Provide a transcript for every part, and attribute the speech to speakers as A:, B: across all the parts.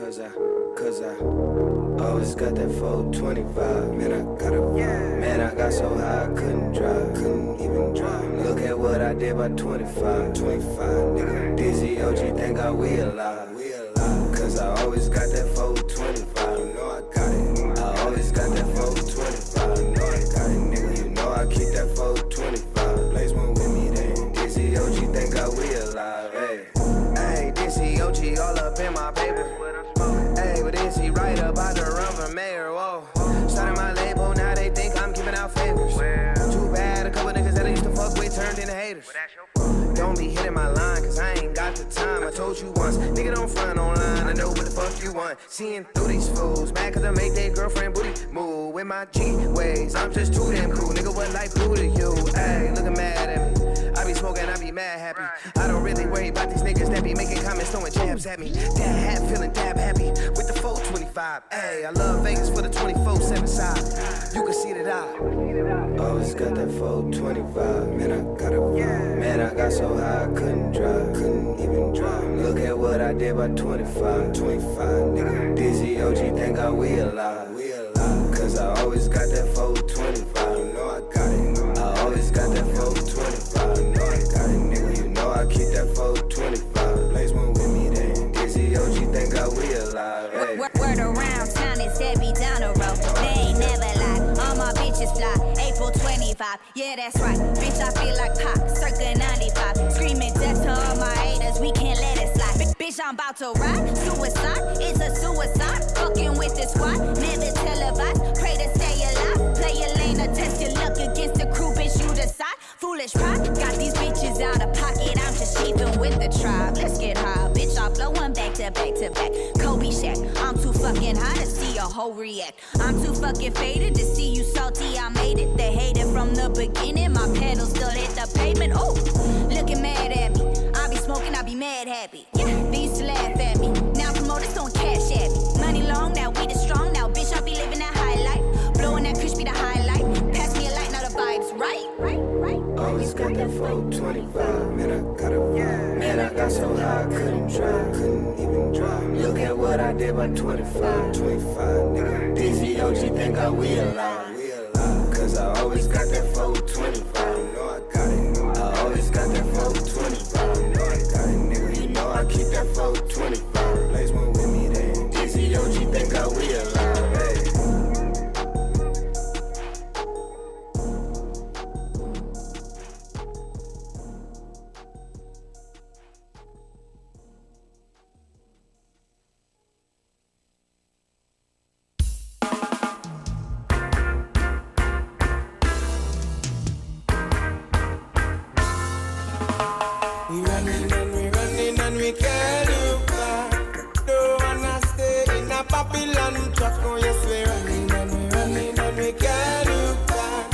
A: Cause I always got that 425. Man, I got so high I couldn't even drive. Look at what I did by 25, nigga. Dizzy OG think I we alive. Cause I always got that 425. You know I got it. I always got that 425. You know I got it, nigga. You know I keep that 425. Blaze one with me then. Dizzy OG think I we alive. Hey, Dizzy OG all up in my paper. Hey, but is he right about to run for mayor? Whoa. Started my label, now they think I'm giving out favors. Too bad, a couple niggas that I used to fuck with turned into haters. Don't be hitting my line, cause I ain't got the time. I told you once, nigga don't front online. I know what the fuck you want. Seeing through these fools, mad cause I make their girlfriend booty move. With my G ways, I'm just too damn cool. Nigga, what life do to you? Ayy, looking mad at me. I be smoking, I be mad happy. I don't really worry about these niggas that be making comments, throwing jabs at me. Dad hat feeling dab happy with the 425. Ayy, I love Vegas for the 24/7 side. You can see that I always got that 425. Man, I got so high I couldn't even drive. Look at what I did by 25, nigga. Dizzy OG think I we alive. Cause I always got that 425. You know I got it. I always got that 425. You know I got it, nigga. You know I keep that 425. Blaze one with me then. Dizzy OG think I we alive. Hey.
B: Word around town is heavy down the road. They ain't never lied. All my bitches fly. April 25. Yeah, that's right. Bitch, I feel like Pac. Circa 95. Screaming death to all my haters. We can't let it slide. Bitch, I'm about to ride. Suicide. It's a suicide. Fucking with the squad. Never televised. Pray to stay alive. Play your lane or test your luck against the crew. Bitch, you decide. Foolish pride. Got these bitches out of pocket. I'm just cheaping with the tribe. Let's get high. Bitch, I'm blowing back to back to back. Kobe Shack. I'm too fucking high to see a hoe react. I'm too fucking faded to see you salty. I made it. They hated from the beginning. My pedals still hit the pavement. Oh, looking mad at me. I be smoking, I be mad happy. Yeah, they used to laugh at me. Now promoters don't cash at me. Money long, now weed is strong. Now bitch, I be living that high life. Blowing that crispy the highlight. Pass me a light, now the vibes right.
A: Always got that 425. Man, I got so high I couldn't even drive. Look at what I did by 25, nigga. Dizzy OG think I we alive. Cause I always got that 425. You know I got it. I always got that 425. You know I got it, nigga. You know I keep that 425. Blaze one with me then. Dizzy OG think I we alive. Hey.
C: We can't look back. Don't wanna stay in a Babylon truck. Oh yes, we're running and we can't look back.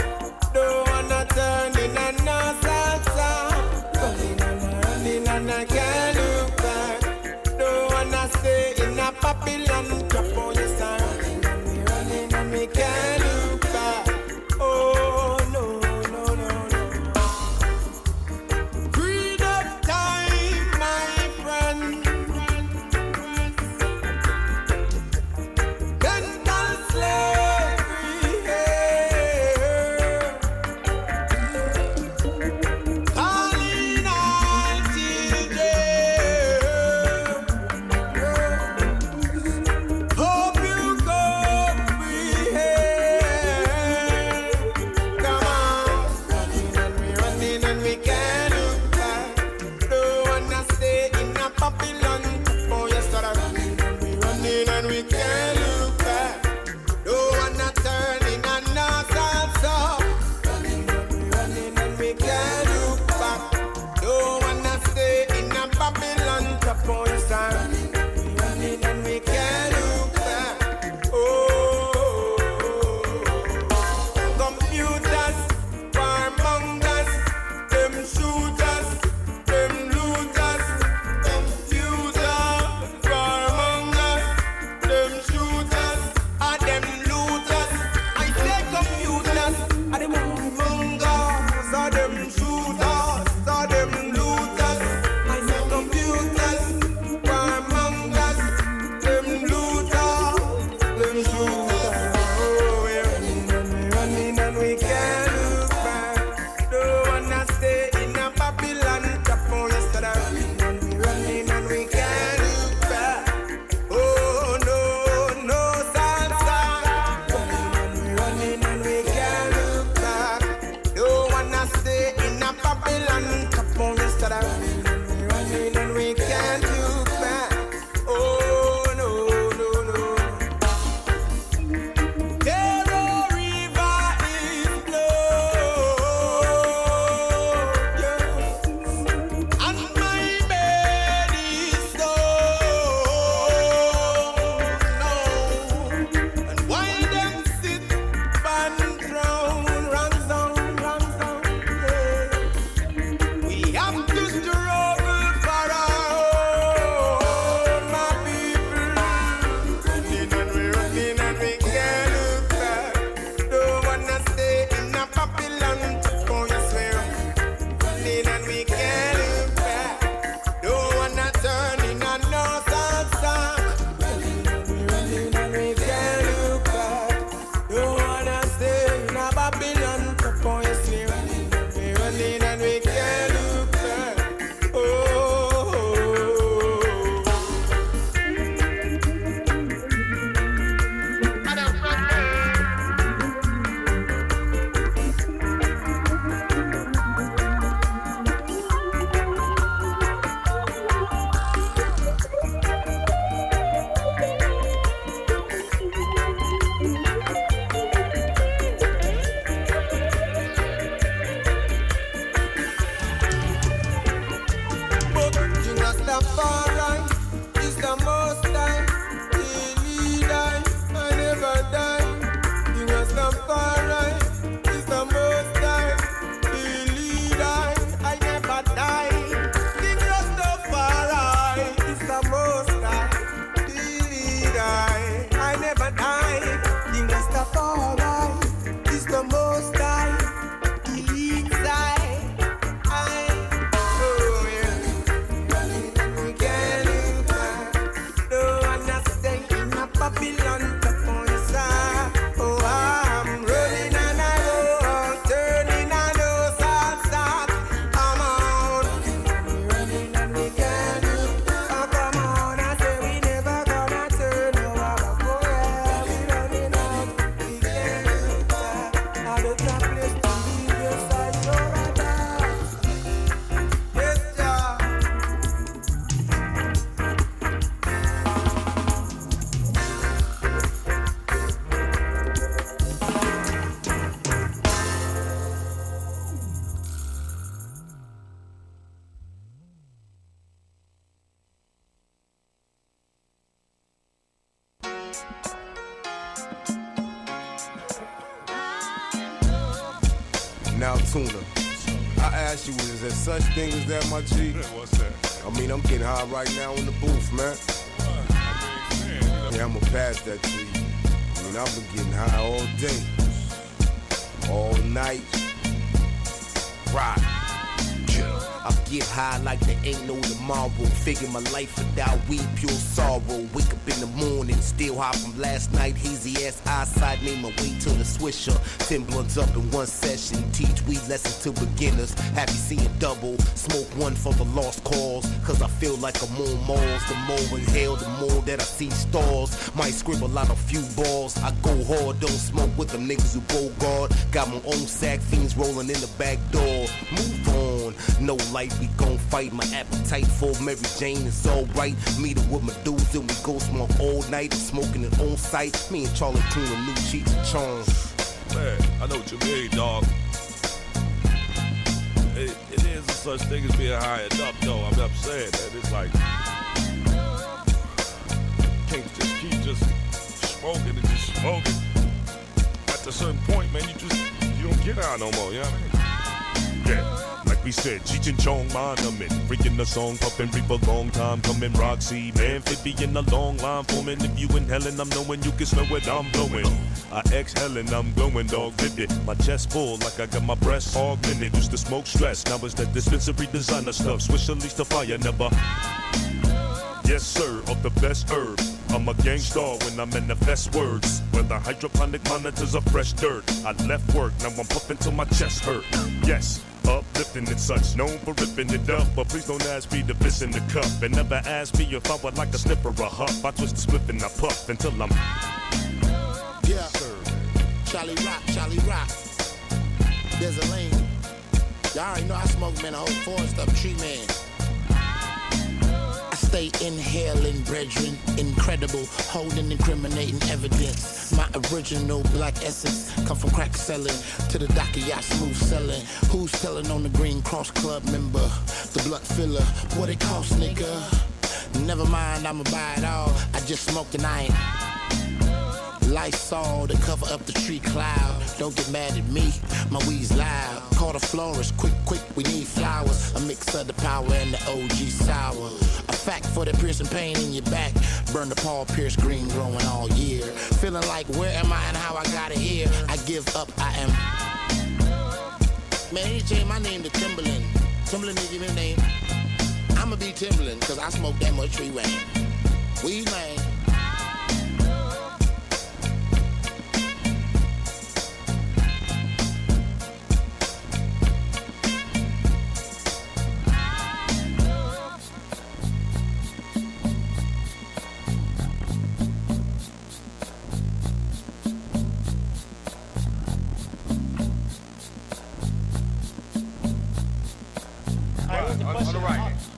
C: Don't wanna turn in a salsa. Running and I can't look back. Don't wanna stay in a Babylon truck. Oh yes, I'm running and we can't look back. Oh no. Now, Tuna, I asked you, is there such thing as that, my G?
D: What's that?
C: I mean, I'm getting high right now in the booth, man. Yeah, I'ma pass that to you. I mean, I've been getting high all day, all night. Rock.
E: I get high like there ain't no tomorrow. Figure my life without weed, pure sorrow. Wake up in the morning, still high from last night. Hazy ass eyesight, made my way to the swisher. 10 blunts up in one session. Teach weed lessons to beginners. Happy seeing double. Smoke one for the lost cause. Cause I feel like I'm on Mars. The more inhale, the more that I see stars. Might scribble out a few balls. I go hard, don't smoke with them niggas who bogart. Got my own sack, fiends rolling in the back door. Move on, no life, we gon' fight. My appetite for Mary Jane is alright. Meet her with my dudes and we go smoke all night. Smoking it on site. Me and Charlie Tuna, new cheeks and charms.
D: Man, I know what you mean, dog. It is a such thing as being high enough, though. I'm saying that it's like can't just keep just smoking and just smoking. At a certain point, man, you don't get high no more. You know what I mean? Yeah. Like we said, Cheech and Chong, monument. Freaking the song, puffin' reap a long time coming. Roxy, man, fit be in a long line forming. If you inhaling, I'm knowing you can smell what I'm blowing. I exhaling, I'm glowing, dog, vivid. My chest full like I got my breasts augmented. Used to smoke stress, now it's that dispensary designer stuff. Swish at least the fire, never. Yes, sir, of the best herb. I'm a gangstar when I manifest words. Whether hydroponic monitors or fresh dirt. I left work, now I'm puffing till my chest hurt. Yes, uplifting and such, known for ripping it up. But please don't ask me to piss in the cup. And never ask me if I would like a snip or a huff. I twist the split and I puff until I'm.
F: Yeah, Charlie Rock. There's a lane. Y'all already know I smoke, man, a whole forest up, tree man. I stay inhaling, brethren, incredible, holding incriminating evidence. My original black essence come from crack selling to the docket yacht smooth selling. Who's telling on the Green Cross Club member? The blood filler, what it cost, nigga? Never mind, I'ma buy it all. I just smoked and I ain't. Lysol to cover up the tree cloud. Don't get mad at me, my weed's loud. Call the florist, quick, we need flowers. A mix of the power and the OG sour. A fact for the piercing pain in your back. Burn the Paul Pierce green growing all year. Feeling like where am I and how I got it here. I give up, I am. Man, he changed my name to Timberland. Timberland didn't give me a name. I'ma be Timberland, cause I smoke that much tree rain. Weed man.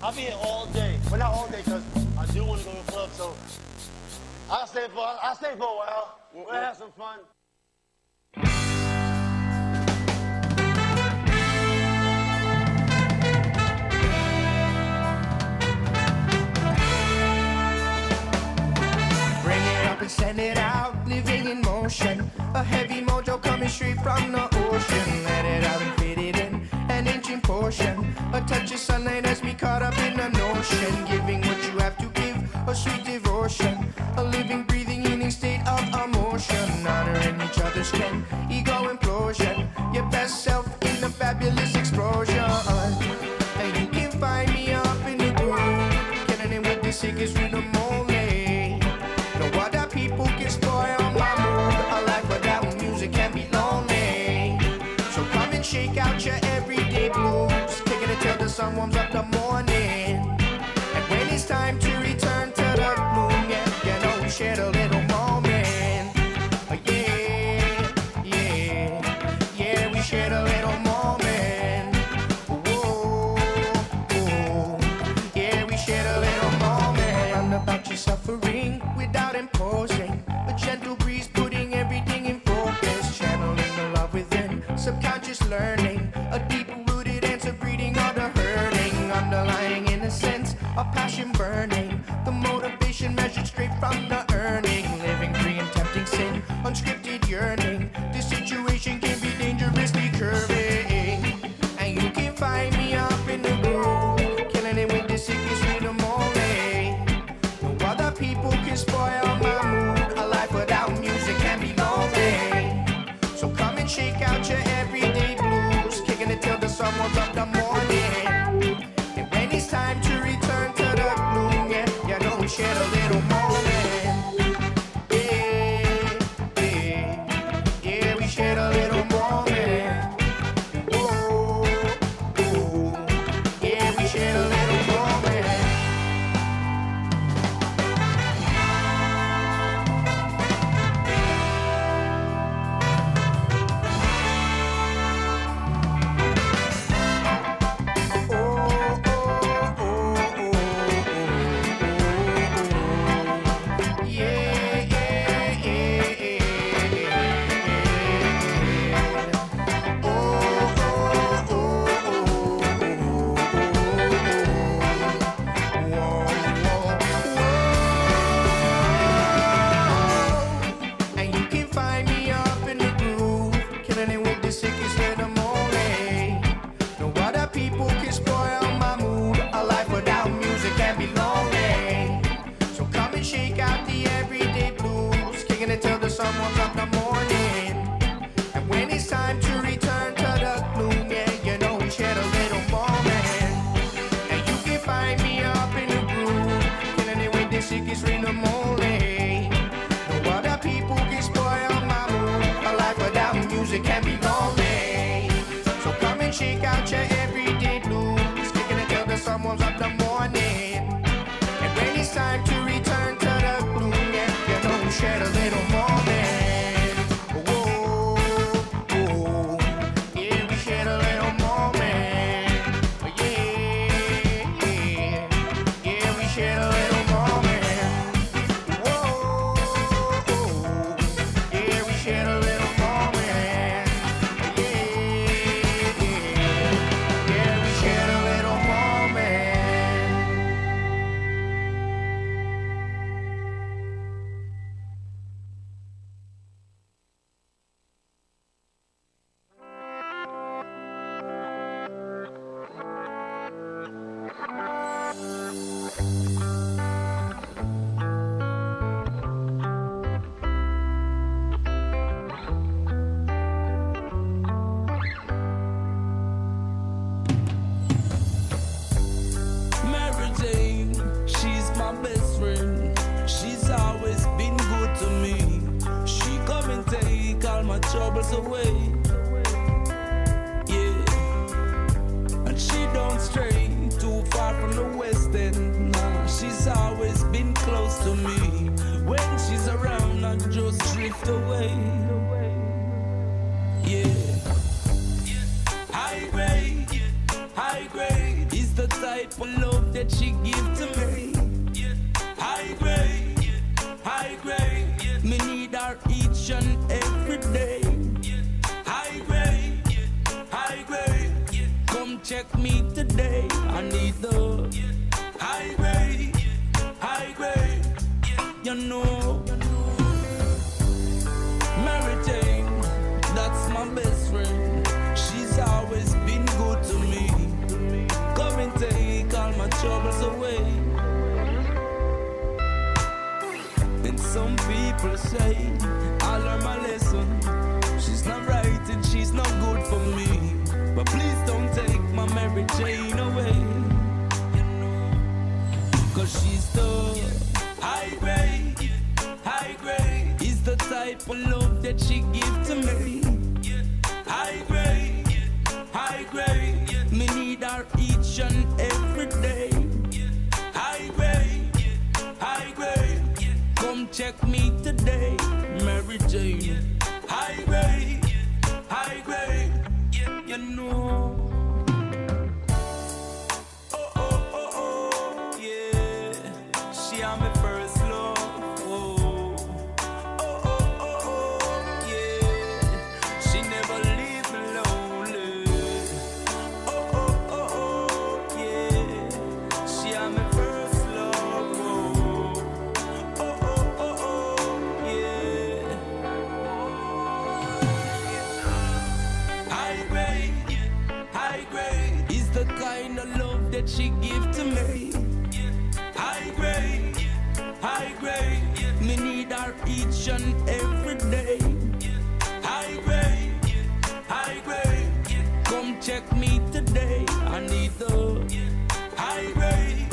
G: I'll be here all day. Well, not all day, because I do want to go to the club, so I'll stay for a while. We'll have some fun.
H: Bring it up and send it out, living in motion. A heavy mojo coming straight from the ocean. Let it out and fit it in, an inch in portion. A touch of sunlight has me caught up in the notion. Giving what you have to give, a sweet devotion. A living, breathing, healing state of emotion. Honoring each other's strength, ego implosion. Your best self in the fabulous explosion. And you can find me up in the groove, getting in with the sickest rhythm only. No other people can spoil my mood. A life without music can be lonely. So come and shake out your everyday blues, kicking it till the sun warms up the morning. And when it's time to return to the moon, yeah, you know we shared a little moment. Yeah, we shared a little moment. Whoa, yeah, we shared a little moment. Run about your suffering without imposing. A gentle breeze putting everything in focus. Channeling the love within, subconscious learning. A deep-rooted answer breeding all the hurting. Underlying innocence, a passion burning. The motivation measured straight from the earning. Living free and tempting sin, unscripted yearning. This situation can be dangerously curving. music can be lonely. So come and shake out your everyday blues, kicking it till the sun warms up the morning. And when it's time to return to the gloom, yeah, you know, shed a little moment. Whoa, whoa, yeah, we shed a little moment. Yeah, yeah, yeah, we shed a little moment. Whoa, yeah, we shed a little moment. Yeah, yeah, we shed a little moment.
I: Mary Jane, she's my best friend. She's always been good to me. She come and take all my troubles away. Yeah, and she don't stray too far from the West End. Nah, she's always been close to me. When she's around, I just drift away. Yeah. High grade is the type of love that she give to me. High grade, me need her each and every day. High grade, come check me today. I need the high grade, you know. Mary Jane, that's my best friend. She's always been good to me. Come and take all my troubles away. And some people say I learned my lesson. She's not right and she's not good for me. But please don't take my Mary Jane away. Cause she's the high grade is the type of love that she give to me. High grade, me need her each and every day. High grade, come check me today, Mary Jane. High grade, you know. Oh, yeah. She am my first love. Yeah. She never leave me lonely. Yeah. She am my first love. Yeah. High grade is the kind of love that she give to me. High grade, me need her each and every day. High grade, come check me today. I need the high grade.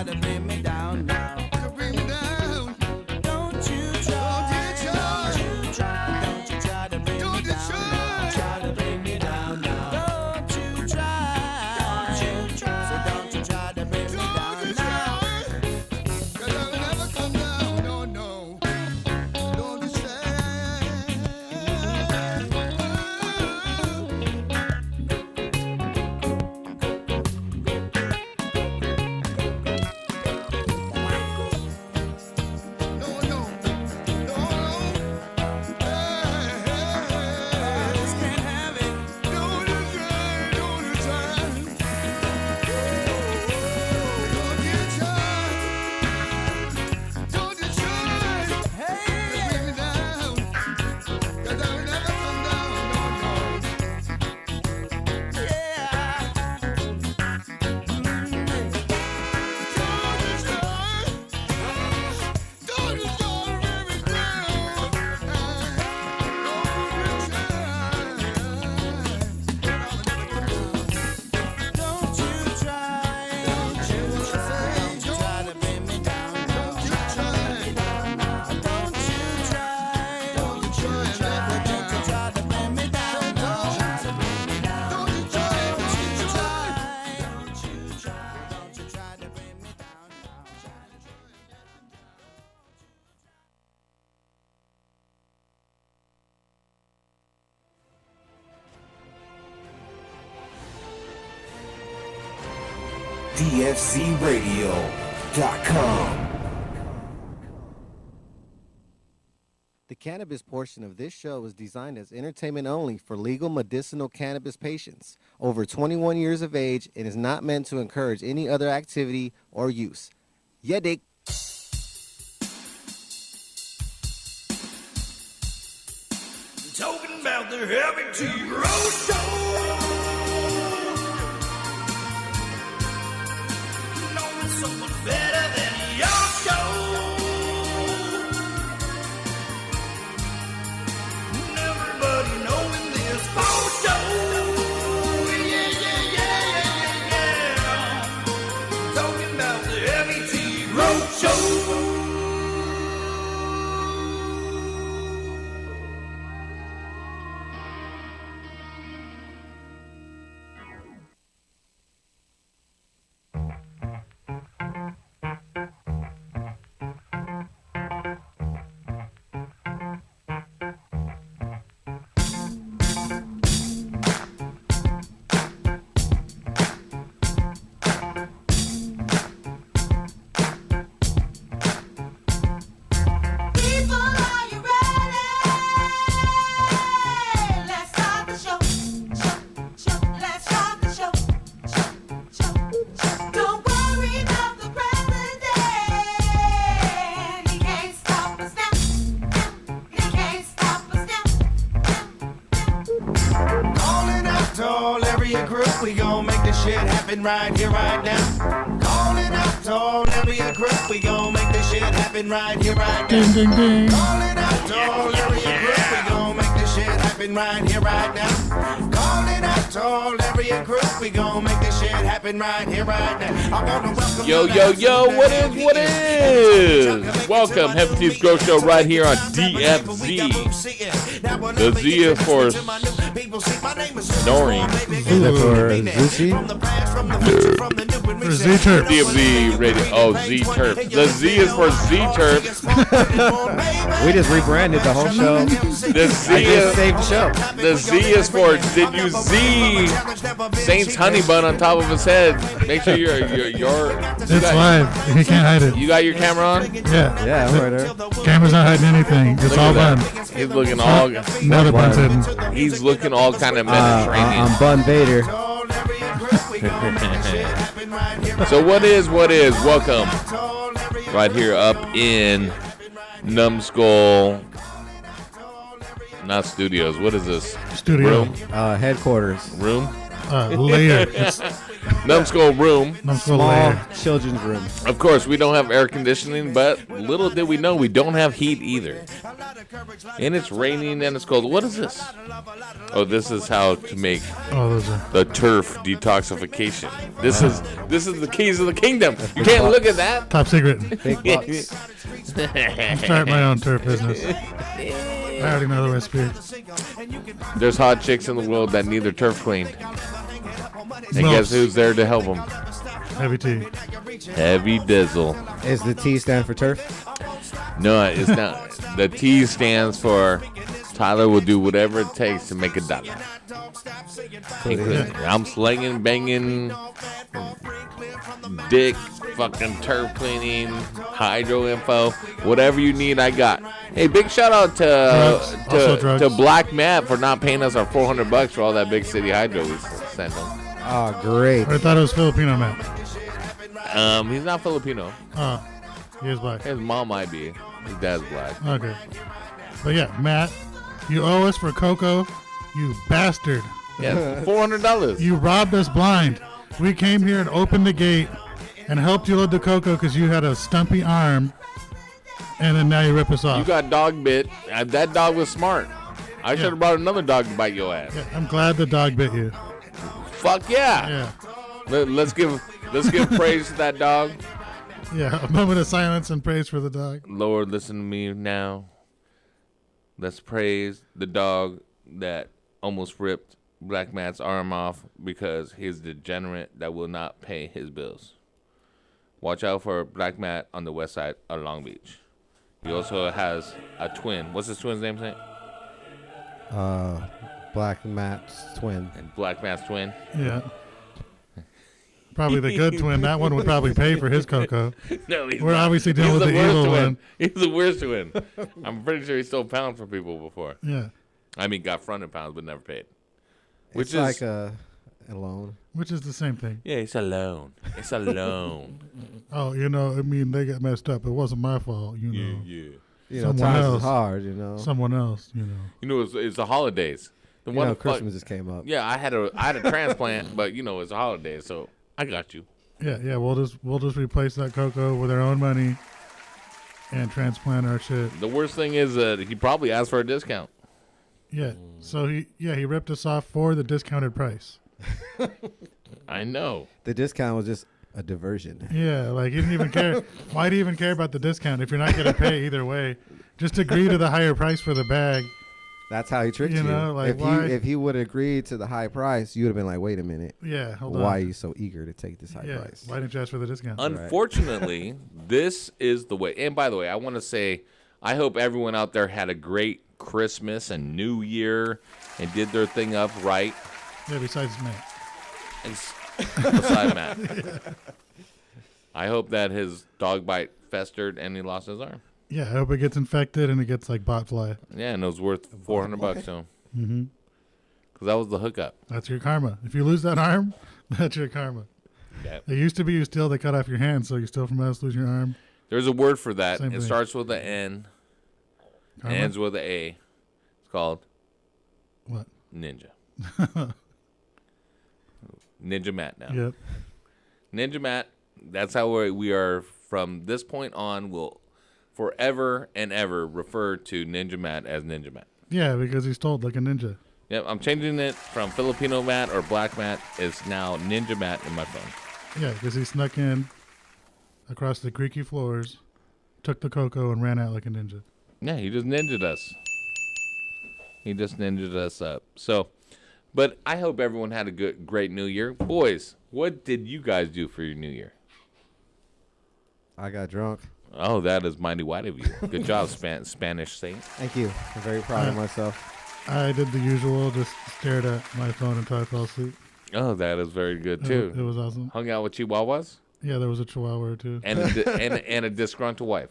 I: to bring me down now.
F: Bring me down.
I: Don't you try to bring me down. Try to bring me down now. Don't you try. So don't you try to bring me down now.
F: 'Cause I will never come down, no, no. Don't you try. No, no, no.
I: I just can't have it.
F: Don't you try, don't you try. Don't you try.
I: Hey,
F: Bring me down. 'Cause I will never come down, no, no.
I: yeah. Don't you try. Don't you try to bring me down. Don't you try. Don't you try. Don't you try to bring me down. Don't you try. Don't you try to bring me down.
J: DFCRadio.com.
K: The cannabis portion of this show is designed as entertainment only for legal medicinal cannabis patients over 21 years of age and is not meant to encourage any other activity or use. Yeah, dick.
J: Talking about the Heavy T Road Show. Knowing someone better than your show. And everybody knowing this whole show. Yeah. Talking about the Heavy T Road Show.
B: People, are you ready? Let's start the show. Let's start the show. Don't worry about the president. He can't stop us now. He can't stop us now.
C: Calling out to all area group, we gon' make this shit happen right here, right now. Calling out to all area group, we gon' make this shit happen right here, right now. Calling out to all area group, we gon' make this shit happen right here, right now. Calling out to all area group, we gon' make this shit happen right here, right now. I wanna welcome
L: Yo, yo, yo, what is? Welcome, Heavy T's Grow Show right here on DFZ. The Z is for snoring.
M: For Z-Terp.
L: DFZ radio. Oh, Z-Terp. The Z is for Z-Terp.
K: We just rebranded the whole show.
L: The Z
K: I
L: is
K: just saved the show.
L: The Z is for did you see Saint's honey bun on top of his head? Make sure you're
M: It's live. He can't hide it.
L: You got your camera on?
M: Yeah.
K: Yeah, I'm right there.
M: Camera's not hiding anything. It's
L: Look
M: all
L: at
M: bun.
L: that. He's looking all.
M: Now the bun's hidden.
L: He's looking all kind of Mediterranean.
K: I'm Bun Vader.
L: So what is? Welcome. Right here up in Numbskull. Not studios. What is this?
M: Studio.
L: Room?
K: Headquarters.
L: Room?
M: Layer. It's
L: Numbskull room.
M: Numbskull
K: Small
M: layer.
K: children's room.
L: Of course, we don't have air conditioning, but little did we know we don't have heat either. and it's raining and it's cold. What is this? Oh, this is how to make the turf detoxification. This is the keys of the kingdom. You can't look at that.
M: Top secret.
K: Big bucks.
M: Start my own turf business. I already know the recipe.
L: There's hot chicks in the world that need their turf cleaned. And guess who's there to help them?
M: Heavy T.
L: Heavy Dizzle.
K: Is the T stand for turf?
L: No, it's not. The T stands for Tyler will do whatever it takes to make a dollar. I'm slinging, banging, dick, fucking turf cleaning, hydro info, whatever you need, I got. Hey, big shout out to Black Matt for not paying us our $400 for all that big city hydro we sent him.
K: Oh, great.
M: I thought it was Filipino, Matt.
L: He's not Filipino.
M: Oh, he is black.
L: His mom might be. His dad's black.
M: Okay. But yeah, Matt, you owe us for cocoa, you bastard.
L: Yeah, $400.
M: You robbed us blind. We came here and opened the gate and helped you load the cocoa because you had a stumpy arm, and then now you rip us off.
L: You got dog bit. That dog was smart. I should have brought another dog to bite your ass.
M: Yeah, I'm glad the dog bit you.
L: Fuck yeah. Let's give praise to that dog.
M: Yeah, a moment of silence and praise for the dog.
L: Lord, listen to me now. Let's praise the dog that almost ripped Black Matt's arm off because he's degenerate that will not pay his bills. Watch out for Black Matt on the west side of Long Beach. He also has a twin. What's his twin's name, Saint?
K: Black Matt's twin.
L: And Black Matt's twin?
M: Yeah. Probably the good twin. That one would probably pay for his cocoa.
L: No,
M: We're
L: not.
M: obviously dealing with the evil one.
L: He's the worst twin. I'm pretty sure he stole pounds from people before.
M: Yeah.
L: I mean, got fronted pounds but never paid.
K: Which is like a loan.
M: Which is the same thing.
L: Yeah, it's a loan. It's a loan.
M: Oh, I mean, they got messed up. It wasn't my fault,
L: Yeah.
K: You know, times is hard,
M: Someone else,
L: it's the holidays.
K: Christmas just came up.
L: Yeah, I had a transplant, but it's a holiday, so I got you.
M: Yeah. We'll just replace that cocoa with our own money and transplant our shit.
L: The worst thing is that he probably asked for a discount.
M: Yeah. So he ripped us off for the discounted price.
L: I know.
K: The discount was just a diversion.
M: Yeah, like he didn't even care. Why do you even care about the discount if you're not going to pay either way? Just agree to the higher price for the bag.
K: That's how he tricked you.
M: Like
K: if he would have agreed to the high price, you would have been like, wait a minute.
M: Yeah, hold on.
K: Why are you so eager to take this high price?
M: Why didn't you ask for the discount?
L: Unfortunately, this is the way. And by the way, I want to say, I hope everyone out there had a great Christmas and New Year and did their thing up right.
M: Yeah, besides Matt.
L: Besides Matt. Yeah. I hope that his dog bite festered and he lost his arm.
M: Yeah, I hope it gets infected and it gets like bot fly.
L: Yeah, and it was worth $400 to him.
M: Mm-hmm.
L: Because that was the hookup.
M: That's your karma. If you lose that arm, that's your karma.
L: Yep.
M: It used to be you steal, they cut off your hand, so you steal from us, lose your arm.
L: There's a word for that.
M: Same
L: it
M: thing.
L: Starts with an N.
M: Karma?
L: Ends with an A. It's called
M: what?
L: Ninja. Ninja Matt now.
M: Yep.
L: Ninja Matt, that's how we are from this point on. We'll forever and ever refer to Ninja Matt as Ninja Matt.
M: Yeah, because he stole like a ninja.
L: Yep, I'm changing it from Filipino Matt or Black Matt. It's now Ninja Matt in my phone.
M: Yeah, because he snuck in across the creaky floors, took the cocoa, and ran out like a ninja.
L: Yeah, he just ninja'd us. He just ninja'd us up. So, but I hope everyone had a great New Year. Boys, what did you guys do for your New Year?
K: I got drunk.
L: Oh, that is mighty white of you. Good job, Spanish Saint.
K: Thank you. I'm very proud of myself.
M: I did the usual, just stared at my phone until I fell asleep.
L: Oh, that is very good, too.
M: It was awesome.
L: Hung out with Chihuahuas?
M: Yeah, there was a Chihuahua or two.
L: And a disgruntled wife?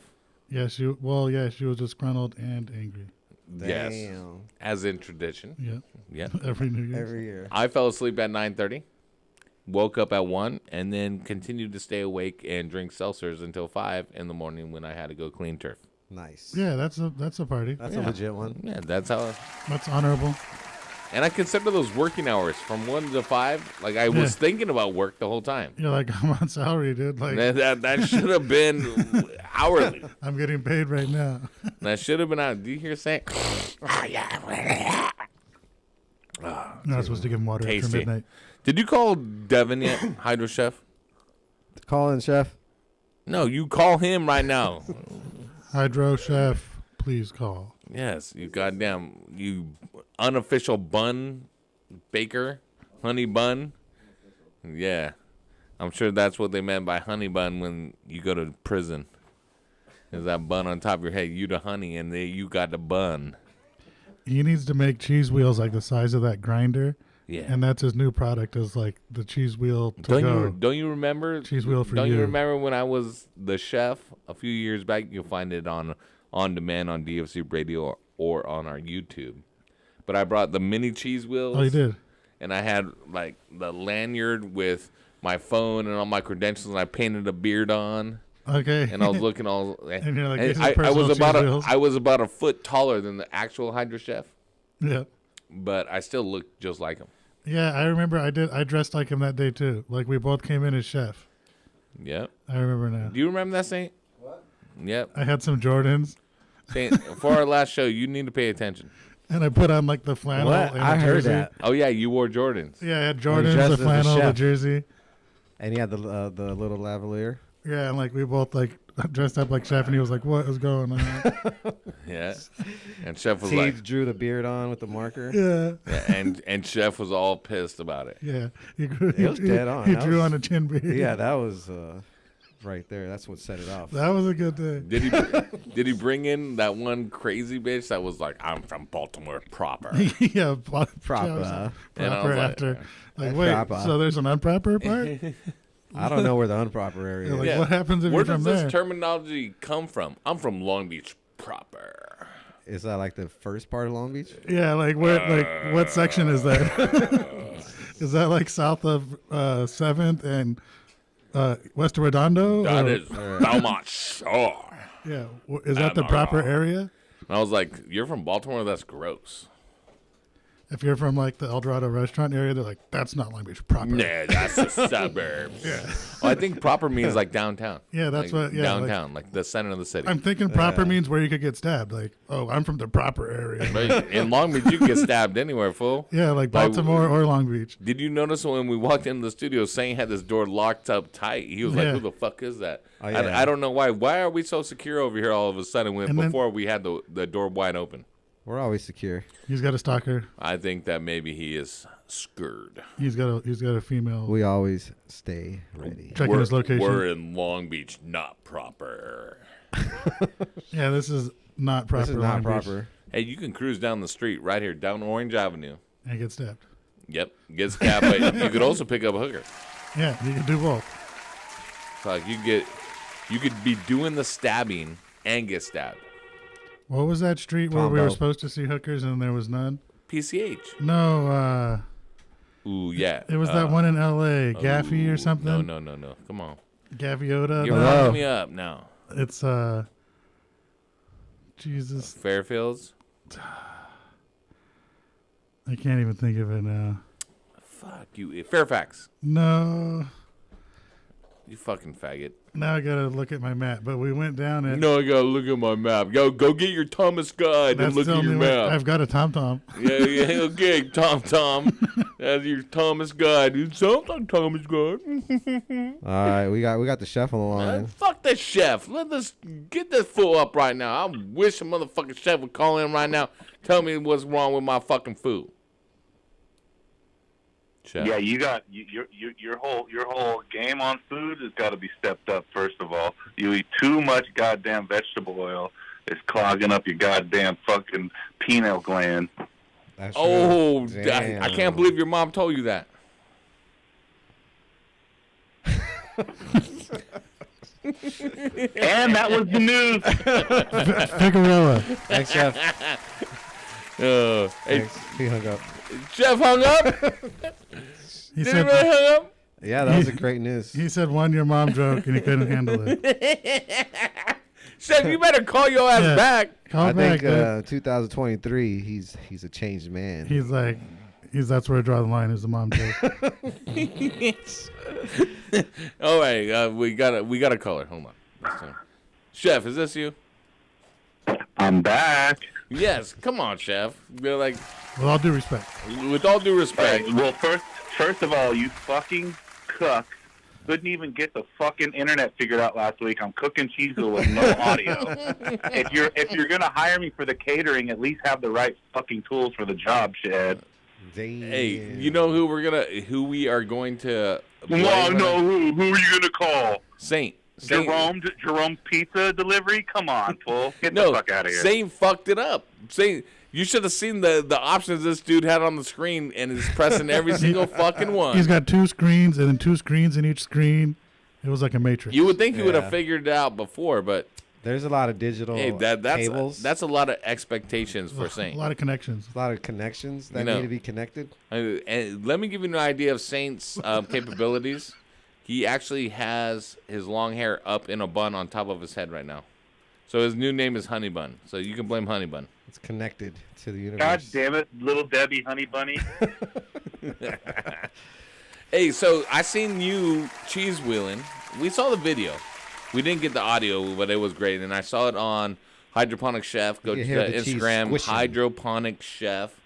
M: Yeah, she was disgruntled and angry.
L: Yes. As in tradition.
M: Yeah.
L: Yeah.
M: Every New Year.
K: Every year.
L: I fell asleep at 9:30. Woke up at 1 and then continued to stay awake and drink seltzers until 5 in the morning when I had to go clean turf.
K: Nice.
M: Yeah, that's a party.
K: That's a legit one.
L: Yeah, that's how.
M: That's honorable.
L: And I consider those working hours from 1 to 5. Like I was thinking about work the whole time.
M: Yeah, like I'm on salary, dude. Like
L: that should have been. hourly.
M: I'm getting paid right now.
L: That should have been out. Do you hear saying? Oh, yeah.
M: You're not supposed to give him water after
L: Tasty.
M: midnight.
L: Did you call Devin yet, Hydro Chef?
K: Call in, chef.
L: No, you call him right now.
M: Hydro Chef, please call.
L: Yes, you unofficial bun baker, honey bun. Yeah, I'm sure that's what they meant by honey bun when you go to prison. Is that bun on top of your head? You the honey, and you got the bun.
M: He needs to make cheese wheels like the size of that grinder.
L: Yeah.
M: And that's his new product is like the cheese wheel to go.
L: Don't you remember?
M: Cheese wheel for
L: Don't
M: you.
L: you remember when I was the chef a few years back? You'll find it on demand on DFC Radio or on our YouTube. But I brought the mini cheese wheels.
M: Oh, you did?
L: And I had like the lanyard with my phone and all my credentials, and I painted a beard on.
M: Okay.
L: And I was looking all.
M: And you're like,
L: and
M: this is
L: I
M: personal
L: was about
M: cheese wheels.
L: I was about a foot taller than the actual Hydro Chef.
M: Yeah.
L: But I still looked just like him.
M: Yeah, I remember I dressed like him that day too. Like we both came in as chef.
L: Yep.
M: I remember now.
L: Do you remember that, Saint? What? Yep.
M: I had some Jordans.
L: Saint, for our last show, you need to pay attention.
M: And I put on like the flannel and
K: I
M: the
K: heard
M: jersey.
K: that.
L: Oh yeah, you wore Jordans.
M: Yeah, I had
K: Well, he
M: Jordans,
K: dressed
M: the
K: as a
M: flannel, the
K: chef.
M: jersey.
K: And he had the little lavalier.
M: Yeah, and like we both like dressed up like chef, and he was like, "What is going on?"
L: Yeah. And Chef was
K: Steve
L: like,
K: drew the beard on with the marker.
M: Yeah.
L: and Chef was all pissed about it.
M: Yeah, he
K: was dead on.
M: He
K: That
M: drew
K: was-
M: on a chin beard.
K: Yeah, that was right there. That's what set it off.
M: That was a good day.
L: Did he bring in that one crazy bitch that was like, I'm from Baltimore proper?
M: Yeah,
K: Proper.
L: And I
M: proper
L: was like,
M: after. Like, wait,
K: proper.
M: so there's an improper part?
K: I don't know where the unproper area
M: You're
K: is.
M: like, what happens if
L: Where
M: you're from
L: does this
M: there?
L: terminology come from? I'm from Long Beach proper.
K: Is that like the first part of Long Beach?
M: Yeah, like where? Like what section is that? Is that like south of 7th and West Redondo?
L: That
M: or-
L: is Belmont Shore.
M: Yeah, is that the proper area?
L: And I was like, you're from Baltimore? That's gross.
M: If you're from like the El Dorado restaurant area, they're like, that's not Long Beach proper.
L: Nah, that's the suburbs.
M: Yeah.
L: Well, I think proper means like downtown.
M: Yeah, that's
L: Like
M: what- yeah,
L: downtown, like the center of the city.
M: I'm thinking proper means where you could get stabbed. Like, oh, I'm from the proper area.
L: But in Long Beach, you can get stabbed anywhere, fool.
M: Yeah, like Baltimore or Long Beach.
L: Did you notice when we walked into the studio, Saint had this door locked up tight? He was like,
M: Yeah.
L: who the fuck is that?
K: Oh, yeah.
L: I don't know why. Why are we so secure over here all of a sudden when
M: And then-
L: before we had the door wide open?
K: We're always secure.
M: He's got a stalker.
L: I think that maybe he is scared.
M: He's got a female.
K: We always stay ready.
M: Checking his location.
L: We're in Long Beach, not proper.
M: Yeah, this is not proper.
K: This is not
M: Long Beach.
K: proper.
L: Hey, you can cruise down the street right here, down Orange Avenue.
M: And get stabbed.
L: Yep, get stabbed, but you could also pick up a hooker.
M: Yeah, you can do both.
L: So like you could be doing the stabbing and get stabbed.
M: What was that street where we were
K: Combo.
M: supposed to see hookers and there was none?
L: PCH.
M: No,
L: Ooh, yeah.
M: it was that one in L.A. Gaffey or something.
L: No. Come on.
M: Gaffiota.
L: You're fucking me up now.
M: It's Jesus.
L: Fairfields.
M: I can't even think of it now.
L: Fuck you. Fairfax.
M: No.
L: You fucking faggot.
M: Now I gotta look at my map. But we went down it.
L: No, I gotta look at my map. Go get your Thomas guide and look
M: the
L: at your
M: only way-
L: map.
M: I've got a TomTom.
L: Yeah, okay, Tom. That's your Thomas guide. It sounds like Thomas guide.
K: All right, we got the chef on the line.
L: Fuck the chef. Get this fool up right now. I wish a motherfucking chef would call in right now. Tell me what's wrong with my fucking food. Chef.
N: Yeah, you got your whole game on food has got to be stepped up. First of all, you eat too much goddamn vegetable oil. It's clogging up your goddamn fucking pineal gland.
K: That's
L: Oh,
K: true. Damn.
L: I can't believe your mom told you that.
N: And that was the news.
M: Figueroa.
K: Thanks, chef.
L: Hey,
K: Thanks. He hung up.
L: Chef hung up?
M: He
L: Did he
M: said
L: really hang up?
K: Yeah, that was a great news.
M: he said one your mom joke and he couldn't handle it.
L: Chef, you better call your ass
M: Yeah.
L: back.
M: Call
K: I
M: back.
K: think 2023, he's a changed man.
M: He's like, that's where I draw the line. Is the mom joke?
L: All right, we got a caller. Hold on. Chef, is this you?
N: I'm back.
L: Yes. Come on, Chef. They're like,
M: With all due respect.
L: with all due respect.
N: Well, first of all, you fucking cuck. Couldn't even get the fucking internet figured out last week. I'm cooking cheese with no audio. If you're gonna hire me for the catering, at least have the right fucking tools for the job, shithead.
L: Hey, you know who we are going to?
N: Well, no, who are you gonna call?
L: Saint.
N: Jerome's Pizza Delivery? Come on, fool. Get
L: No,
N: the fuck out of here.
L: Saint fucked it up. Saint, you should have seen the options this dude had on the screen, and is pressing every single fucking one.
M: He's got 2 screens and then 2 screens in each screen. It was like a matrix.
L: You would think he would have figured it out before, but
O: there's a lot of digital cables.
L: That's a lot of expectations for Saint.
M: A lot of connections.
O: A lot of connections that need to be connected.
L: And let me give you an idea of Saint's capabilities. He actually has his long hair up in a bun on top of his head right now. So his new name is Honey Bun. So you can blame Honey Bun.
O: It's connected to the universe.
N: God damn it, little Debbie Honey Bunny.
L: Hey, so I seen you cheese wheeling. We saw the video. We didn't get the audio, but it was great. And I saw it on Hydroponic Chef. Go to Instagram, Hydroponic Chef,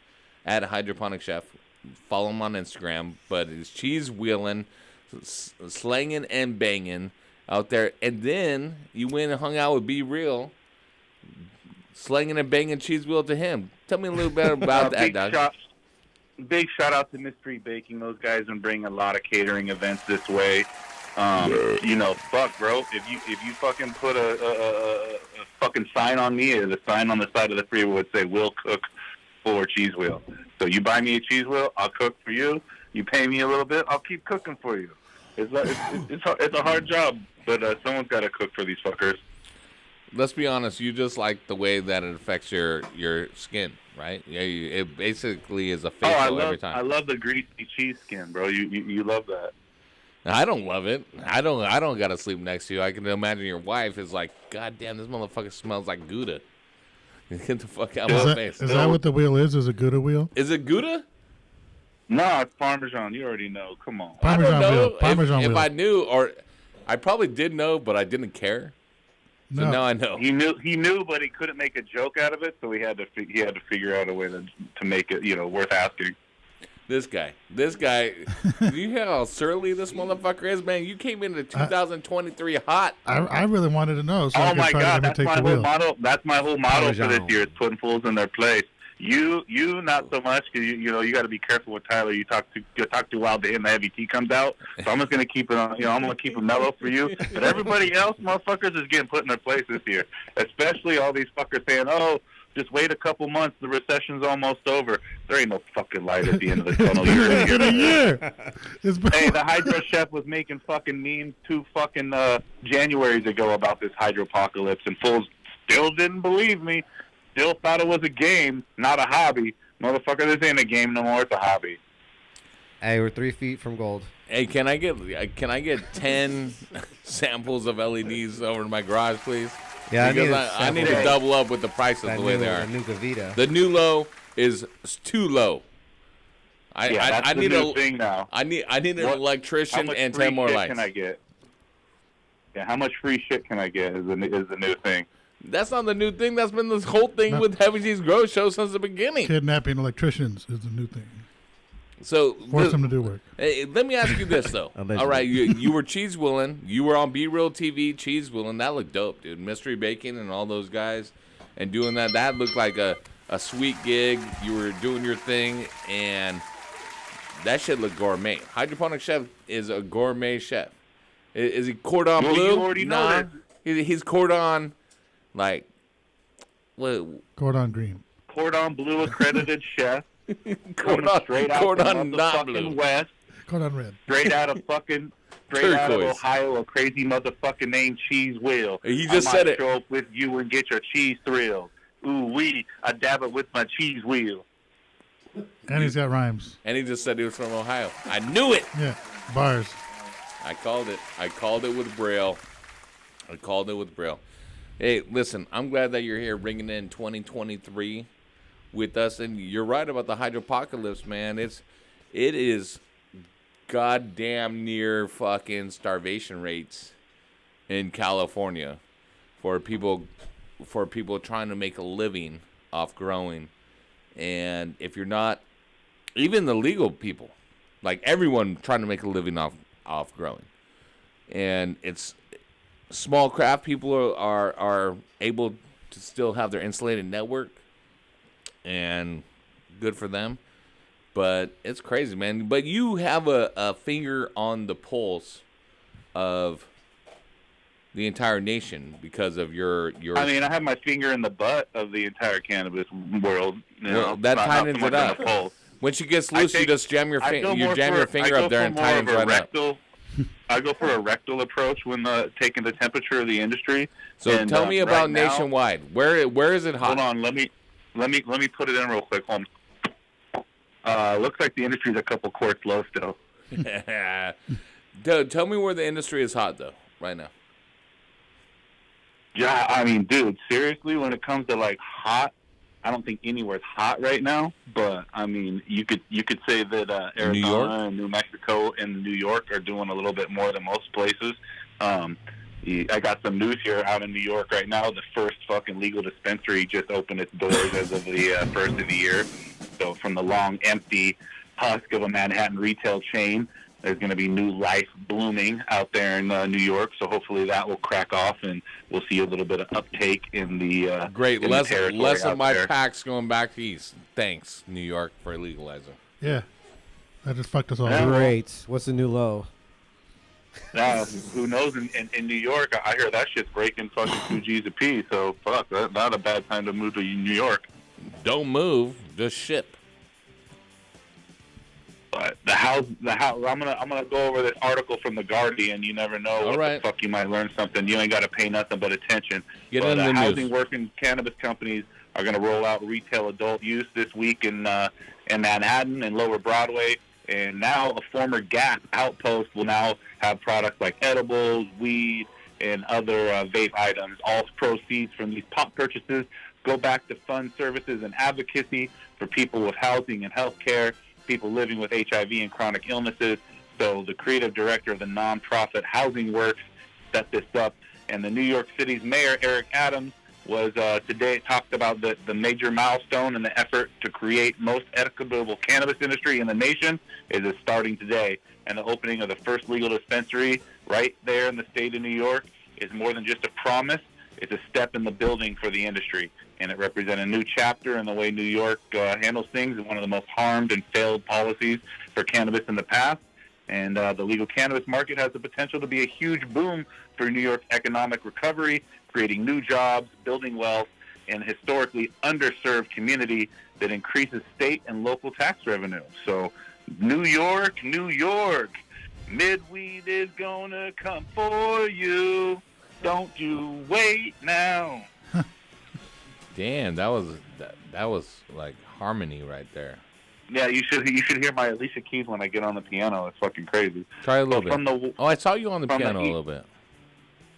L: at Hydroponic Chef. Follow him on Instagram. But it's cheese wheeling, slanging and banging out there. And then you went and hung out with Be Real, slanging and banging cheese wheel to him. Tell me a little bit about that, Doug.
N: Big shout out to Mystery Baking. Those guys been bringing a lot of catering events this way. Fuck, bro. If you fucking put a fucking sign on me, or the sign on the side of the freeway would say, "We'll cook for Cheese Wheel." So you buy me a cheese wheel, I'll cook for you. You pay me a little bit, I'll keep cooking for you. It's a hard job, but someone's got to cook for these fuckers.
L: Let's be honest. You just like the way that it affects your skin, right? Yeah, it basically is a facial every time.
N: I love the greasy cheese skin, bro. You love that.
L: I don't love it. I don't gotta sleep next to you. I can imagine your wife is like, God damn, this motherfucker smells like Gouda. Get the fuck out of my face.
M: Is that what the wheel is? Is it Gouda wheel?
L: Is it Gouda?
N: No, it's Parmesan. You already know. Come on.
M: Parmesan
L: I don't know
M: wheel. Parmesan
L: if
M: wheel.
L: I knew, or I probably did know, but I didn't care. So now I know.
N: He knew, but he couldn't make a joke out of it, so he had to figure out a way to make it, worth asking.
L: This guy. You hear how surly this motherfucker is, man? You came into 2023 hot.
M: I really wanted to know. So
N: Oh
M: I could
N: my
M: try
N: God,
M: to
N: that's
M: imitate
N: my
M: the
N: whole
M: wheel.
N: motto. That's my whole motto for
O: Parmesan.
N: this year. Is putting fools in their place. You not so much, because you got to be careful with Tyler. You talk too loud to him, the heavy tea comes out. So I'm just gonna keep it on. I'm gonna keep it mellow for you. But everybody else, motherfuckers, is getting put in their place this year. Especially all these fuckers saying, "Oh, just wait a couple months. The recession's almost over." There ain't no fucking light at the end of the tunnel.
M: It's been a year.
N: Hey, the Hydro Chef was making fucking memes 2 fucking Januaries ago about this hydropocalypse, and fools still didn't believe me. Still thought it was a game, not a hobby. Motherfucker, this ain't a game no more. It's a hobby.
O: Hey, we're 3 feet from gold.
L: Hey, can I get 10 samples of LEDs over to my garage, please?
O: Yeah,
L: because I need to double up with the prices the way they are.
O: The new Gavita.
L: The new low is too low.
N: That's
L: I
N: the
L: need
N: new thing now.
L: I need an electrician
N: How much
L: and
N: free
L: 10 more
N: shit
L: lights.
N: Can I get? Yeah, how much free shit can I get? Is the new thing.
L: That's not the new thing. That's been this whole thing with Heavy G's Grow Show since the beginning.
M: Kidnapping electricians is the new thing.
L: So
M: Force them to do work.
L: Hey, let me ask you this though. All right, you were cheese wheeling. You were on Be Real TV cheese wheeling. That looked dope, dude. Mystery Baking and all those guys, and doing that. That looked like a sweet gig. You were doing your thing, and that shit looked gourmet. Hydroponic Chef is a gourmet chef. Is he cordon bleu?
N: You already know that.
L: He's cordon, like what?
M: Cordon green.
N: Cordon bleu accredited chef.
L: Cordon,
N: straight out
L: cordon
N: the
L: not
N: fucking
L: blue.
N: West.
M: Cordon red.
N: Straight out of
L: Turquoise.
N: Ohio, a crazy motherfucking named Cheese Will.
L: He just
N: I
L: said
N: might
L: it.
N: show up with you and get your cheese thrilled. Ooh wee, I dab it with my cheese wheel.
M: And he's got rhymes.
L: And he just said he was from Ohio. I knew it.
M: Yeah, bars.
L: I called it. I called it with Braille. Hey, listen, I'm glad that you're here bringing in 2023 with us. And you're right about the hydropocalypse, man. It is goddamn near fucking starvation rates in California. for people trying to make a living off growing. And if you're not, even the legal people, like everyone trying to make a living off growing. And it's small craft people are able to still have their insulated network, and good for them. But it's crazy, man. But you have a finger on the pulse of the entire nation because of your.
N: I mean, I have my finger in the butt of the entire cannabis world.
L: Well, that tightens it up. When she gets loose, you just jam your finger up there and tightens right up.
N: I go for a rectal approach when taking the temperature of the industry.
L: So tell me about Nationwide. Where is it hot?
N: Hold on, let me put it in real quick. Hold on. Looks like the industry's a couple quarts low still.
L: Tell me where the industry is hot though, right now.
N: Yeah, I mean, dude, seriously, when it comes to like hot, I don't think anywhere's hot right now. But I mean, you could say that Arizona and New Mexico and New York are doing a little bit more than most places. I got some news here out in New York right now. The first fucking legal dispensary just opened its doors as of the first of the year. So from the long empty husk of a Manhattan retail chain, there's going to be new life blooming out there in New York. So hopefully that will crack off, and we'll see a little bit of uptake in the
L: great.
N: In
L: less
N: the
L: of my
N: there.
L: packs going back east. Thanks, New York, for legalizing.
M: Yeah, that just fucked us all.
N: Yeah,
O: Great. What's the new low?
N: Who knows? In New York, I hear that shit's breaking fucking 2 G's a piece. So fuck, that's not a bad time to move to New York.
L: Don't move, just ship.
N: But the house. I'm gonna go over this article from the Guardian. You never know what the fuck you might learn something. You ain't got to pay nothing but attention.
L: Get in the news.
N: Housing working cannabis companies are going to roll out retail adult use this week in Manhattan and Lower Broadway. And now a former Gap outpost will now have products like edibles, weed, and other vape items. All proceeds from these pop purchases go back to fund services and advocacy for people with housing and health care, people living with HIV and chronic illnesses. So the creative director of the nonprofit Housing Works set this up. And the New York City's mayor, Eric Adams, was today talked about the major milestone in the effort to create most equitable cannabis industry in the nation is starting today. And the opening of the first legal dispensary right there in the state of New York is more than just a promise. It's a step in the building for the industry. And it represents a new chapter in the way New York handles things, and one of the most harmed and failed policies for cannabis in the past. And the legal cannabis market has the potential to be a huge boom for New York's economic recovery, creating new jobs, building wealth, and historically underserved community that increases state and local tax revenue. So New York, Midweed is gonna come for you. Don't you wait now.
L: Damn, that was like harmony right there.
N: Yeah, you should hear my Alicia Keys when I get on the piano. It's fucking crazy.
L: Try a little bit. I saw you on the piano a little bit.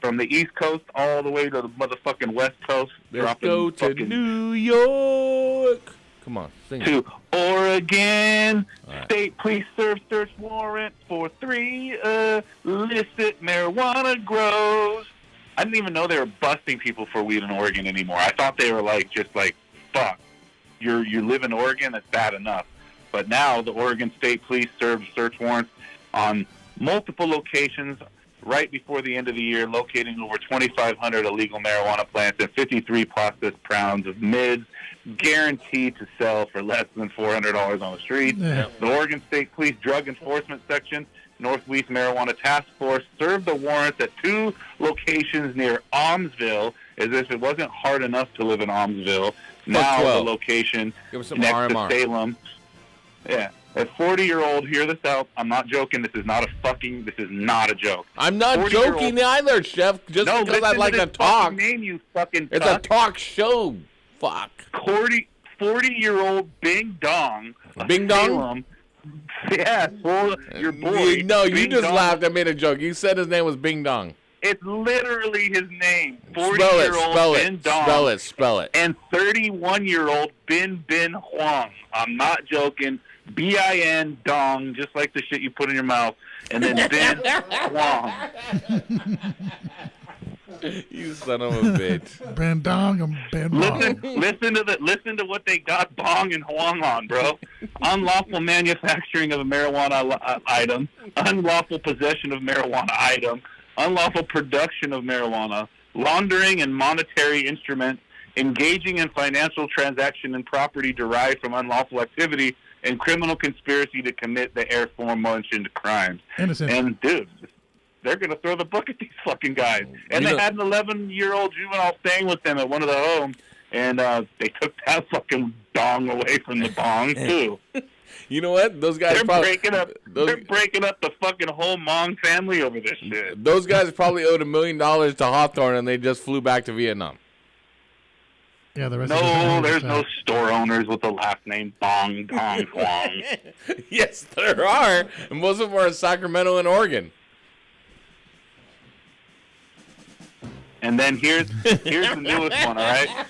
N: From the East Coast all the way to the motherfucking West Coast.
L: Let's go to New York. Come on, sing
N: to
L: it.
N: Oregon.
L: Right.
N: State police serve search warrant for 3 illicit marijuana grows. I didn't even know they were busting people for weed in Oregon anymore. I thought they were just like, fuck, you live in Oregon, that's bad enough. But now the Oregon State Police served search warrants on multiple locations right before the end of the year, locating over 2,500 illegal marijuana plants and 53 processed pounds of mids, guaranteed to sell for less than $400 on the street.
M: Yeah.
N: The Oregon State Police Drug Enforcement Section, Northwest Marijuana Task Force, served the warrants at 2 locations near Almsville, as if it wasn't hard enough to live in Almsville. Now the location next to Salem. Yeah. A 40-year-old, hear this out. I'm not joking. This is not a joke.
L: I'm not joking either, Chef. Just because I like to talk.
N: Name, you fucking
L: it's
N: cuck.
L: a talk show. Fuck.
N: 40-year-old Bing Dong.
L: Bing Dong?
N: Salem. Yeah, your boy.
L: No, you
N: Bing
L: just
N: Dong.
L: laughed and made a joke. You said his name was Bing Dong.
N: It's literally his name. 40-year-old Bin Dong.
L: Spell it.
N: And 31-year-old Bin Huang. I'm not joking. B-I-N Dong, just like the shit you put in your mouth. And then Bin Huang.
L: You son of a bitch.
M: Ben Dong and Ben Bong.
N: Listen to what they got Bong and Huang on, bro. Unlawful manufacturing of a marijuana item, unlawful possession of marijuana item, unlawful production of marijuana, laundering and monetary instruments, engaging in financial transaction and property derived from unlawful activity, and criminal conspiracy to commit the aforementioned crimes.
M: Innocent.
N: And dude, they're gonna throw the book at these fucking guys. And they had an 11-year-old juvenile staying with them at one of the homes, and they took that fucking dong away from the bong too.
L: You know what? Those guys
N: breaking up. They're breaking up the fucking whole Hmong family over this shit.
L: Those guys probably owed $1 million to Hawthorne, and they just flew back to Vietnam.
M: Yeah, the rest
N: No, there's no store owners with the last name Bong Dong Huang.
L: Yes, there are. And most of them are in Sacramento and Oregon.
N: And then here's the newest one, all right?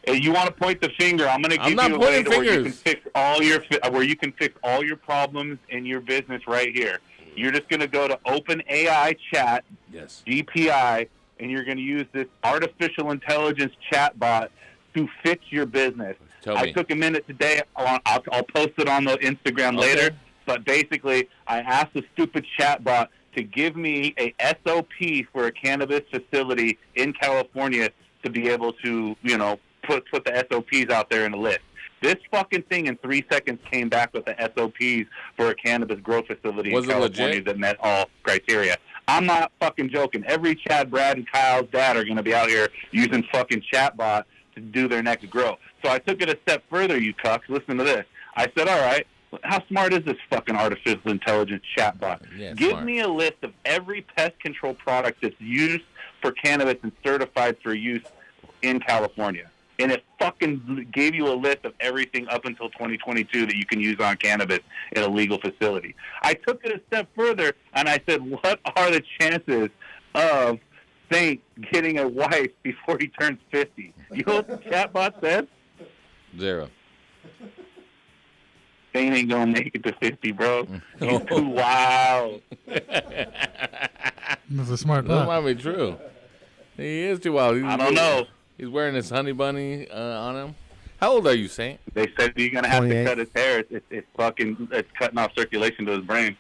N: You want to point the finger? I'm going to give you a way to where you can fix all your problems in your business right here. You're just going to go to OpenAI Chat, GPI, and you're going to use this artificial intelligence chatbot to fix your business. I took a minute today. I'll post it on the Instagram later. But basically, I asked the stupid chatbot to give me a SOP for a cannabis facility in California to be able to, put the SOPs out there in a list. This fucking thing in 3 seconds came back with the SOPs for a cannabis grow facility in California that met all criteria. I'm not fucking joking. Every Chad, Brad, and Kyle's dad are going to be out here using fucking chatbot to do their next grow. So I took it a step further, you cucks. Listen to this. I said, all right, how smart is this fucking artificial intelligence chatbot? Give me a list of every pest control product that's used for cannabis and certified for use in California. And it fucking gave you a list of everything up until 2022 that you can use on cannabis in a legal facility. I took it a step further, and I said, what are the chances of Saint getting a wife before he turns 50? You know what the chatbot said?
L: 0.
N: Saint ain't going to make it to 50, bro. He's too wild.
M: That's a smart
L: That
M: bot.
L: might be true. He is too wild.
N: I don't know.
L: He's wearing his honey bunny on him. How old are you, Saint?
N: They said you're going to have to cut his hair. It's cutting off circulation to his brain.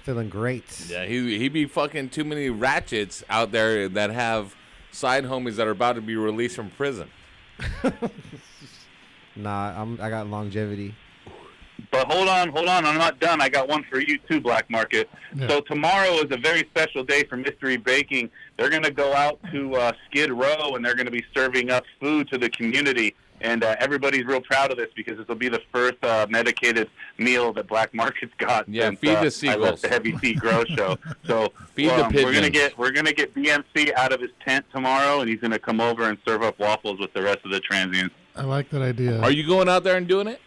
O: Feeling great.
L: Yeah, he be fucking too many ratchets out there that have side homies that are about to be released from prison.
O: Nah, I got longevity.
N: But hold on, I'm not done. I got one for you too, Black Market. Yeah. So tomorrow is a very special day for Mystery Baking. They're going to go out to Skid Row, and they're going to be serving up food to the community. And everybody's real proud of this because this will be the first medicated meal that Black Market's got.
L: Yeah,
N: since,
L: feed the seagulls.
N: I left the Heavy Tea Grow Show. So
L: feed the pigeons.
N: we're gonna get BMC out of his tent tomorrow, and he's going to come over and serve up waffles with the rest of the transients.
M: I like that idea.
L: Are you going out there and doing it?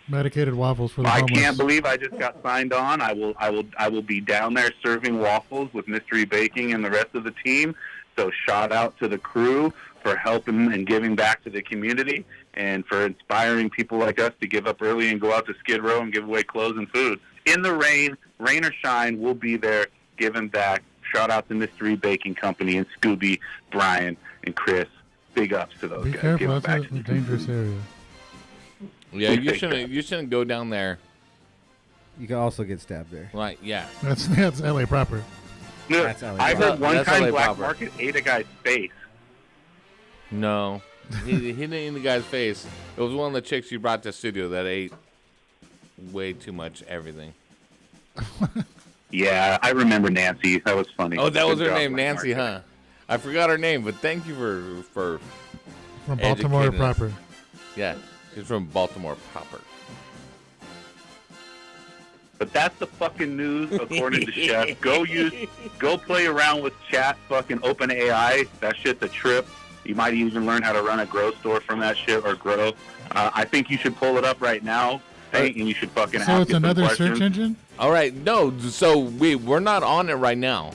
M: Medicated waffles for the
N: I
M: homeless.
N: can't believe I just got signed on. I will be down there serving waffles with Mystery Baking and the rest of the team. So shout out to the crew for helping and giving back to the community and for inspiring people like us to give up early and go out to Skid Row and give away clothes and food. In the rain or shine, we'll be there giving back. Shout out to Mystery Baking Company and Scooby, Brian, and Chris. Big ups to those
M: Be
N: guys.
M: careful, that's a dangerous area.
L: Yeah, you shouldn't go down there.
O: You can also get stabbed there.
L: Right, yeah.
M: That's LA proper.
N: Look,
O: LA
N: I heard one
L: That's
N: time
L: LA
N: Black
L: proper.
N: Market ate a guy's face.
L: No. he didn't eat the guy's face. It was one of the chicks you brought to the studio that ate way too much everything.
N: Yeah, I remember Nancy. That was funny.
L: Oh, that was
N: Good
L: her
N: job,
L: name,
N: Black
L: Nancy,
N: Market.
L: huh? I forgot her name, but thank you for
M: From Baltimore
L: educating us.
M: proper.
L: Yeah, she's from Baltimore proper.
N: But that's the fucking news, according to Chef. Go play around with chat, fucking OpenAI. That shit's a trip. You might even learn how to run a grow store from that shit or grow. I think you should pull it up right now, and you should fucking ask
M: So it's
N: it some
M: another
N: questions.
M: search engine?
L: All right, no. So we're not on it right now.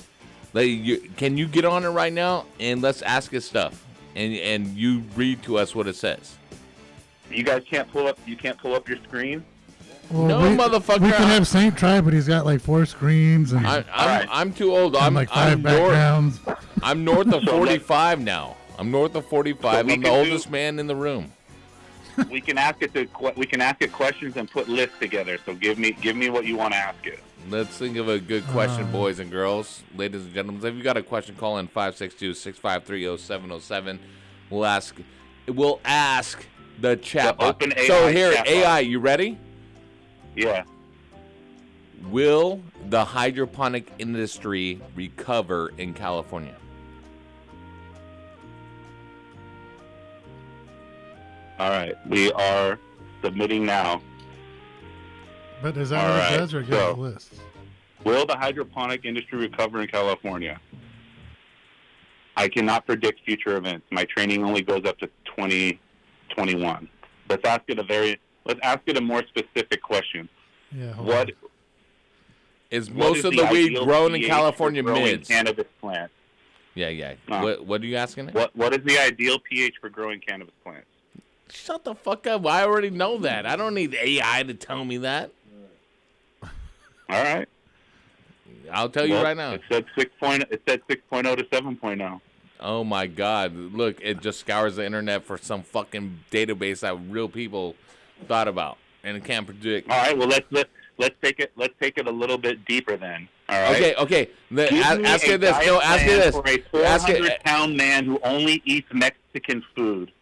L: Can you get on it right now and let's ask it stuff, and you read to us what it says.
N: You guys can't pull up. You can't pull up your screen.
L: No, motherfucker.
M: We can have Saint try, but he's got like 4 screens and
L: I'm too old.
M: and like 5 backgrounds.
L: I'm north of 45 now. I'm north of 45.
N: So
L: I'm the oldest man in the room.
N: We can ask it questions and put lists together. So give me what you want to ask it.
L: Let's think of a good question, boys and girls, ladies and gentlemen. If you got a question, call in 562-653-0707. We'll ask the chat bot.
N: open AI
L: So here,
N: chat
L: AI,
N: bot.
L: you ready?
N: Yeah.
L: Will the hydroponic industry recover in California?
N: All right. We are submitting now.
M: But is that
N: All
M: what
N: right,
M: it does, or get
N: so-
M: a list?
N: Will the hydroponic industry recover in California? I cannot predict future events. My training only goes up to 2021. Let's ask it a more specific question.
M: Yeah.
N: What
L: Is
N: what
L: most
N: is
L: of the weed
N: ideal
L: grown in
N: pH
L: California
N: for growing
L: mids?
N: cannabis plants?
L: Yeah.
N: No.
L: What are you asking?
N: What is the ideal pH for growing cannabis plants?
L: Shut the fuck up. I already know that. I don't need AI to tell me that.
N: All right.
L: I'll tell you
N: Well,
L: right now.
N: It said 6.0 to 7.0.
L: Oh my God! Look, it just scours the internet for some fucking database that real people thought about and it can't predict.
N: All right. Well, let's take it a little bit deeper then. All right.
L: Okay.
N: Give me
L: Ask
N: a
L: you this.
N: diet
L: No, ask you
N: plan
L: this.
N: For a
L: Ask it.
N: 400-pound man who only eats Mexican food.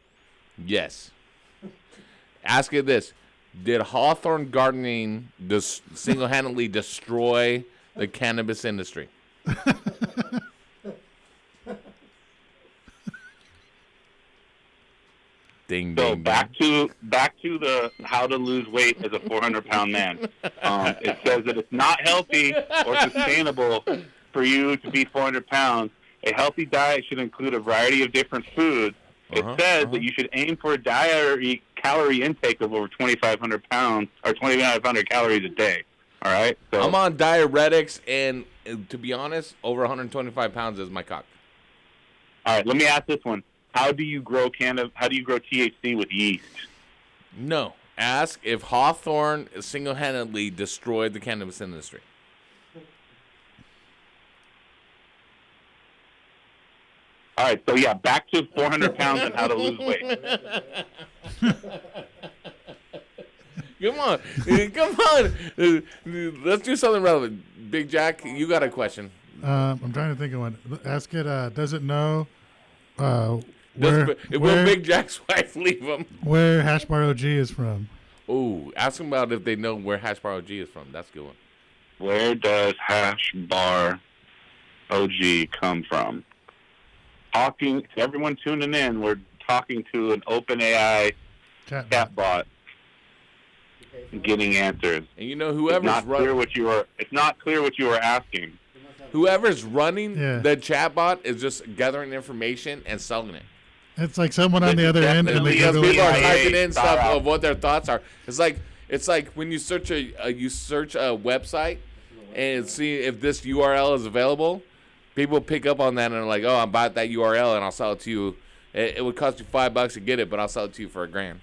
L: Yes. Ask you this. Did Hawthorne gardening single-handedly destroy the cannabis industry? Ding,
N: So
L: ding,
N: back to the how to lose weight as a 400-pound man. It says that it's not healthy or sustainable for you to be 400 pounds. A healthy diet should include a variety of different foods. It says that you should aim for a dietary calorie intake of over 2,500 pounds or 2,500 calories a day. All right. So
L: I'm on diuretics, and to be honest, over 125 pounds is my cock.
N: all right. Let me ask this one. How do you grow THC with yeast?
L: No. Ask if Hawthorne single-handedly destroyed the cannabis industry.
N: All right, so yeah, back to 400 pounds and how to lose weight.
L: Come on. Let's do something relevant. Big Jack, you got a question.
M: I'm trying to think of one. Ask it. Does it know
L: Will Big Jack's wife leave him?
M: where Hash Bar OG is from?
L: Ooh, ask him about if they know where Hash Bar OG is from. That's a good one.
N: Where does Hash Bar OG come from? Talking to everyone tuning in, we're talking to an OpenAI chatbot, getting answers.
L: And you know whoever's
N: it's not clear what you were asking.
L: Whoever's running the chatbot is just gathering information and selling it.
M: It's like someone on the other end, and they
L: Because
M: go
L: people are
M: to
L: typing in stuff of what their thoughts are. It's like when you search a website and see if this URL is available. People pick up on that and are like, "Oh, I'm about that URL and I'll sell it to you. It would cost you $5 to get it, but I'll sell it to you for $1,000."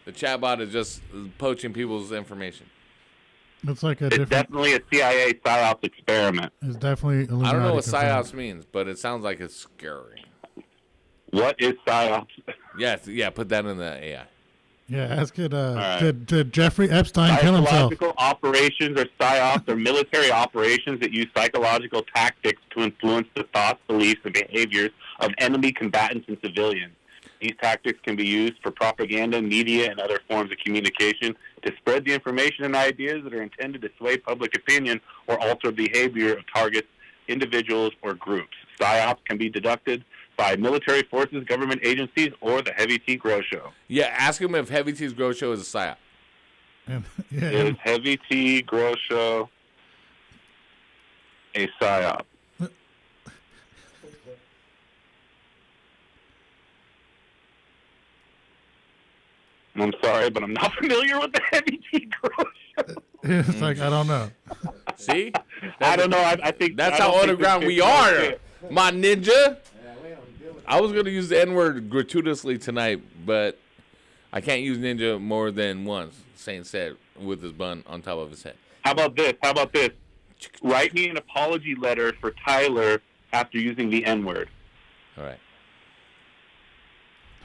L: The chatbot is just poaching people's information.
M: It's like
N: It's definitely a CIA PSYOPs experiment.
M: It's definitely. Illuminati
L: I don't know what
M: confirmed.
L: PSYOPs means, but it sounds like it's scary.
N: What is PSYOPs?
L: Yeah, put that in the AI.
M: Yeah, ask it.
N: right.
M: Did Jeffrey Epstein kill himself?
N: Psychological operations or PSYOPs are military operations that use psychological tactics to influence the thoughts, beliefs, and behaviors of enemy combatants and civilians. These tactics can be used for propaganda, media, and other forms of communication to spread the information and ideas that are intended to sway public opinion or alter behavior of targets, individuals, or groups. PSYOPs can be deducted by military forces, government agencies, or the Heavy Tea Grow Show.
L: Yeah, ask him if Heavy Tea's Grow Show is a PSYOP.
N: Is Heavy Tea Grow Show a PSYOP? I'm sorry, but I'm not familiar with the Heavy Tea Grow Show.
M: It's like I don't know.
L: See?
N: I don't know. I think
L: That's
N: I don't
L: how
N: think
L: underground
N: this
L: we
N: kid's
L: are,
N: gonna fit.
L: my ninja. I was going to use the N-word gratuitously tonight, but I can't use ninja more than once. Saint said with his bun on top of his head.
N: How about this? Write me an apology letter for Tyler after using the N-word.
L: All right.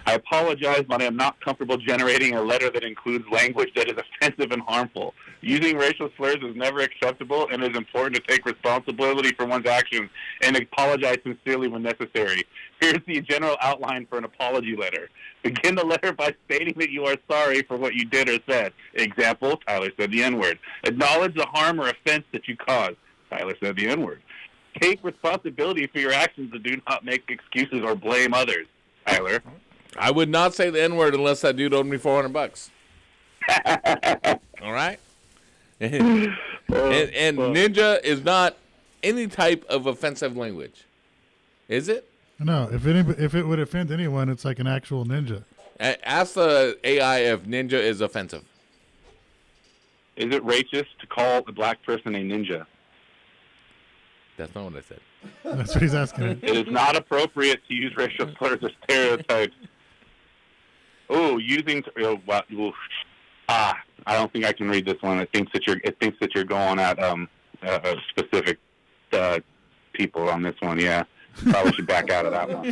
N: I apologize, but I am not comfortable generating a letter that includes language that is offensive and harmful. Using racial slurs is never acceptable, and it is important to take responsibility for one's actions and apologize sincerely when necessary. Here's the general outline for an apology letter. Begin the letter by stating that you are sorry for what you did or said. Example, Tyler said the N-word. Acknowledge the harm or offense that you caused. Tyler said the N-word. Take responsibility for your actions and do not make excuses or blame others. Tyler.
L: I would not say the N-word unless that dude owed me $400. All right? and ninja is not any type of offensive language. Is it?
M: No, if it would offend anyone, it's like an actual ninja.
L: Ask the AI if ninja is offensive.
N: Is it racist to call a black person a ninja?
L: That's not what I said.
M: That's what he's asking.
N: It is not appropriate to use racial slurs or stereotypes. Oh, I don't think I can read this one. It thinks that you're going at specific people on this one. Yeah, probably should back out of that one.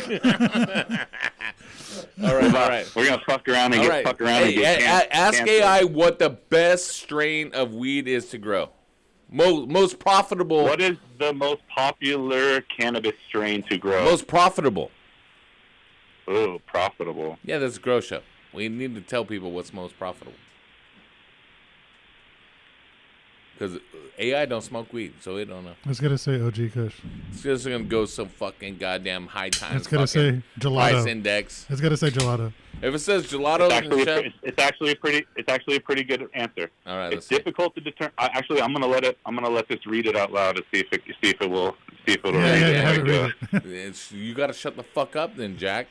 L: All right.
N: We're gonna fuck around and get fucked around.
L: Ask AI what the best strain of weed is to grow. Most profitable.
N: What is the most popular cannabis strain to grow?
L: Most profitable.
N: Oh, profitable.
L: Yeah, that's a grow show. We need to tell people what's most profitable. Because AI don't smoke weed, so it don't know.
M: It's gonna say OG Kush.
L: It's just gonna go some fucking goddamn high times.
M: It's gonna say gelato.
L: Price index.
M: It's gonna say gelato.
L: If it says gelato,
N: it's actually a pretty good answer.
L: All right,
N: it's difficult to determine. Actually, I'm gonna let this read it out loud to see if it will read it.
L: You gotta shut the fuck up, then, Jack.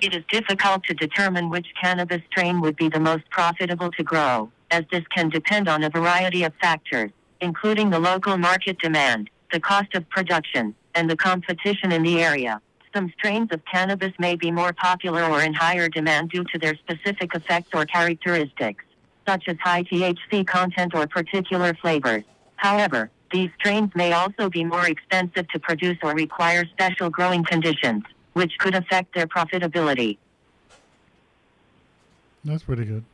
P: It is difficult to determine which cannabis strain would be the most profitable to grow, as this can depend on a variety of factors, including the local market demand, the cost of production, and the competition in the area. Some strains of cannabis may be more popular or in higher demand due to their specific effects or characteristics, such as high THC content or particular flavors. However, these strains may also be more expensive to produce or require special growing conditions, which could affect their profitability.
M: That's pretty good.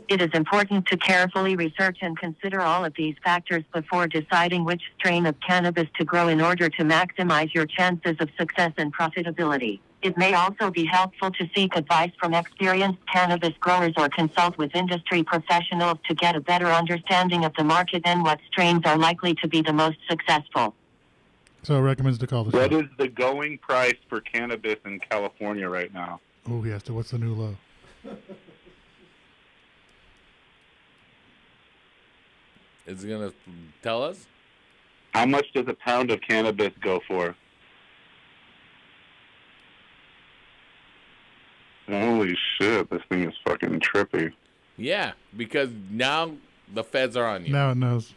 P: It is important to carefully research and consider all of these factors before deciding which strain of cannabis to grow in order to maximize your chances of success and profitability. It may also be helpful to seek advice from experienced cannabis growers or consult with industry professionals to get a better understanding of the market and what strains are likely to be the most successful.
M: So it recommends to call the
N: What
M: show.
N: is the going price for cannabis in California right now?
M: Oh, he asked it, what's the new low?
L: Is it gonna tell us?
N: How much does a pound of cannabis go for? Holy shit, this thing is fucking trippy.
L: Yeah, because now the feds are on you.
M: Now it knows.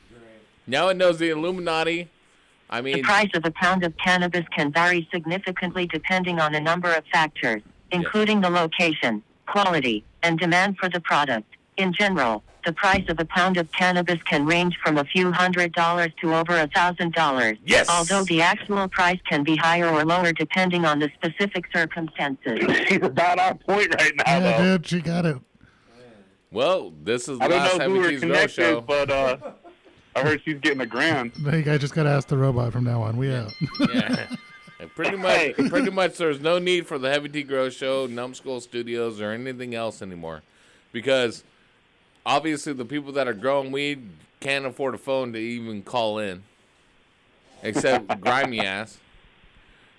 L: Now it knows the Illuminati. I mean,
P: the price of a pound of cannabis can vary significantly depending on a number of factors, including the location, quality, and demand for the product. In general, the price of a pound of cannabis can range from a few $100s to over $1,000.
L: Yes.
P: Although the actual price can be higher or lower depending on the specific circumstances.
N: She's about on point right now,
M: Yeah,
N: though.
M: dude, she got it.
L: well, this is the
N: I don't
L: last
N: know who we're
L: 70s Grow Show.
N: connected, but I heard she's getting a grand.
M: Hey, guys, just gotta ask the robot from now on. We out.
L: Yeah. And pretty much, there's no need for the Heavy T Grow Show, Numbskull Studios, or anything else anymore, because obviously the people that are growing weed can't afford a phone to even call in, except grimy ass.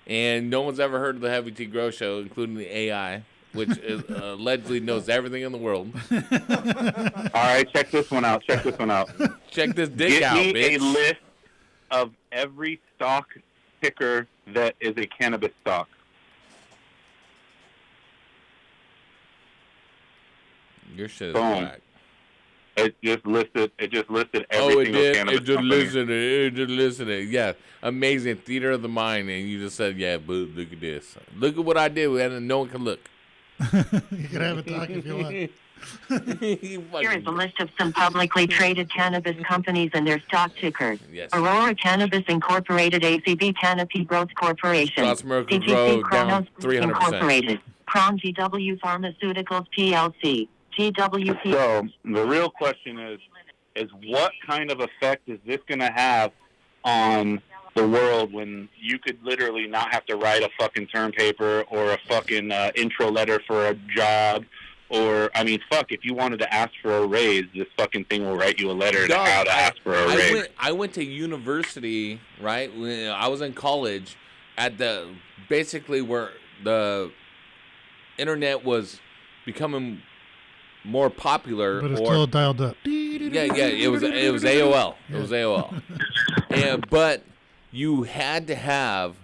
L: And no one's ever heard of the Heavy T Grow Show, including the AI, which allegedly knows everything in the world.
N: All right, check this one out. Check
L: this dick out,
N: Get me
L: bitch.
N: a list of every stock ticker that is a cannabis stock.
L: Your shit is
N: Boom.
L: whack.
N: It just listed every
L: Oh, it
N: single
L: did.
N: cannabis
L: It just
N: company.
L: listed it. It just listed it. Yeah, amazing theater of the mind, and you just said, "Yeah, but look at this. Look at what I did, and no one can look."
M: You can have it talk if you want.
P: Here is a list of some publicly traded cannabis companies and their stock tickers.
L: Yes.
P: Aurora Cannabis Incorporated, ACB Canopy Growth Corporation,
L: Scotts Miracle
P: CGC
L: Grow
P: Chronos
L: down 300%.
P: Incorporated, Cron GW Pharmaceuticals PLC, GWP.
N: So the real question is what kind of effect is this going to have on the world when you could literally not have to write a fucking term paper or a fucking intro letter for a job? Or, I mean, fuck, if you wanted to ask for a raise, this fucking thing will write you a letter to how to ask for a raise.
L: I went to university, right? When I was in college at basically where the internet was becoming more popular.
M: But it's still dialed up.
L: Yeah, it was AOL. It was AOL. But you had to have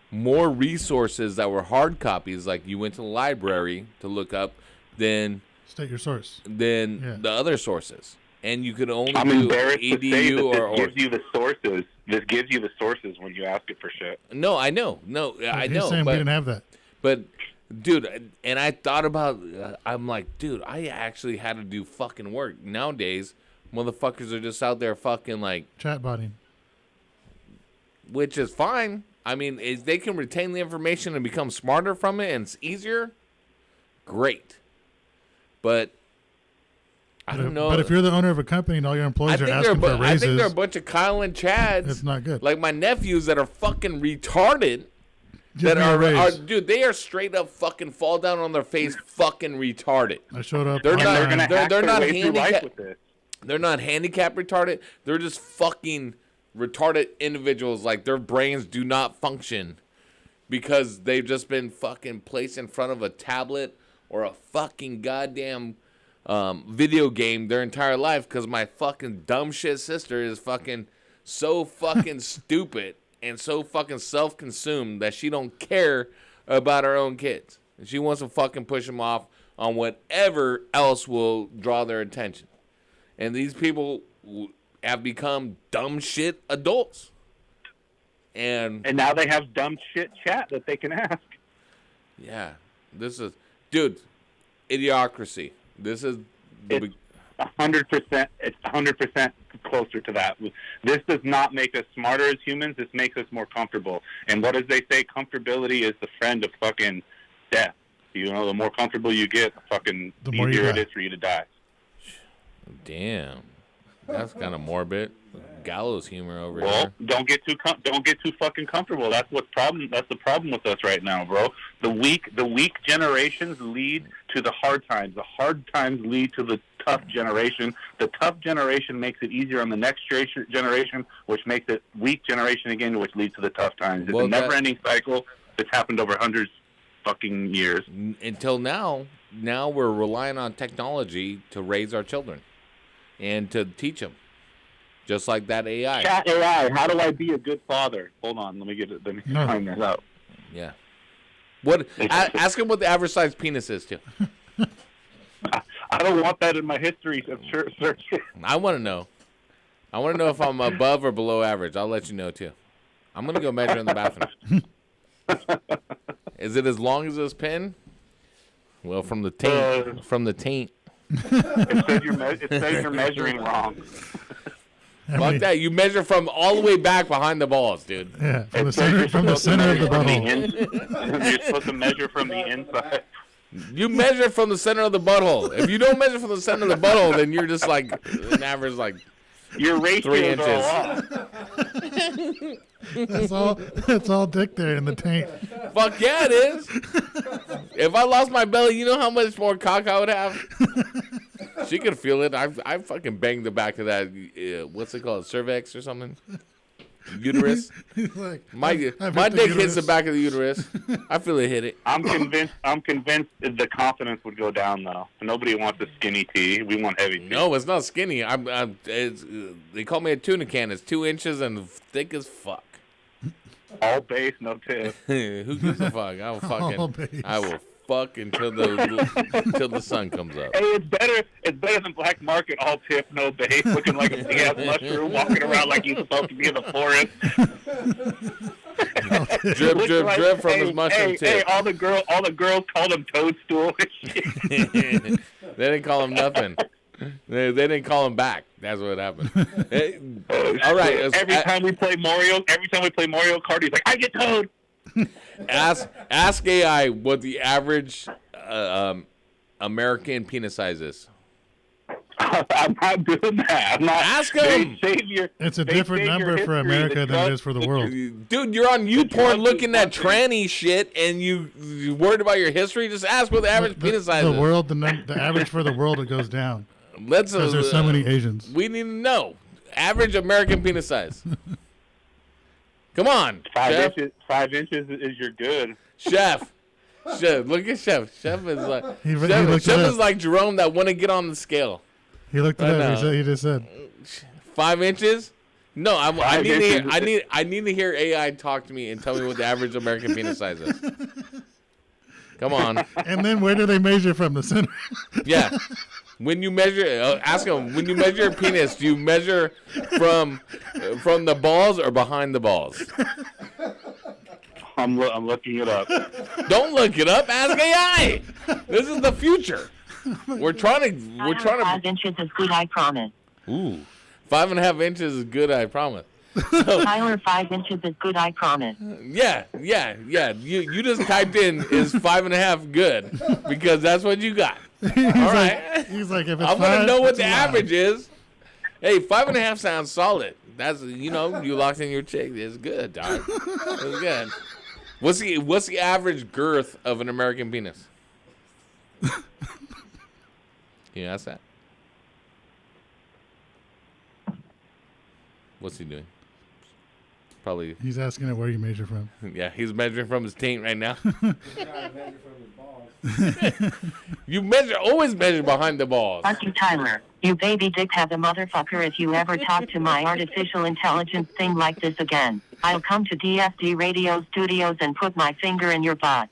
L: more resources that were hard copies, like you went to the library to look up, than
M: state your source.
L: Than the other sources. And you could only
N: I'm
L: do
N: embarrassed to say
L: EDU
N: that
L: or
N: this gives you the sources. This gives you the sources when you ask it for shit.
L: No, I know. No, I know.
M: He's saying we didn't have that.
L: But, dude, and I thought about, I'm like, dude, I actually had to do fucking work. Nowadays, motherfuckers are just out there fucking like
M: chatbotting,
L: which is fine. I mean, if they can retain the information and become smarter from it and it's easier, great. But I don't know.
M: But if you're the owner of a company and all your employees are asking for raises,
L: I think they're a bunch of Kyle and Chads.
M: It's not good.
L: Like my nephews that are fucking retarded.
M: Give me a raise.
L: Dude, they are straight up fucking fall down on their face, fucking retarded.
M: I showed up.
L: They're not.
N: They're gonna hack
L: They're
N: their
L: not
N: way through life
L: handicapped.
N: with this.
L: They're not handicap retarded. They're just fucking retarded individuals. Like their brains do not function because they've just been fucking placed in front of a tablet or a fucking goddamn video game their entire life. Because my fucking dumb shit sister is fucking so fucking stupid and so fucking self-consumed that she don't care about her own kids. And she wants to fucking push them off on whatever else will draw their attention. And these people have become dumb shit adults. And
N: now they have dumb shit chat that they can ask.
L: Yeah. This is, dude, idiocracy. This is the
N: 100%. It's 100% closer to that. This does not make us smarter as humans. This makes us more comfortable. And what does they say? Comfortability is the friend of fucking death. You know, the more comfortable you get, the easier it is for you to die.
L: Damn, that's kind of morbid. Gallows humor over here.
N: Well, don't get too fucking comfortable. That's the problem with us right now, bro. The weak generations lead to the hard times. The hard times lead to the tough generation. The tough generation makes it easier on the next generation, which makes it weak generation again, which leads to the tough times. It's a never-ending cycle that's happened over hundreds fucking years.
L: Until now we're relying on technology to raise our children and to teach them. Just like that AI.
N: Chat AI, how do I be a good father? Hold on, let me find this out.
L: Yeah. Ask him what the average size penis is, too.
N: I don't want that in my history search.
L: I want to know. I want to know if I'm above or below average. I'll let you know, too. I'm going to go measure in the bathroom. Is it as long as this pen? Well, from the taint.
N: It says you're measuring wrong.
L: Fuck that. You measure from all the way back behind the balls, dude.
M: Yeah, from the center of the butthole.
N: You're supposed to measure from the inside.
L: You measure from the center of the butthole. If you don't measure from the center of the butthole, then you're just like an average, like
N: your ratios
L: 3 inches.
M: That's all dick there in the taint.
L: Fuck yeah, it is. If I lost my belly, you know how much more cock I would have? She could feel it. I fucking banged the back of that, what's it called, cervix or something? Uterus.
M: Like,
L: my dick hits the back of the uterus. I feel it hit it.
N: I'm convinced the confidence would go down, though. Nobody wants a skinny T. We want heavy T.
L: No, it's not skinny. They call me a tuna can. It's 2 inches and thick as fuck.
N: All base, no tip.
L: Who gives a fuck? I will fuck until the sun comes up.
N: Hey, it's better than black market, all tip, no base, looking like a big ass mushroom, walking around like he's supposed to be in the forest.
L: drip from his mushroom tip.
N: Hey, all the girls called him toadstool and shit.
L: They didn't call him nothing. They didn't call him back. That's what happened. All right.
N: Every time we play Mario Kart, he's like, I get towed.
L: Ask AI what the average American penis size is.
N: I'm not doing that. I'm not.
L: Ask him.
M: It's a different number for America than it is for the world.
L: Dude, you're on YouPorn looking at tranny shit, and you worried about your history? Just ask what the average penis size is.
M: The average for the world, it goes down.
L: Because
M: there's so many Asians.
L: We need to know. Average American penis size. Come on.
N: 5 inches is your good.
L: Chef, look at Chef. Chef is like
M: Chef
L: is like Jerome that wouldn't get on the scale.
M: He looked it up. He just said
L: 5 inches. No, I need to hear AI talk to me and tell me what the average American penis size is. Come on.
M: And then where do they measure from? The center?
L: Yeah. When you measure, ask them. When you measure a penis, do you measure from the balls or behind the balls?
N: I'm looking it up.
L: Don't look it up. Ask AI. This is the future. We're trying to.
P: 5 inches is good, I promise.
L: Ooh, 5.5 inches is good, I promise.
P: Tyler, 5 inches is good, I promise.
L: Yeah. You just typed in is 5.5 good because that's what you got. All right.
M: He's like, if it's
L: I want to know what the
M: allowed.
L: average is. Hey, 5.5 sounds solid. That's you locked in your chick. It's good, dog. It's good. What's the average girth of an American penis? Can you ask that? What's he doing? Probably.
M: He's asking it where you measure from.
L: Yeah, he's measuring from his taint right now. You always measure behind the balls.
P: Fuck you, Tyler. You baby dick have a motherfucker. If you ever talk to my artificial intelligence thing like this again, I'll come to DFD Radio Studios and put my finger in your butt.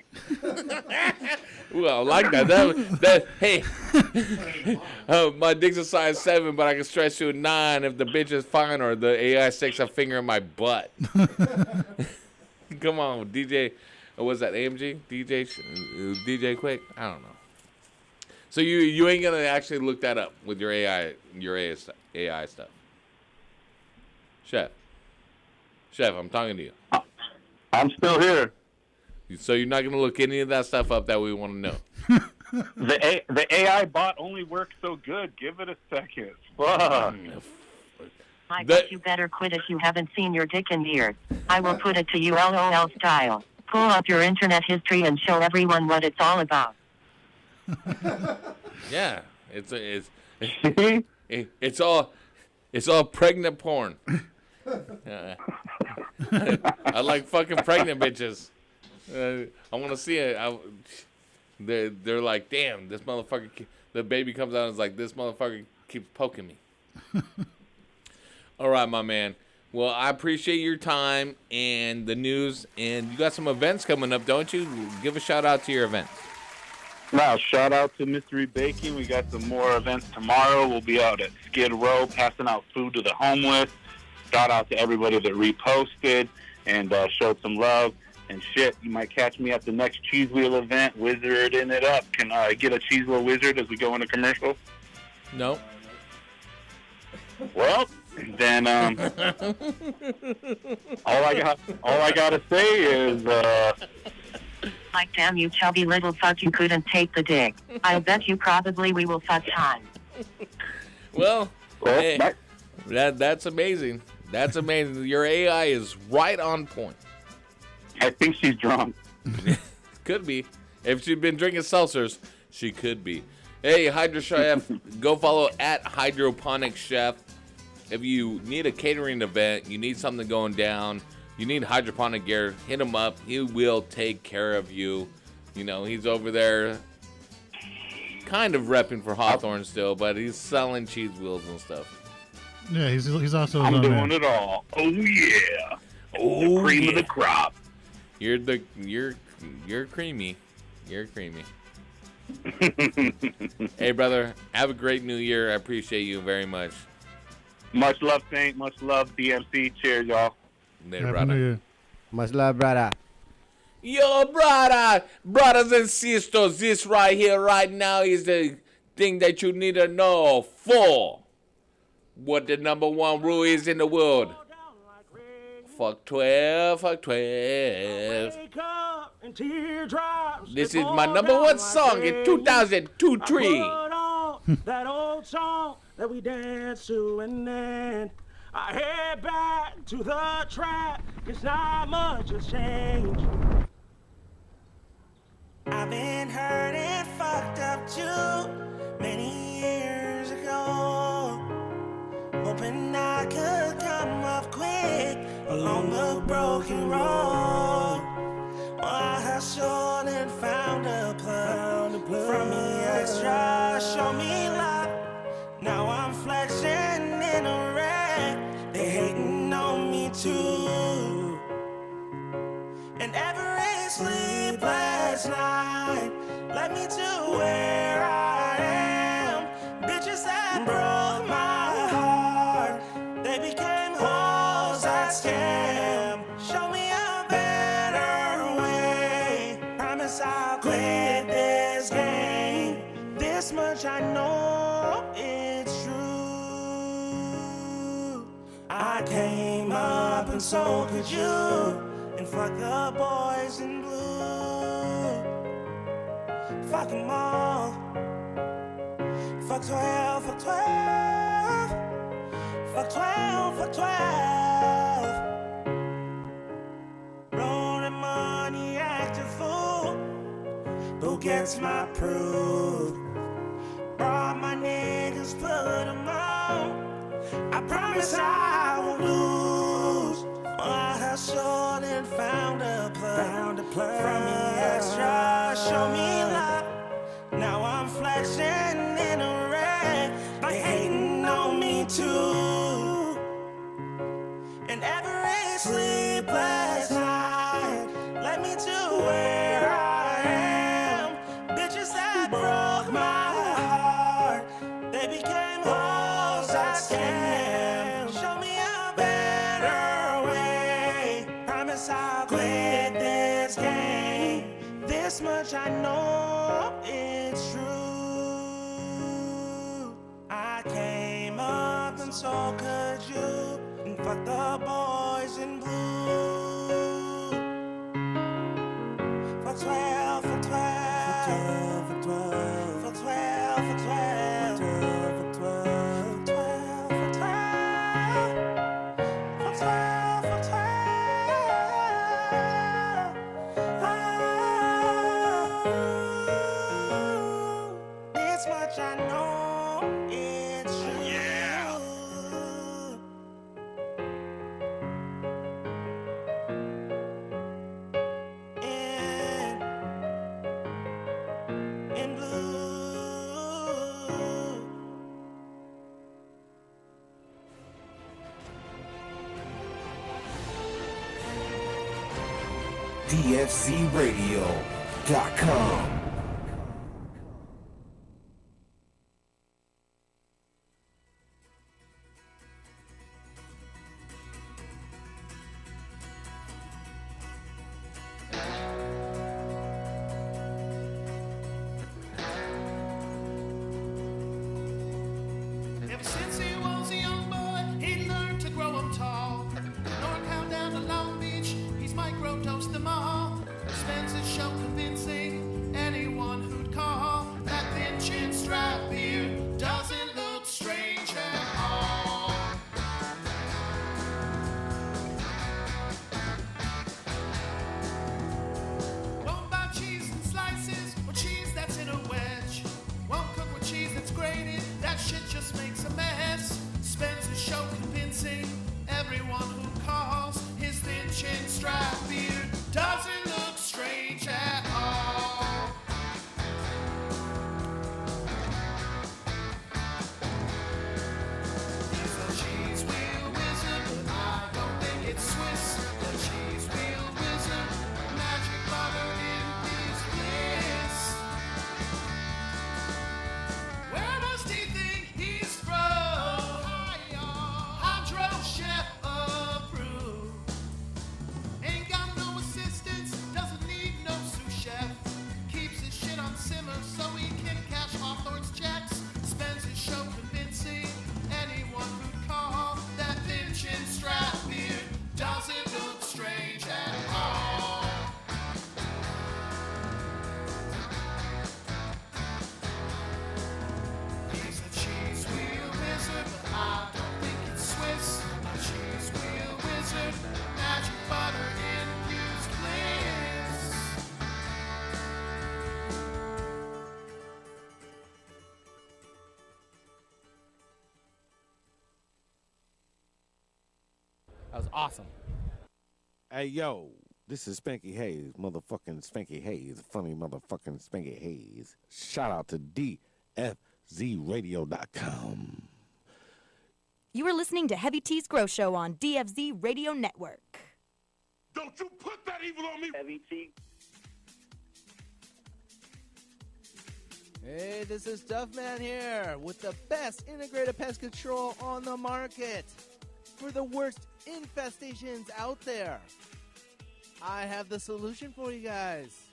L: Well, I like that. Hey, my dick's a size 7, but I can stretch to a 9 if the bitch is fine or the AI sticks a finger in my butt. Come on, DJ. What's that, AMG? DJ Quick? I don't know. So you ain't gonna actually look that up with your AI stuff. Chef, I'm talking to you.
N: I'm still here.
L: So you're not gonna look any of that stuff up that we want to know.
N: The AI bot only works so good. Give it a second. Fuck.
P: I guess you better quit if you haven't seen your dick in years. I will put it to you LOL style. Pull up your internet history and show everyone what it's all about.
L: Yeah, it's all pregnant porn. I like fucking pregnant bitches. I want to see it. They're like, damn, this motherfucker. The baby comes out and is like, this motherfucker keeps poking me. All right, my man. Well, I appreciate your time and the news. And you got some events coming up, don't you? Give a shout out to your events.
N: Now, shout out to Mystery Baking. We got some more events tomorrow. We'll be out at Skid Row passing out food to the homeless. Shout out to everybody that reposted and showed some love. And shit, you might catch me at the next Cheese Wheel event, wizarding it up. Can I get a Cheese Wheel wizard as we go into commercial?
L: No.
N: Well, then all I gotta say is
P: like, damn you chubby little fuck, you couldn't take the dick. I'll bet you probably we will fuck time.
L: Well, hey, that's amazing. That's amazing. Your AI is right on point.
N: I think she's drunk.
L: Could be. If she'd been drinking seltzers, she could be. Hey, Hydro Chef, go follow at Hydroponic Chef. If you need a catering event, you need something going down, you need hydroponic gear, hit him up. He will take care of you. You know, he's over there kind of repping for Hawthorne still, but he's selling cheese wheels and stuff.
M: Yeah, he's also
N: I'm doing it all. Oh yeah.
L: Oh,
N: the cream of the crop.
L: You're creamy. You're creamy. Hey, brother, have a great new year. I appreciate you very much.
N: Much love, Saint. Much love, DMC. Cheers, y'all.
L: Later, brother.
O: Much love, brother.
L: Yo, brothers and sisters, this right here, right now is the everything that you need to know for what the number one rule is in the world. Fuck 12, fuck 12. This is my number one song in 2002-3.
J: That old song that we danced to, and then I head back to the track. It's not much has changed.
C: I've been hurt and fucked up too many years ago, hoping I could come up quick along the broken road. Well, I hustled and found a plug from the extra, show me love. Now I'm flexing in a wreck. They hating on me too. And every sleepless night led me to where I am. Bitches that broke my heart, they became hoes that scam. Show me a better way. Promise I'll quit this game. This much I know it's true. I came up and so could you. And fuck the boys in blue. Fuck them all. Fuck 12, fuck 12. Fuck 12, fuck 12. Rolling money, act a fool. Who gets my proof? Brought my niggas, put them on. I promise I won't lose. I hustled and found a plug from the extra, show me love. Now I'm flexing in a wreck. They hating on me too. And every sleepless night led me to where I am. Bitches that broke my heart, they became hoes that scam. Show me a better way. Promise I'll quit this game. This much I know it's true. I came up and so could you. And fuck the boys in blue. For 12, for 12, for 12, for 12, for 12, for 12, for 12, for 12, for 12, for 12, for 12. This much I know it's true. Yeah. In blue.
A: DFCRadio.com.
J: Ever since he was a young boy, he learned to grow up tall. NorCal down to Long Beach, he's microdosed them all. Spends his show convincing anyone who'd call. That thin chin strap beard doesn't look strange at all. Won't buy cheese in slices or cheese that's in a wedge. Won't cook with cheese that's grated, that shit just makes a mess. Spends his show convincing everyone who calls. His thin chin strap beard doesn't look strange at all.
Q: awesome.
R: Hey, yo, this is Spanky Hayes, motherfucking Spanky Hayes, funny motherfucking Spanky Hayes. Shout out to DFZRadio.com.
S: You are listening to Heavy T's Grow Show on DFZ Radio Network.
D: Don't you put that evil on me!
T: Heavy T.
U: Hey, this is Duffman here with the best integrated pest control on the market for the worst infestations out there. I have the solution for you guys.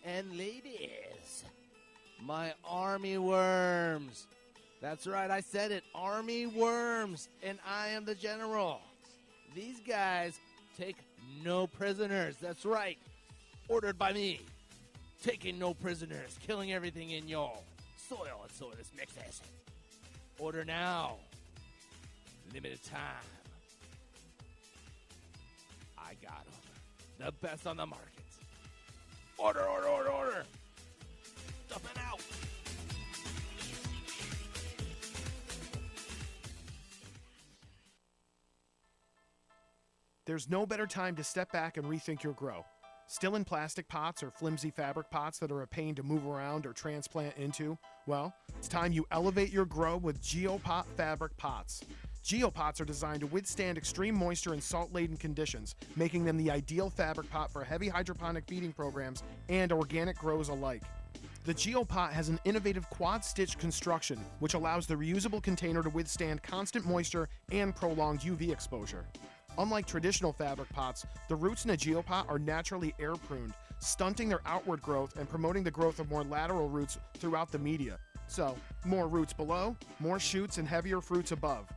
U: And ladies, my army worms. That's right, I said it, army worms, and I am the general. These guys take no prisoners. That's right, ordered by me. Taking no prisoners, killing everything in your soil and soilless mixes. Order now. Limited time. I got them. The best on the market. Order, order, order, order. Dump it out.
J: There's no better time to step back and rethink your grow. Still in plastic pots or flimsy fabric pots that are a pain to move around or transplant into? Well, it's time you elevate your grow with GeoPot fabric pots. GeoPots are designed to withstand extreme moisture and salt-laden conditions, making them the ideal fabric pot for heavy hydroponic feeding programs and organic grows alike. The GeoPot has an innovative quad-stitch construction, which allows the reusable container to withstand constant moisture and prolonged UV exposure. Unlike traditional fabric pots, the roots in a geopot are naturally air-pruned, stunting their outward growth and promoting the growth of more lateral roots throughout the media. So, more roots below, more shoots, and heavier fruits above.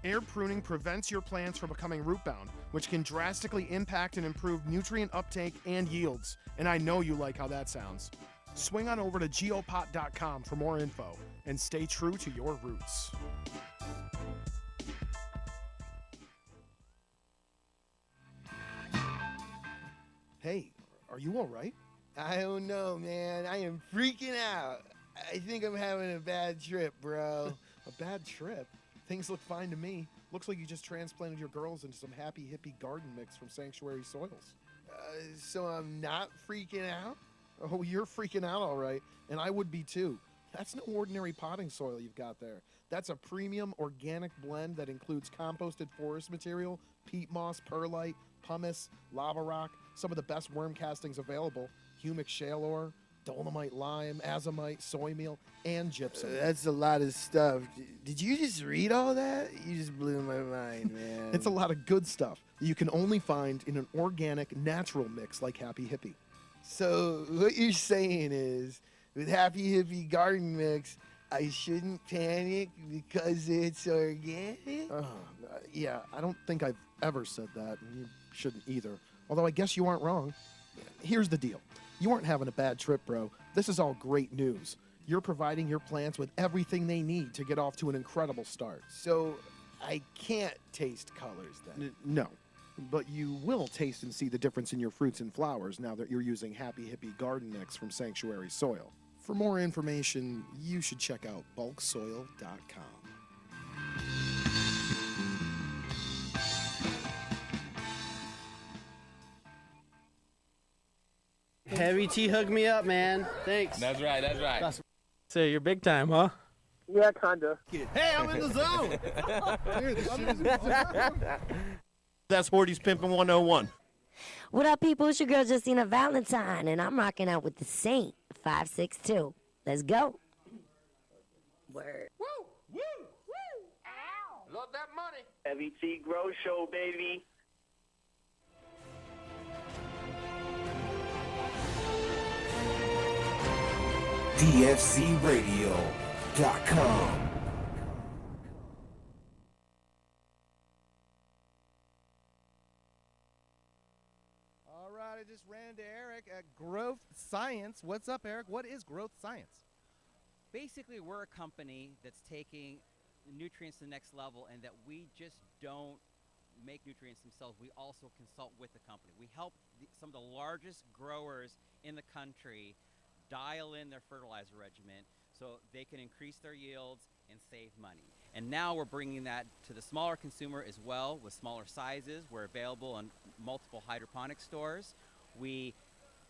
J: Air pruning prevents your plants from becoming root-bound, which can drastically impact and improve nutrient uptake and yields. And I know you like how that sounds. Swing on over to geopot.com for more info, and stay true to your roots. Hey, are you all right?
V: I don't know, man. I am freaking out. I think I'm having a bad trip, bro.
J: A bad trip? Things look fine to me. Looks like you just transplanted your girls into some happy hippie garden mix from Sanctuary Soils.
V: So I'm not freaking out?
J: Oh, you're freaking out all right, and I would be too. That's no ordinary potting soil you've got there. That's a premium organic blend that includes composted forest material, peat moss, perlite, pumice, lava rock, some of the best worm castings available, humic shale ore, dolomite lime, azomite, soy meal, and gypsum.
V: That's a lot of stuff. Did you just read all that? You just blew my mind, man.
J: It's a lot of good stuff that you can only find in an organic, natural mix like Happy Hippie.
V: So what you're saying is, with Happy Hippie Garden Mix, I shouldn't panic because it's organic?
J: Yeah, I don't think I've ever said that, and you shouldn't either. Although I guess you aren't wrong. Here's the deal. You aren't having a bad trip, bro. This is all great news. You're providing your plants with everything they need to get off to an incredible start.
V: So I can't taste colors then?
J: No. But you will taste and see the difference in your fruits and flowers now that you're using Happy Hippie Garden Mix from Sanctuary Soil. For more information, you should check out bulksoil.com.
W: Heavy T hooked me up, man. Thanks.
L: That's right, that's right.
W: So you're big time, huh?
G: Yeah, kinda.
W: Hey, I'm in the zone.
R: That's Horty's Pimpin' 101.
X: What up, people? It's your girl, Justina Valentine, and I'm rocking out with the Saint 562. Let's go. Word.
T: Woo! Woo! Woo! Ow! Love that money. Heavy T Grow Show, baby.
A: DFCRadio.com.
Q: All right, I just ran to Eric at Growth Science. What's up, Eric? What is Growth Science?
Y: Basically, we're a company that's taking nutrients to the next level, and that we just don't make nutrients themselves. We also consult with the company. We help some of the largest growers in the country dial in their fertilizer regimen so they can increase their yields and save money. And now we're bringing that to the smaller consumer as well with smaller sizes. We're available on multiple hydroponic stores. We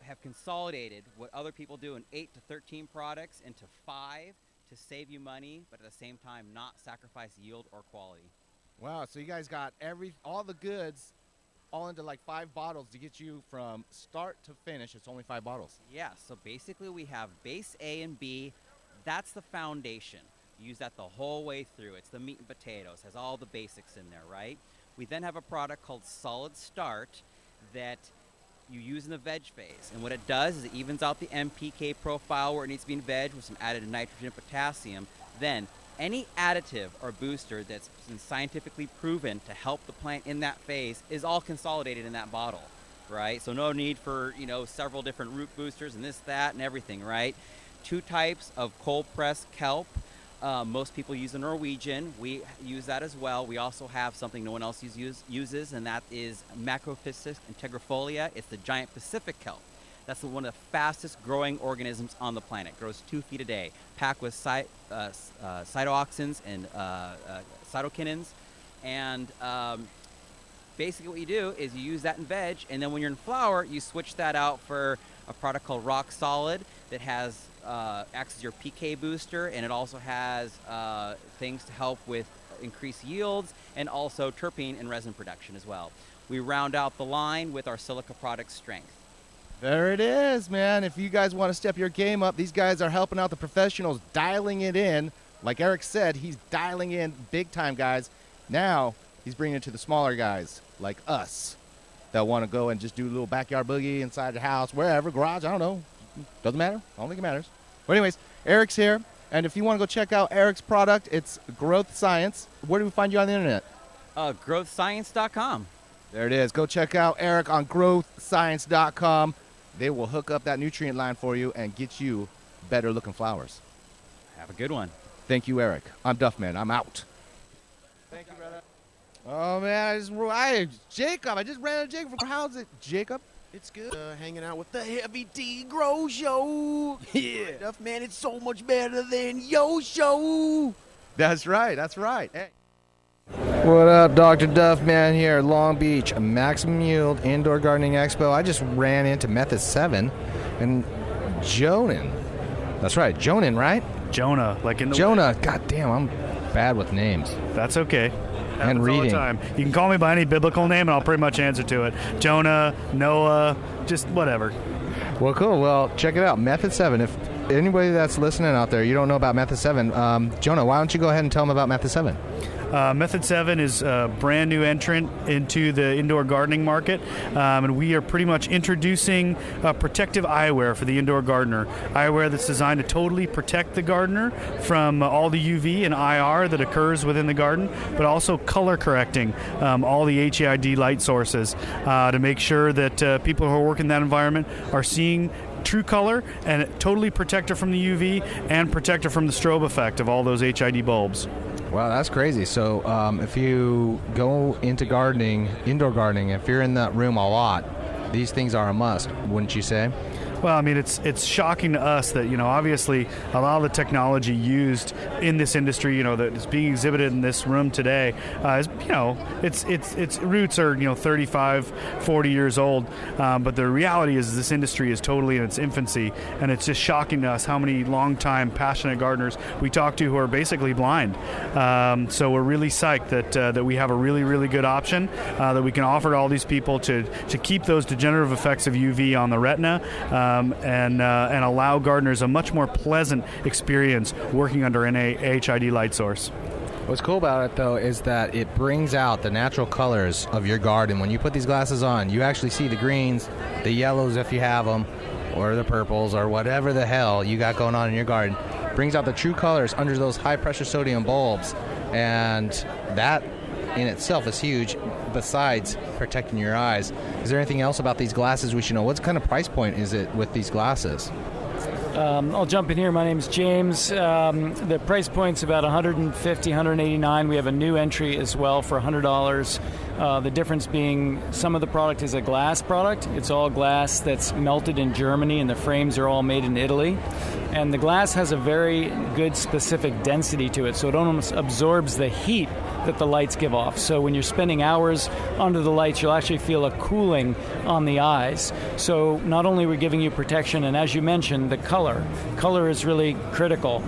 Y: have consolidated what other people do in 8 to 13 products into 5 to save you money, but at the same time not sacrifice yield or quality.
Q: Wow, so you guys got all the goods all into like 5 bottles to get you from start to finish. It's only 5 bottles.
Y: Yeah, so basically we have base A and B. That's the foundation. You use that the whole way through. It's the meat and potatoes, has all the basics in there, right? We then have a product called Solid Start that you use in the veg phase. And what it does is it evens out the NPK profile where it needs to be in veg with some added nitrogen and potassium. Then any additive or booster that's been scientifically proven to help the plant in that phase is all consolidated in that bottle, right? So no need for, several different root boosters and this, that, and everything, right? 2 types of cold pressed kelp. Most people use the Norwegian. We use that as well. We also have something no one else uses, and that is Macrophysis integrifolia. It's the giant Pacific kelp. That's one of the fastest growing organisms on the planet. It grows 2 feet a day, packed with cytoauxins and cytokinins. And basically what you do is you use that in veg, and then when you're in flower, you switch that out for a product called Rock Solid that has acts as your PK booster, and it also has things to help with increased yields and also terpene and resin production as well. We round out the line with our silica product Strength.
Q: There it is, man. If you guys want to step your game up, these guys are helping out the professionals, dialing it in. Like Eric said, he's dialing in big time, guys. Now he's bringing it to the smaller guys like us that want to go and just do a little backyard boogie inside the house, wherever, garage, I don't know. Doesn't matter. I don't think it matters. But anyways, Eric's here. And if you want to go check out Eric's product, it's Growth Science. Where do we find you on the internet?
Y: Growthscience.com.
Q: There it is. Go check out Eric on growthscience.com. They will hook up that nutrient line for you and get you better looking flowers.
Y: Have a good one.
Q: Thank you, Eric. I'm Duffman. I'm out.
U: Thank you, brother.
Q: Oh, man. Jacob. I just ran into Jacob. How's it, Jacob?
U: It's good. Hanging out with the Heavy T Grow Show. Yeah. Duff, man, it's so much better than Yo Show.
Q: That's right. That's right. Hey. What up, Dr. Duffman here, Long Beach, a Maximum Yield Indoor Gardening Expo. I just ran into Method 7 and Jonan. That's right, Jonan, right?
B: Jonah, like in the
Q: Jonah. God damn, I'm bad with names.
B: That's okay.
Q: And reading.
B: All the time. You can call me by any biblical name, and I'll pretty much answer to it. Jonah, Noah, just whatever.
Q: Well, cool. Well, check it out. Method 7. If anybody that's listening out there, you don't know about Method 7, Jonah, why don't you go ahead and tell them about Method 7?
B: Method 7 is a brand new entrant into the indoor gardening market, and we are pretty much introducing protective eyewear for the indoor gardener. Eyewear that's designed to totally protect the gardener from all the UV and IR that occurs within the garden, but also color correcting all the HID light sources to make sure that people who are working in that environment are seeing true color and totally protect her from the UV and protect her from the strobe effect of all those HID bulbs.
Q: Wow, that's crazy. So if you go into gardening, indoor gardening, if you're in that room a lot, these things are a must, wouldn't you say?
B: Well, I mean, it's shocking to us that, obviously a lot of the technology used in this industry, that is being exhibited in this room today, is, its roots are, 35, 40 years old. But the reality is this industry is totally in its infancy, and it's just shocking to us how many long-time passionate gardeners we talk to who are basically blind. So we're really psyched that we have a really, really good option that we can offer to all these people to keep those degenerative effects of UV on the retina, and allow gardeners a much more pleasant experience working under an HID light source.
Q: What's cool about it, though, is that it brings out the natural colors of your garden. When you put these glasses on, you actually see the greens, the yellows if you have them, or the purples, or whatever the hell you got going on in your garden. Brings out the true colors under those high-pressure sodium bulbs, and that in itself is huge, besides protecting your eyes. Is there anything else about these glasses we should know? What kind of price point is it with these glasses?
E: I'll jump in here. My name's James. The price point's about $150, $189. We have a new entry as well for $100. The difference being some of the product is a glass product. It's all glass that's melted in Germany, and the frames are all made in Italy. And the glass has a very good specific density to it, so it almost absorbs the heat that the lights give off. So when you're spending hours under the lights, you'll actually feel a cooling on the eyes. So not only are we giving you protection, and as you mentioned, the color. Color is really critical.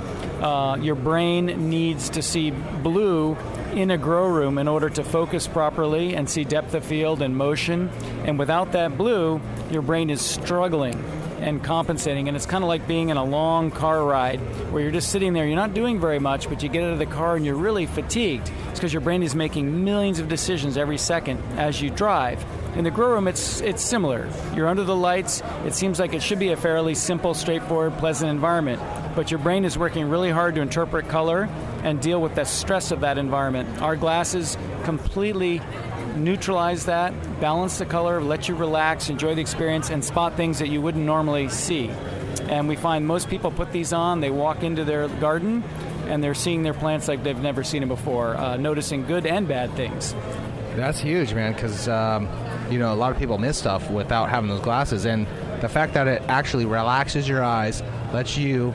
E: Your brain needs to see blue in a grow room in order to focus properly and see depth of field and motion. And without that blue, your brain is struggling and compensating. And it's kind of like being in a long car ride where you're just sitting there, you're not doing very much, but you get out of the car and you're really fatigued. It's because your brain is making millions of decisions every second as you drive. In the grow room, it's similar. You're under the lights. It seems like it should be a fairly simple, straightforward, pleasant environment. But your brain is working really hard to interpret color and deal with the stress of that environment. Our glasses completely neutralize that, balance the color, let you relax, enjoy the experience, and spot things that you wouldn't normally see. And we find most people put these on, they walk into their garden, and they're seeing their plants like they've never seen them before, noticing good and bad things.
Q: That's huge, man, because a lot of people miss stuff without having those glasses, and the fact that it actually relaxes your eyes, lets you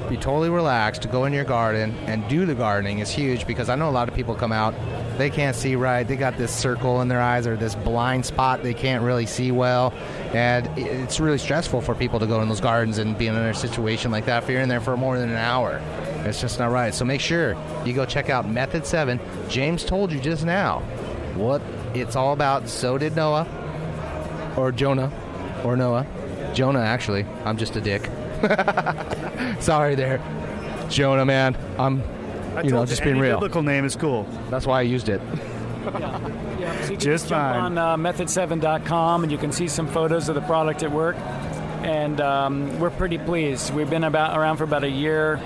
Q: be totally relaxed to go in your garden and do the gardening is huge, because I know a lot of people come out, they can't see right, they got this circle in their eyes or this blind spot they can't really see well, and it's really stressful for people to go in those gardens and be in a situation like that if you're in there for more than an hour. It's just not right. So make sure you go check out Method 7. James told you just now what it's all about. So did Noah, or Jonah, or Noah. Jonah, actually. I'm just a dick. Sorry there, Jonah, man. I'm, just being real.
B: Biblical name is cool.
Q: That's why I used it.
E: Yeah, so you can
B: Just fine.
E: jump on method7.com and you can see some photos of the product at work. And we're pretty pleased. We've been around for about a year,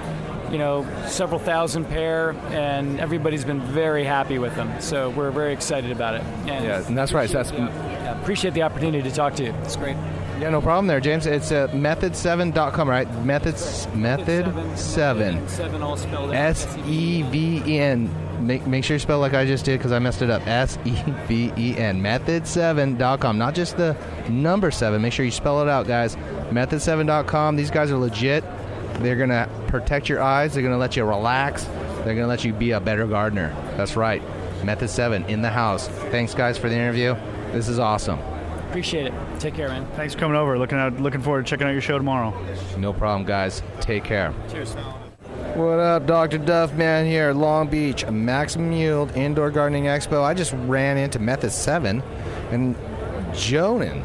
E: several thousand pair, and everybody's been very happy with them. So we're very excited about it.
Q: And that's right.
E: Appreciate the opportunity to talk to you. It's great.
Q: Yeah, no problem there, James. It's method7.com, right? Method 7.
E: 7 all spelled out.
Q: S-E-V-E-N. Make sure you spell like I just did because I messed it up. S-E-V-E-N. Method7.com. Not just the number 7. Make sure you spell it out, guys. Method7.com. These guys are legit. They're going to protect your eyes. They're going to let you relax. They're going to let you be a better gardener. That's right. Method 7 in the house. Thanks, guys, for the interview. This is awesome.
E: Appreciate it. Take care, man.
B: Thanks for coming over. Looking forward to checking out your show tomorrow.
Q: No problem, guys. Take care.
E: Cheers.
Q: What up, Dr. Duff, man, here at Long Beach, Maximum Yield Indoor Gardening Expo. I just ran into Method 7 and Jonan.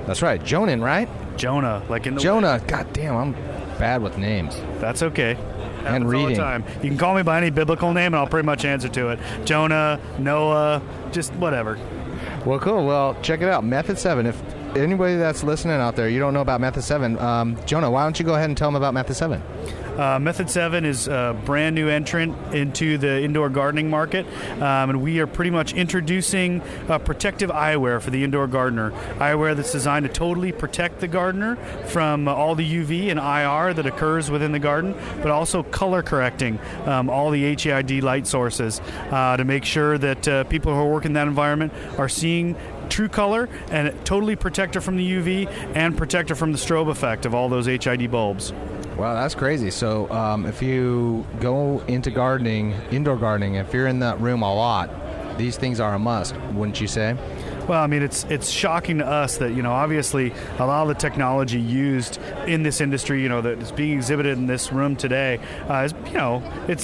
Q: That's right, Jonan, right?
B: Jonah, like in the
Q: Jonah. God damn, I'm bad with names.
B: That's okay.
Q: And reading.
B: All the time. You can call me by any biblical name and I'll pretty much answer to it. Jonah, Noah, just whatever.
Q: Well, cool. Well, check it out. Method 7. If anybody that's listening out there, you don't know about Method 7, Jonah, why don't you go ahead and tell them about Method 7?
B: Method 7 is a brand new entrant into the indoor gardening market, and we are pretty much introducing protective eyewear for the indoor gardener. Eyewear that's designed to totally protect the gardener from all the UV and IR that occurs within the garden, but also color correcting all the HID light sources to make sure that people who are working in that environment are seeing true color and totally protect her from the UV and protect her from the strobe effect of all those HID bulbs.
Q: Wow, that's crazy. So if you go into gardening, indoor gardening, if you're in that room a lot, these things are a must, wouldn't you say?
B: Well, I mean, it's shocking to us that, obviously a lot of the technology used in this industry, that is being exhibited in this room today, is,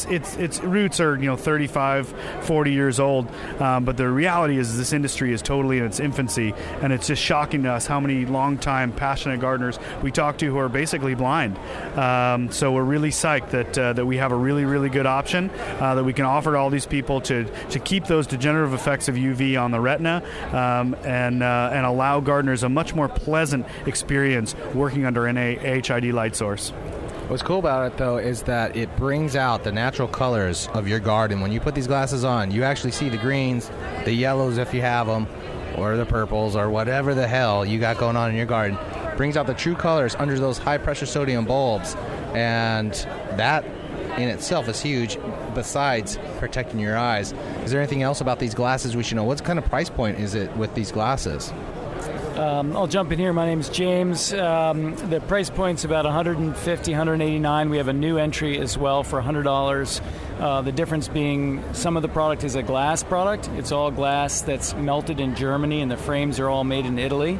B: its roots are, 35, 40 years old. But the reality is this industry is totally in its infancy, and it's just shocking to us how many long-time passionate gardeners we talk to who are basically blind. So we're really psyched that we have a really, really good option that we can offer to all these people to keep those degenerative effects of UV on the retina, and allow gardeners a much more pleasant experience working under an HID light source.
Q: What's cool about it, though, is that it brings out the natural colors of your garden. When you put these glasses on, you actually see the greens, the yellows if you have them, or the purples, or whatever the hell you got going on in your garden. Brings out the true colors under those high-pressure sodium bulbs, and that in itself is huge, besides protecting your eyes. Is there anything else about these glasses we should know? What kind of price point is it with these glasses?
E: I'll jump in here. My name is James. The price point's about $150, $189. We have a new entry as well for $100. The difference being some of the product is a glass product. It's all glass that's melted in Germany, and the frames are all made in Italy.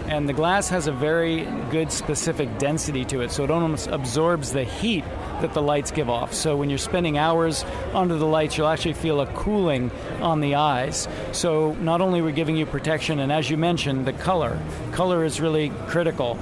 E: And the glass has a very good specific density to it, so it almost absorbs the heat that the lights give off. So when you're spending hours under the lights, you'll actually feel a cooling on the eyes. So not only are we giving you protection, and as you mentioned, the color. Color is really critical.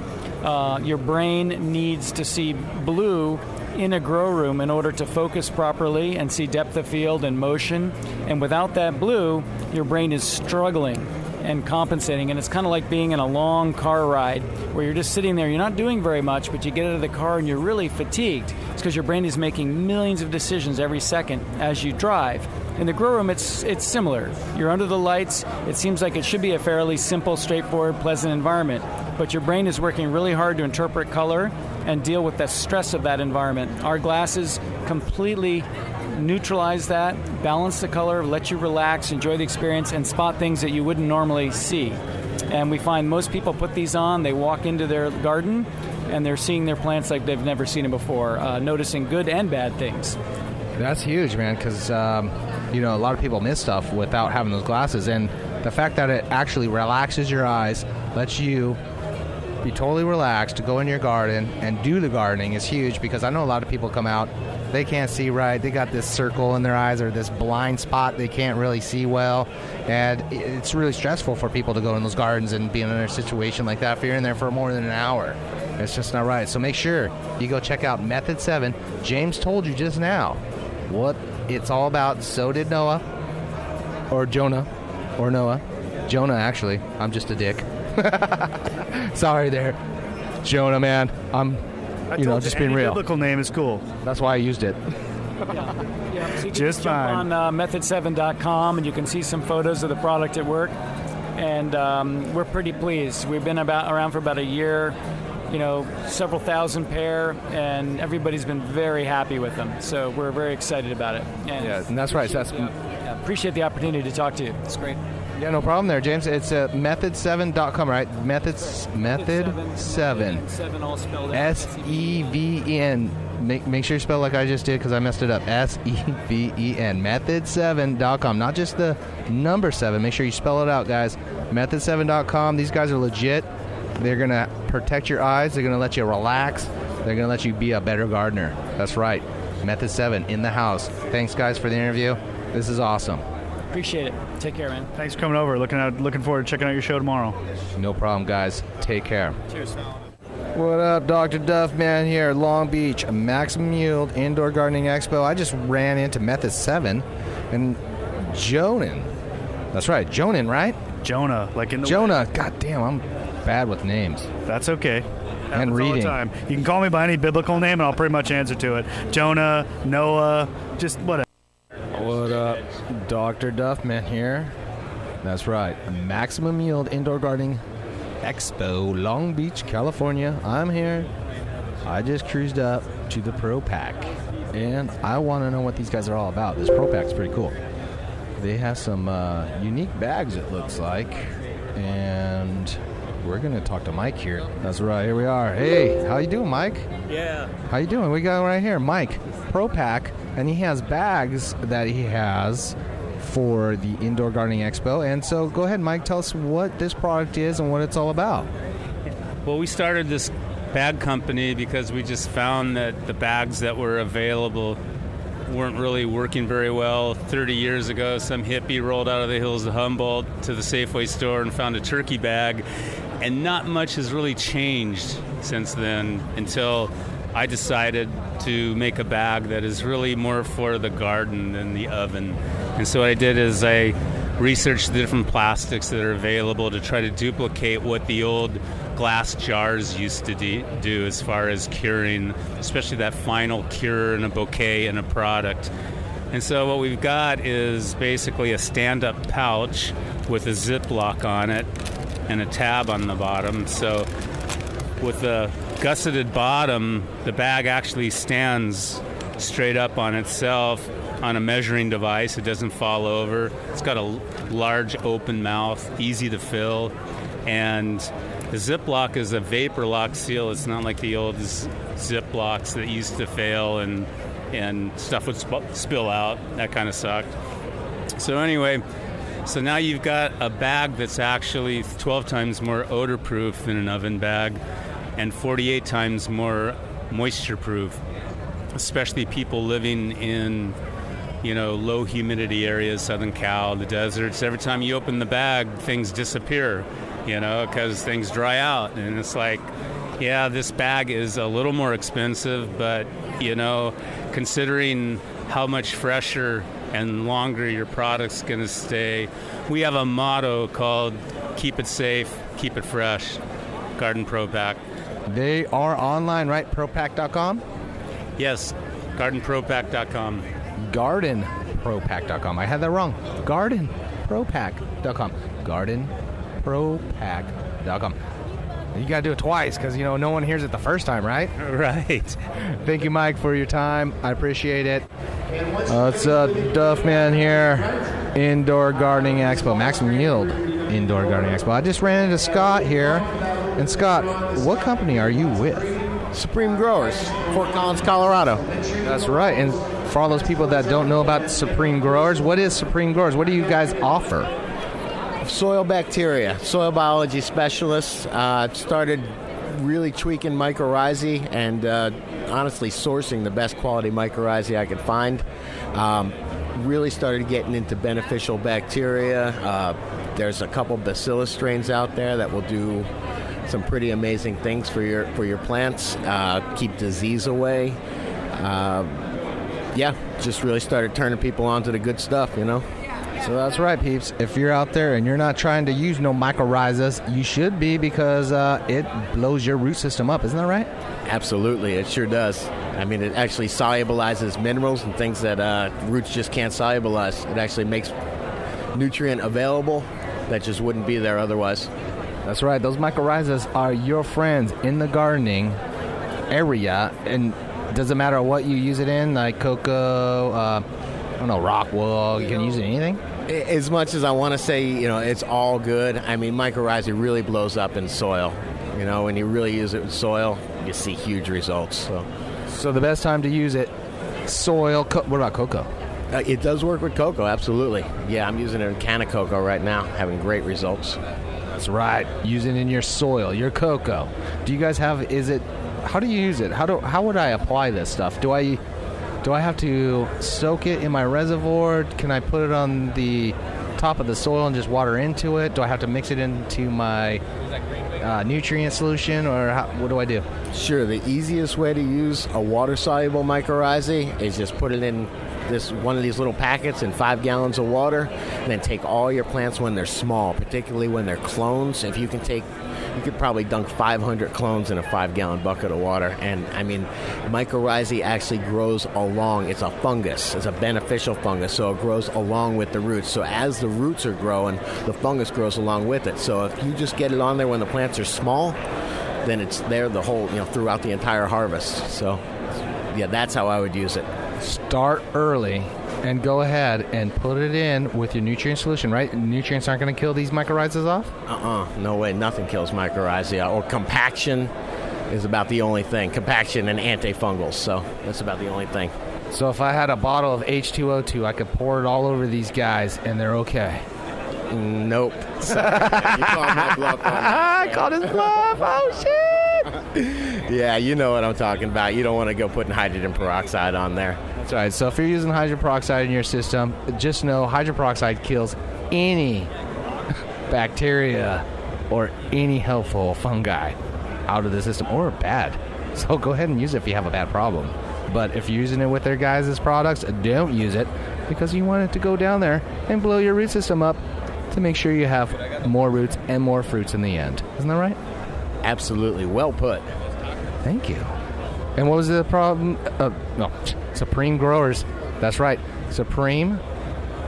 E: Your brain needs to see blue in a grow room in order to focus properly and see depth of field and motion. And without that blue, your brain is struggling and compensating, and it's kind of like being in a long car ride where you're just sitting there, you're not doing very much, but you get out of the car and you're really fatigued. It's because your brain is making millions of decisions every second as you drive. In the grow room, it's similar. You're under the lights. It seems like it should be a fairly simple, straightforward, pleasant environment, but your brain is working really hard to interpret color and deal with the stress of that environment. Our glasses completely neutralize that, balance the color, let you relax, enjoy the experience, and spot things that you wouldn't normally see. And we find most people put these on, they walk into their garden, and they're seeing their plants like they've never seen them before, noticing good and bad things.
Q: That's huge, man, because, a lot of people miss stuff without having those glasses. And the fact that it actually relaxes your eyes, lets you be totally relaxed to go in your garden and do the gardening is huge, because I know a lot of people come out, they can't see right, they got this circle in their eyes or this blind spot they can't really see well, and it's really stressful for people to go in those gardens and be in a situation like that if you're in there for more than an hour. It's just not right. So make sure you go check out Method 7. James told you just now what it's all about. So did Noah, or Jonah, or Noah. Jonah, actually. I'm just a dick. Sorry there, Jonah, man. I'm just being real.
B: Biblical name is cool.
Q: That's why I used it.
E: Yeah, so you can
B: Just
E: jump on method7.com, and you can see some photos of the product at work. And we're pretty pleased. We've been around for about a year, several thousand pair, and everybody's been very happy with them. So we're very excited about it.
Q: And that's right.
E: Appreciate the opportunity to talk to you. It's great.
Q: Yeah, no problem there, James. It's method7.com, right? Method 7.
E: 7 all spelled out.
Q: S-E-V-E-N. Make sure you spell like I just did, because I messed it up. S-E-V-E-N. Method7.com. Not just the number 7. Make sure you spell it out, guys. Method7.com. These guys are legit. They're going to protect your eyes. They're going to let you relax. They're going to let you be a better gardener. That's right. Method 7 in the house. Thanks, guys, for the interview. This is awesome.
E: Appreciate it. Take care, man.
B: Thanks for coming over. Looking forward to checking out your show tomorrow.
Q: No problem, guys. Take care.
E: Cheers.
Q: What up, Dr. Duff, man, here at Long Beach, Maximum Yield Indoor Gardening Expo. I just ran into Method 7 and Jonan. That's right, Jonan, right?
B: Jonah, like in the
Q: Jonah. God damn, I'm bad with names.
B: That's okay.
Q: And reading.
B: All the time. You can call me by any biblical name, and I'll pretty much answer to it. Jonah, Noah, just whatever.
Q: What up, Dr. Duffman here. That's right, Maximum Yield Indoor Gardening Expo, Long Beach, California. I'm here. I just cruised up to the Pro Pack, and I want to know what these guys are all about. This Pro Pack's pretty cool. They have some unique bags, it looks like, and we're going to talk to Mike here. That's right, here we are. Hey, how you doing, Mike?
F: Yeah.
Q: How you doing? We got right here, Mike, Pro Pack, and he has bags that he has for the Indoor Gardening Expo. And so go ahead, Mike, tell us what this product is and what it's all about.
F: Well, we started this bag company because we just found that the bags that were available weren't really working very well. 30 years ago, some hippie rolled out of the hills of Humboldt to the Safeway store and found a turkey bag, and not much has really changed since then until I decided to make a bag that is really more for the garden than the oven. And so what I did is I researched the different plastics that are available to try to duplicate what the old glass jars used to do as far as curing, especially that final cure in a bouquet in a product. And so what we've got is basically a stand-up pouch with a Ziploc on it and a tab on the bottom. So with the gusseted bottom, the bag actually stands straight up on itself on a measuring device. It doesn't fall over. It's got a large open mouth, easy to fill. And the Ziploc is a vapor lock seal. It's not like the old Ziplocs that used to fail and stuff would spill out. That kind of sucked. So anyway, so now you've got a bag that's actually 12 times more odor-proof than an oven bag and 48 times more moisture-proof, especially people living in, low humidity areas, Southern Cal, the deserts. Every time you open the bag, things disappear, because things dry out. And it's like, yeah, this bag is a little more expensive, but, considering how much fresher and longer your product's going to stay, we have a motto called keep it safe, keep it fresh. Garden Pro Pack.
Q: They are online, right? ProPack.com?
F: Yes, GardenProPack.com.
Q: GardenProPack.com. I had that wrong. GardenProPack.com. GardenProPack.com. You got to do it twice because, no one hears it the first time, right?
F: Right.
Q: Thank you, Mike, for your time. I appreciate it. It's Duffman here, Indoor Gardening Expo, Maximum Yield Indoor Gardening Expo. I just ran into Scott here. And Scott, what company are you with?
H: Supreme Growers, Fort Collins, Colorado.
Q: That's right. And for all those people that don't know about Supreme Growers, what is Supreme Growers? What do you guys offer?
H: Soil bacteria, soil biology specialists. Started really tweaking mycorrhizae and honestly sourcing the best quality mycorrhizae I could find. Really started getting into beneficial bacteria. There's a couple bacillus strains out there that will do some pretty amazing things for your plants, keep disease away. Just really started turning people on to the good stuff,
Q: So that's right, peeps. If you're out there and you're not trying to use no mycorrhizas, you should be, because it blows your root system up. Isn't that right?
H: Absolutely, it sure does. I mean, it actually solubilizes minerals and things that roots just can't solubilize. It actually makes nutrient available that just wouldn't be there otherwise.
Q: That's right. Those mycorrhizas are your friends in the gardening area, and doesn't matter what you use it in, like cocoa, rock wool. You can use it in anything.
H: As much as I want to say, it's all good. I mean, mycorrhizae really blows up in soil. When you really use it in soil, you see huge results.
Q: So the best time to use it, soil. What about cocoa?
H: It does work with cocoa, absolutely. Yeah, I'm using it in can of cocoa right now, having great results.
Q: That's right. Use it in your soil, your cocoa. Do you guys have? How do you use it? How would I apply this stuff? Do I have to soak it in my reservoir? Can I put it on the top of the soil and just water into it? Do I have to mix it into my nutrient solution, or what do I do?
H: Sure. The easiest way to use a water-soluble mycorrhizae is just put it in one of these little packets in 5 gallons of water, and then take all your plants when they're small, particularly when they're clones. If you can you could probably dunk 500 clones in a 5-gallon bucket of water. And I mean, mycorrhizae actually grows along. It's a fungus. It's a beneficial fungus, so it grows along with the roots. So as the roots are growing, the fungus grows along with it. So if you just get it on there when the plants are small, then it's there the whole, throughout the entire harvest. So yeah, that's how I would use it.
Q: Start early and go ahead and put it in with your nutrient solution, right? Nutrients aren't going to kill these mycorrhizas off?
H: No way. Nothing kills mycorrhizae. Or compaction is about the only thing. Compaction and antifungals. So that's about the only thing.
Q: So if I had a bottle of H2O2, I could pour it all over these guys and they're okay?
H: Nope. You called my bluff.
Q: I called his bluff. Oh, shit.
H: Yeah, you know what I'm talking about. You don't want to go putting hydrogen peroxide on there.
Q: That's right. So if you're using hydrogen peroxide in your system, just know hydrogen peroxide kills any bacteria or any helpful fungi out of the system, or bad. So go ahead and use it if you have a bad problem. But if you're using it with their guys' products, don't use it, because you want it to go down there and blow your root system up to make sure you have more roots and more fruits in the end. Isn't that right?
H: Absolutely. Well put.
Q: Thank you. And what was the problem? Supreme Growers. That's right. Supreme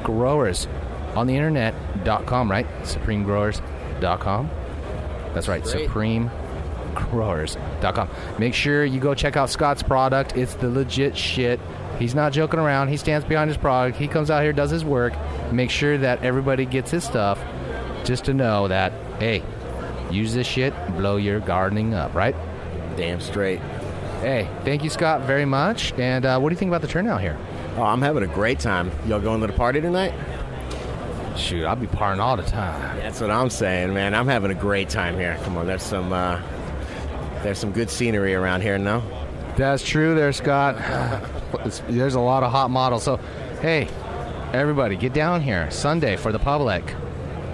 Q: Growers on the internet.com, right? SupremeGrowers.com. That's right. SupremeGrowers.com. Make sure you go check out Scott's product. It's the legit shit. He's not joking around. He stands behind his product. He comes out here, does his work. Make sure that everybody gets his stuff, just to know that, hey, Use this shit, blow your gardening up, right?
H: Damn straight.
Q: Hey, thank you, Scott, very much. And what do you think about the turnout here?
H: Oh, I'm having a great time. Y'all going to the party tonight?
Q: Shoot, I'll be partying all the time.
H: That's what I'm saying, man. I'm having a great time here. Come on, there's some good scenery around here, no?
Q: That's true there, Scott. There's a lot of hot models. So, hey, everybody, get down here Sunday for the public.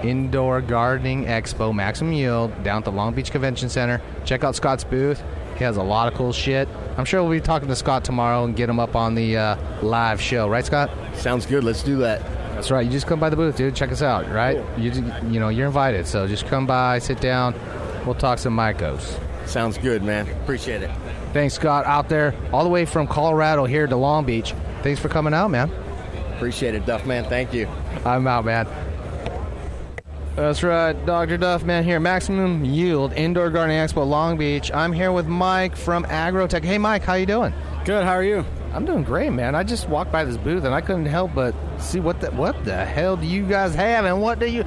Q: Indoor Gardening Expo, Maximum Yield, down at the Long Beach Convention Center. Check out Scott's booth. He has a lot of cool shit. I'm sure we'll be talking to Scott tomorrow and get him up on the live show. Right, Scott?
H: Sounds good. Let's do that.
Q: That's right. You just come by the booth, dude. Check us out, right? Cool. You know, you're invited. So just come by, sit down. We'll talk some Mycos.
H: Sounds good, man. Appreciate it.
Q: Thanks, Scott, out there all the way from Colorado here to Long Beach. Thanks for coming out, man.
H: Appreciate it, Duff, man. Thank you.
Q: I'm out, man. That's right, Dr. Duff, man, here. Maximum Yield Indoor Gardening Expo, Long Beach. I'm here with Mike from Agrotech. Hey, Mike, how you doing?
I: Good, how are you?
Q: I'm doing great, man. I just walked by this booth and I couldn't help but see what the hell do you guys have and what are you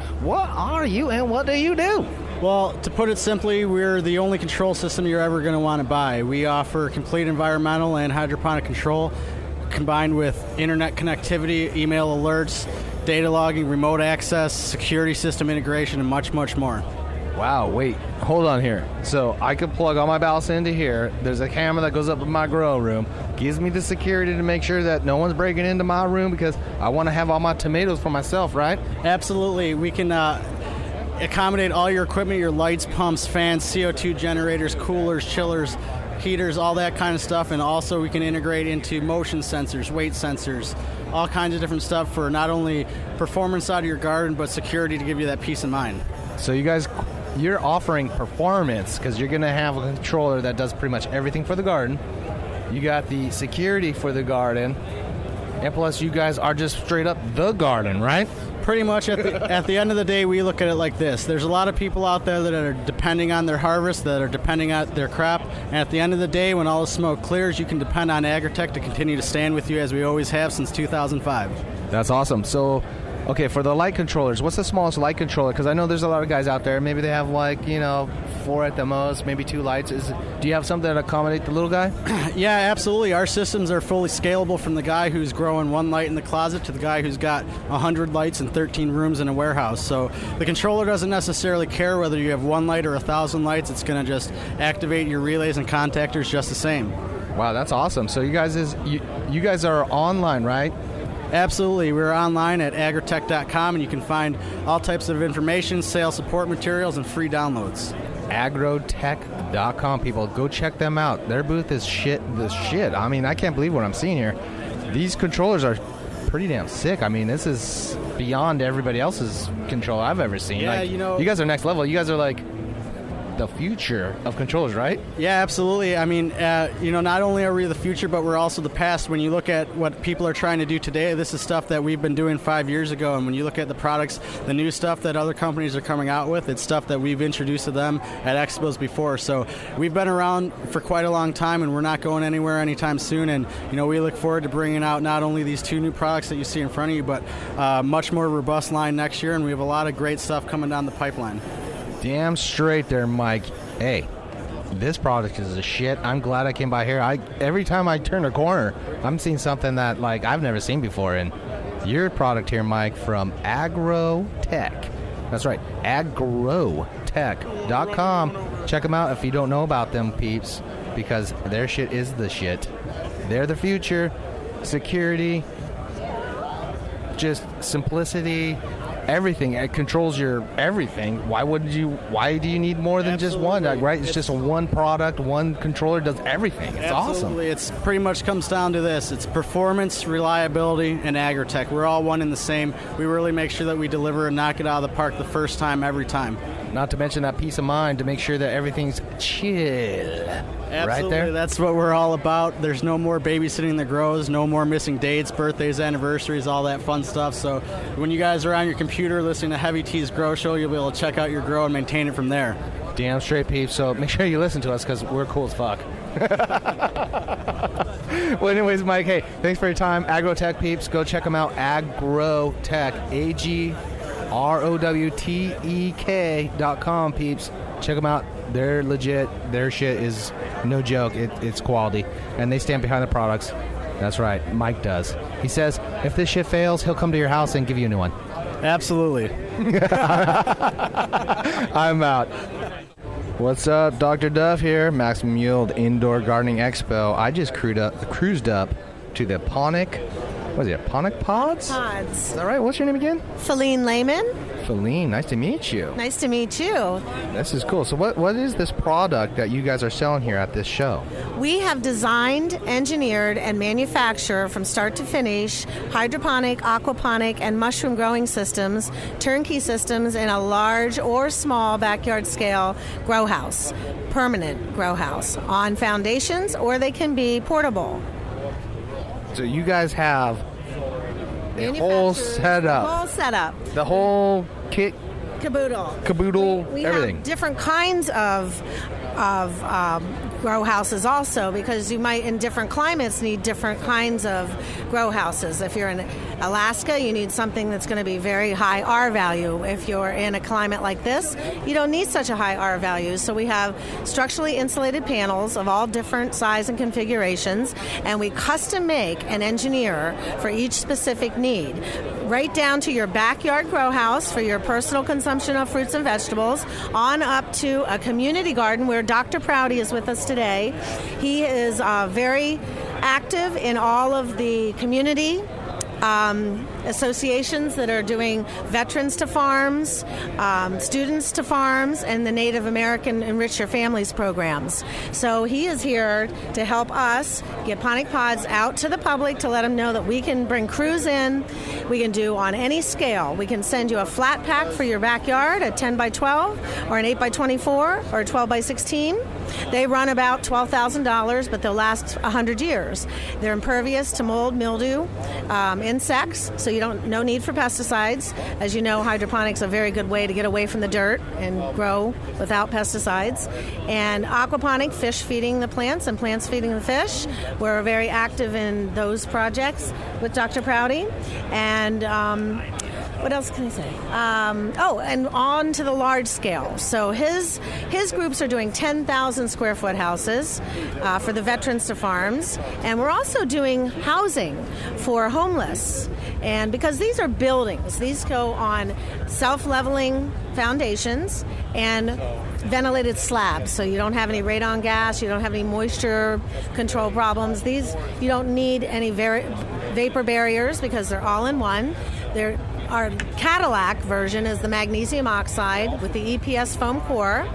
Q: and what do you do?
I: Well, to put it simply, we're the only control system you're ever going to want to buy. We offer complete environmental and hydroponic control combined with internet connectivity, email alerts, data logging, remote access, security system integration, and much, much more.
Q: Wow, wait, hold on here. So I could plug all my ballots into here. There's a camera that goes up in my grow room, gives me the security to make sure that no one's breaking into my room because I want to have all my tomatoes for myself, right?
I: Absolutely. We can accommodate all your equipment, your lights, pumps, fans, CO2 generators, coolers, chillers, heaters, all that kind of stuff. And also we can integrate into motion sensors, weight sensors, all kinds of different stuff for not only performance out of your garden, but security to give you that peace of mind.
Q: So you guys, you're offering performance because you're going to have a controller that does pretty much everything for the garden. You got the security for the garden. And plus you guys are just straight up the garden, right?
I: Pretty much at the end of the day, we look at it like this. There's a lot of people out there that are depending on their harvest, that are depending on their crop. And at the end of the day, when all the smoke clears, you can depend on Agrotech to continue to stand with you as we always have since 2005.
Q: That's awesome. So, okay, for the light controllers, what's the smallest light controller? Because I know there's a lot of guys out there. Maybe they have 4 at the most, maybe 2 lights. Do you have something that accommodate the little guy?
I: Yeah, absolutely. Our systems are fully scalable from the guy who's growing 1 light in the closet to the guy who's got 100 lights and 13 rooms in a warehouse. So the controller doesn't necessarily care whether you have 1 light or 1,000 lights. It's going to just activate your relays and contactors just the same.
Q: Wow, that's awesome. So you guys are online, right?
I: Absolutely. We're online at agrotech.com, and you can find all types of information, sales support materials, and free downloads.
Q: Agrotech.com, people. Go check them out. Their booth is shit. I mean, I can't believe what I'm seeing here. These controllers are pretty damn sick. I mean, this is beyond everybody else's control I've ever seen.
I: Yeah,
Q: you guys are next level. You guys are like the future of controllers, right?
I: Yeah, absolutely. I mean, not only are we the future, but we're also the past. When you look at what people are trying to do today, this is stuff that we've been doing 5 years ago. And when you look at the products, the new stuff that other companies are coming out with, it's stuff that we've introduced to them at expos before. So we've been around for quite a long time, and we're not going anywhere anytime soon. And, we look forward to bringing out not only these 2 new products that you see in front of you, but much more robust line next year. And we have a lot of great stuff coming down the pipeline.
Q: Damn straight there, Mike. Hey, this product is a shit. I'm glad I came by here. Every time I turn a corner, I'm seeing something that I've never seen before. And your product here, Mike, from Agrotech. That's right, agrotech.com. Check them out if you don't know about them, peeps, because their shit is the shit. They're the future. Security, just simplicity. Everything. It controls your everything. Why do you need more than just one, right? It's just one product, one controller does everything. It's
I: absolutely awesome. It's pretty much comes down to this. It's performance, reliability, and Agrotech. We're all one and the same. We really make sure that we deliver and knock it out of the park the first time, every time.
Q: Not to mention that peace of mind to make sure that everything's chill.
I: Absolutely,
Q: right there.
I: That's what we're all about. There's no more babysitting the grows, no more missing dates, birthdays, anniversaries, all that fun stuff. So when you guys are on your computer listening to Heavy T's Grow Show, you'll be able to check out your grow and maintain it from there.
Q: Damn straight, peeps. So make sure you listen to us because we're cool as fuck. Well, anyways, Mike, hey, thanks for your time. Agrotech, peeps. Go check them out. Agrotech, AGROWTEK.com, peeps. Check them out. They're legit. Their shit is no joke. It's quality. And they stand behind the products. That's right. Mike does. He says if this shit fails, he'll come to your house and give you a new one.
I: Absolutely.
Q: I'm out. What's up? Dr. Duff here. Maximum Yield Indoor Gardening Expo. I just cruised up to the Ponic. What is it? Ponic Pods?
K: Pods.
Q: Is that right? What's your name again?
K: Feline Lehman.
Q: Feline, nice to meet you.
K: Nice to meet you.
Q: This is cool. So what is this product that you guys are selling here at this show?
K: We have designed, engineered, and manufactured from start to finish hydroponic, aquaponic, and mushroom growing systems, turnkey systems in a large or small backyard scale grow house, permanent grow house, on foundations, or they can be portable.
Q: So you guys have a whole setup.
K: Whole setup.
Q: The whole kit.
K: Caboodle. We
Q: everything.
K: have different kinds of grow houses also, because you might in different climates need different kinds of grow houses. If you're in Alaska, you need something that's going to be very high R value. If you're in a climate like this, you don't need such a high R value. So we have structurally insulated panels of all different size and configurations, and we custom make and engineer for each specific need, right down to your backyard grow house for your personal consumption of fruits and vegetables, on up to a community garden where Dr. Prouty is with us today. He is very active in all of the community associations that are doing veterans to farms, students to farms, and the Native American Enrich Your Families programs. So he is here to help us get Ponic Pods out to the public to let them know that we can bring crews in. We can do on any scale. We can send you a flat pack for your backyard, a 10 by 12 or an 8 by 24 or a 12 by 16. They run about $12,000, but they'll last 100 years. They're impervious to mold, mildew, insects, so no need for pesticides. As you know, hydroponics is a very good way to get away from the dirt and grow without pesticides. And aquaponic, fish feeding the plants and plants feeding the fish. We're very active in those projects with Dr. Prouty. And what else can I say? And on to the large scale. So his groups are doing 10,000 square foot houses for the veterans to farms, and we're also doing housing for homeless. And because these are buildings, these go on self-leveling foundations and ventilated slabs, so you don't have any radon gas, you don't have any moisture control problems. These, you don't need any vapor barriers because they're all in one. Our Cadillac version is the magnesium oxide with the EPS foam core,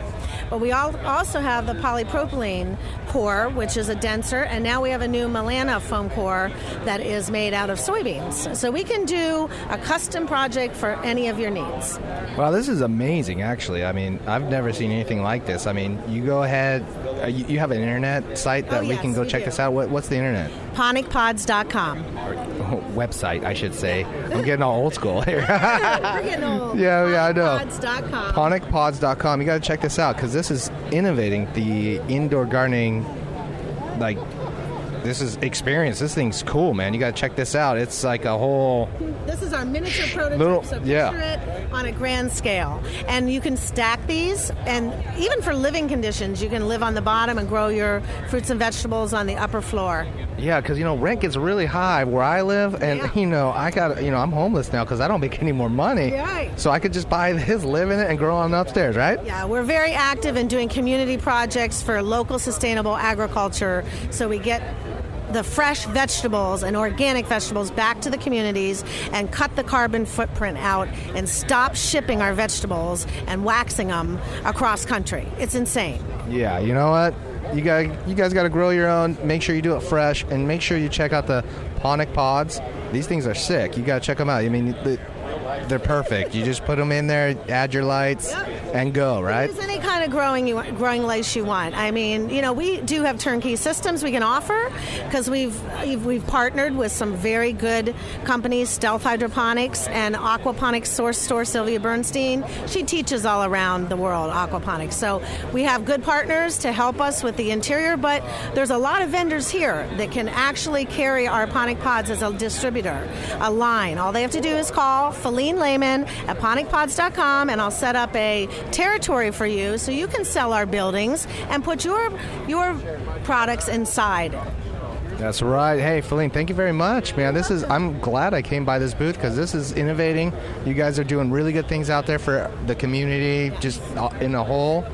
K: but we also have the polypropylene core, which is a denser, and now we have a new Milana foam core that is made out of soybeans. So we can do a custom project for any of your needs.
Q: Wow, this is amazing, actually. I mean, I've never seen anything like this. I mean, you go ahead, you have an internet site that we can go check this out. What's the internet?
K: PonicPods.com.
Q: Website, I should say. I'm getting all old school here.
K: We're getting old.
Q: Yeah, I know.
K: PonicPods.com.
Q: PonicPods.com. You got to check this out because this is innovating the indoor gardening. This is experience. This thing's cool, man. You got to check this out. It's like a whole.
K: This is our miniature prototype, so picture it on a grand scale. And you can stack these, and even for living conditions, you can live on the bottom and grow your fruits and vegetables on the upper floor.
Q: Yeah, because, rent gets really high where I live, and, I'm homeless now because I don't make any more money.
K: Right.
Q: So I could just buy this, live in it, and grow on upstairs, right?
K: Yeah, we're very active in doing community projects for local sustainable agriculture, so we get the fresh vegetables and organic vegetables back to the communities and cut the carbon footprint out and stop shipping our vegetables and waxing them across country. It's insane.
Q: Yeah, you know what? You guys got to grow your own. Make sure you do it fresh, and make sure you check out the Ponic Pods. These things are sick. You got to check them out. I mean, they're perfect. You just put them in there, add your lights, and go, right?
K: Use any kind of growing lights you want. I mean, we do have turnkey systems we can offer because we've partnered with some very good companies, Stealth Hydroponics and Aquaponics Source Store, Sylvia Bernstein. She teaches all around the world aquaponics. So we have good partners to help us with the interior, but there's a lot of vendors here that can actually carry our Ponic Pods as a distributor, a line. All they have to do is call Feline Lehman at PonicPods.com, and I'll set up a territory for you so you can sell our buildings and put your products inside.
Q: That's right. Hey, Feline, thank you very much, man. I'm glad I came by this booth because this is innovating. You guys are doing really good things out there for the community, just in a whole.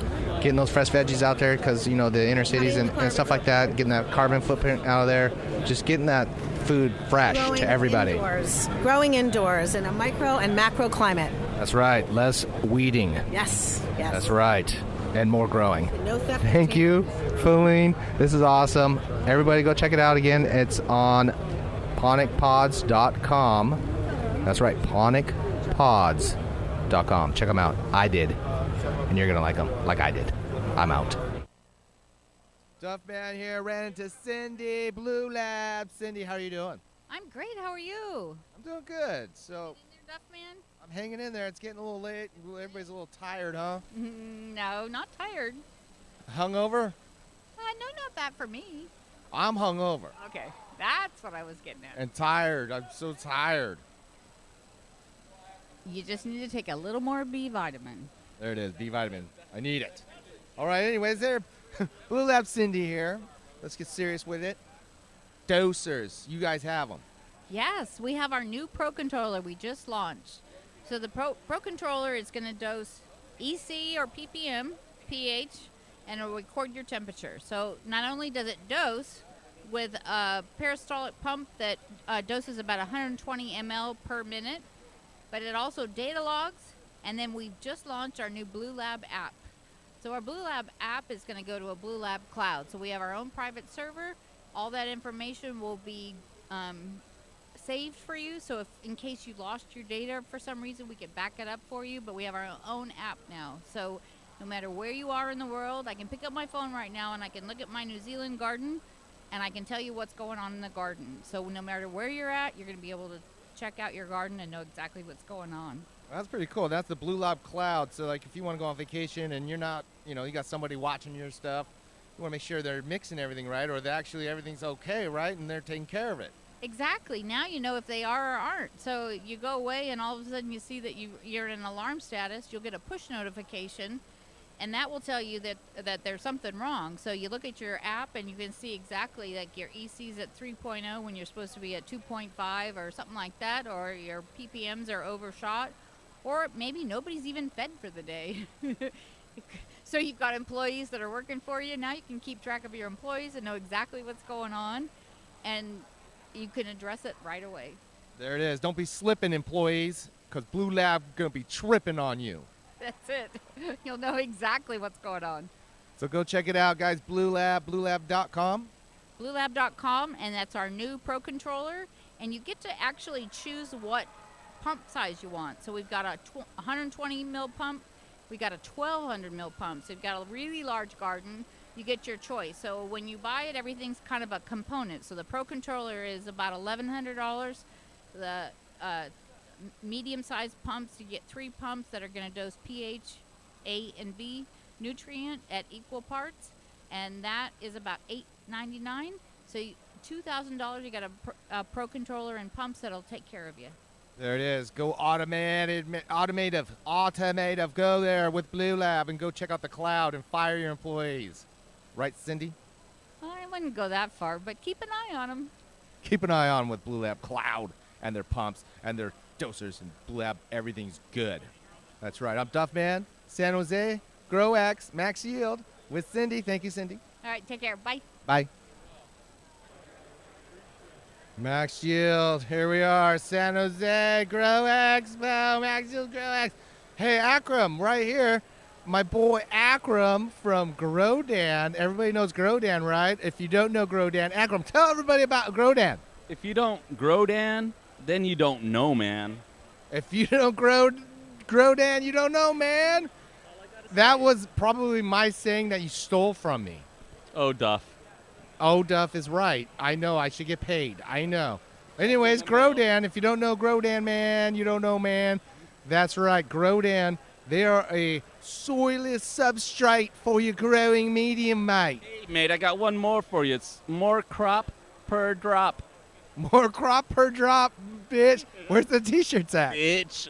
Q: Getting those fresh veggies out there because, you know, the inner cities and stuff like that, getting that carbon footprint out of there, just getting that food fresh to everybody.
K: Growing indoors in a micro and macro climate.
Q: That's right. Less weeding.
K: Yes.
Q: That's right. And more growing.
K: No theft.
Q: Thank you, Feline. This is awesome. Everybody go check it out again. It's on ponicpods.com. That's right, ponicpods.com. Check them out. I did. And you're going to like them like I did. I'm out.
U: Duffman here, ran into Cindy, Blue Lab. Cindy, how are you doing?
C: I'm great. How are you?
U: I'm doing good. So,
C: Duffman?
U: I'm hanging in there. It's getting a little late. Everybody's a little tired, huh?
C: No, not tired.
U: Hungover?
C: No, not that for me.
U: I'm hungover.
C: Okay, that's what I was getting at.
U: And tired. I'm so tired.
C: You just need to take a little more B vitamin.
U: There it is, B vitamin. I need it. All right, anyways, there. Blue Lab Cindy here. Let's get serious with it. Dosers, you guys have them.
C: Yes, we have our new Pro Controller we just launched. So the Pro Controller is going to dose EC or ppm, pH, and it'll record your temperature. So not only does it dose with a peristaltic pump that doses about 120 ml per minute, but it also data logs. And then we've just launched our new Blue Lab app. So our Blue Lab app is going to go to a Blue Lab cloud. So we have our own private server. All that information will be saved for you. So if in case you lost your data for some reason, we can back it up for you. But we have our own app now. So no matter where you are in the world, I can pick up my phone right now and I can look at my New Zealand garden and I can tell you what's going on in the garden. So no matter where you're at, you're going to be able to check out your garden and know exactly what's going on.
U: That's pretty cool. That's the Blue Lab Cloud. So, like, if you want to go on vacation and you're not, you got somebody watching your stuff, you want to make sure they're mixing everything right or that actually everything's okay, right? And they're taking care of it.
C: Exactly. Now you know if they are or aren't. So you go away and all of a sudden you see that you're in an alarm status. You'll get a push notification, and that will tell you that there's something wrong. So you look at your app and you can see exactly like your EC's at 3.0 when you're supposed to be at 2.5 or something like that, or your ppms are overshot. Or maybe nobody's even fed for the day. So you've got employees that are working for you. Now you can keep track of your employees and know exactly what's going on. And you can address it right away.
U: There it is. Don't be slipping, employees, because Blue Lab going to be tripping on you.
C: That's it. You'll know exactly what's going on.
U: So go check it out, guys. Blue Lab, bluelab.com.
C: Bluelab.com, and that's our new Pro Controller. And you get to actually choose what pump size you want. So we've got a 120 mil pump, we got a 1200 mil pump. So you've got a really large garden, you get your choice. So when you buy it, everything's kind of a component. So the Pro Controller is about $1,100. The medium-sized pumps, you get 3 pumps that are going to dose pH, A, and B nutrient at equal parts, and that is about $899. So $2,000, you got a Pro Controller and pumps that'll take care of you.
U: There it is. Go automative. Go there with Blue Lab and go check out the cloud and fire your employees. Right, Cindy?
C: I wouldn't go that far, but keep an eye on them.
U: Keep an eye on with Blue Lab Cloud and their pumps and their dosers and Blue Lab. Everything's good. That's right. I'm Duffman, San Jose, GrowX, Max Yield with Cindy. Thank you, Cindy.
C: All right, take care. Bye.
U: Bye. Max Yield, here we are, San Jose, Grow Expo, Max Yield, Grow X. Hey, Akram, right here, my boy Akram from Grodan. Everybody knows Grodan, right? If you don't know Grodan, Akram, tell everybody about Grodan.
M: If you don't Grodan, then you don't know, man.
U: If you don't Grodan, you don't know, man. That was probably my saying that you stole from me.
M: Oh, Duff.
U: Oh, Duff is right. I know. I should get paid. I know. Anyways, Grodan. If you don't know Grodan, man, you don't know, man. That's right. Grodan, they are a soilless substrate for your growing medium, mate.
M: Hey, mate, I got one more for you. It's more crop per drop.
D: More crop per drop, bitch. Where's the t-shirts at?
M: Bitch.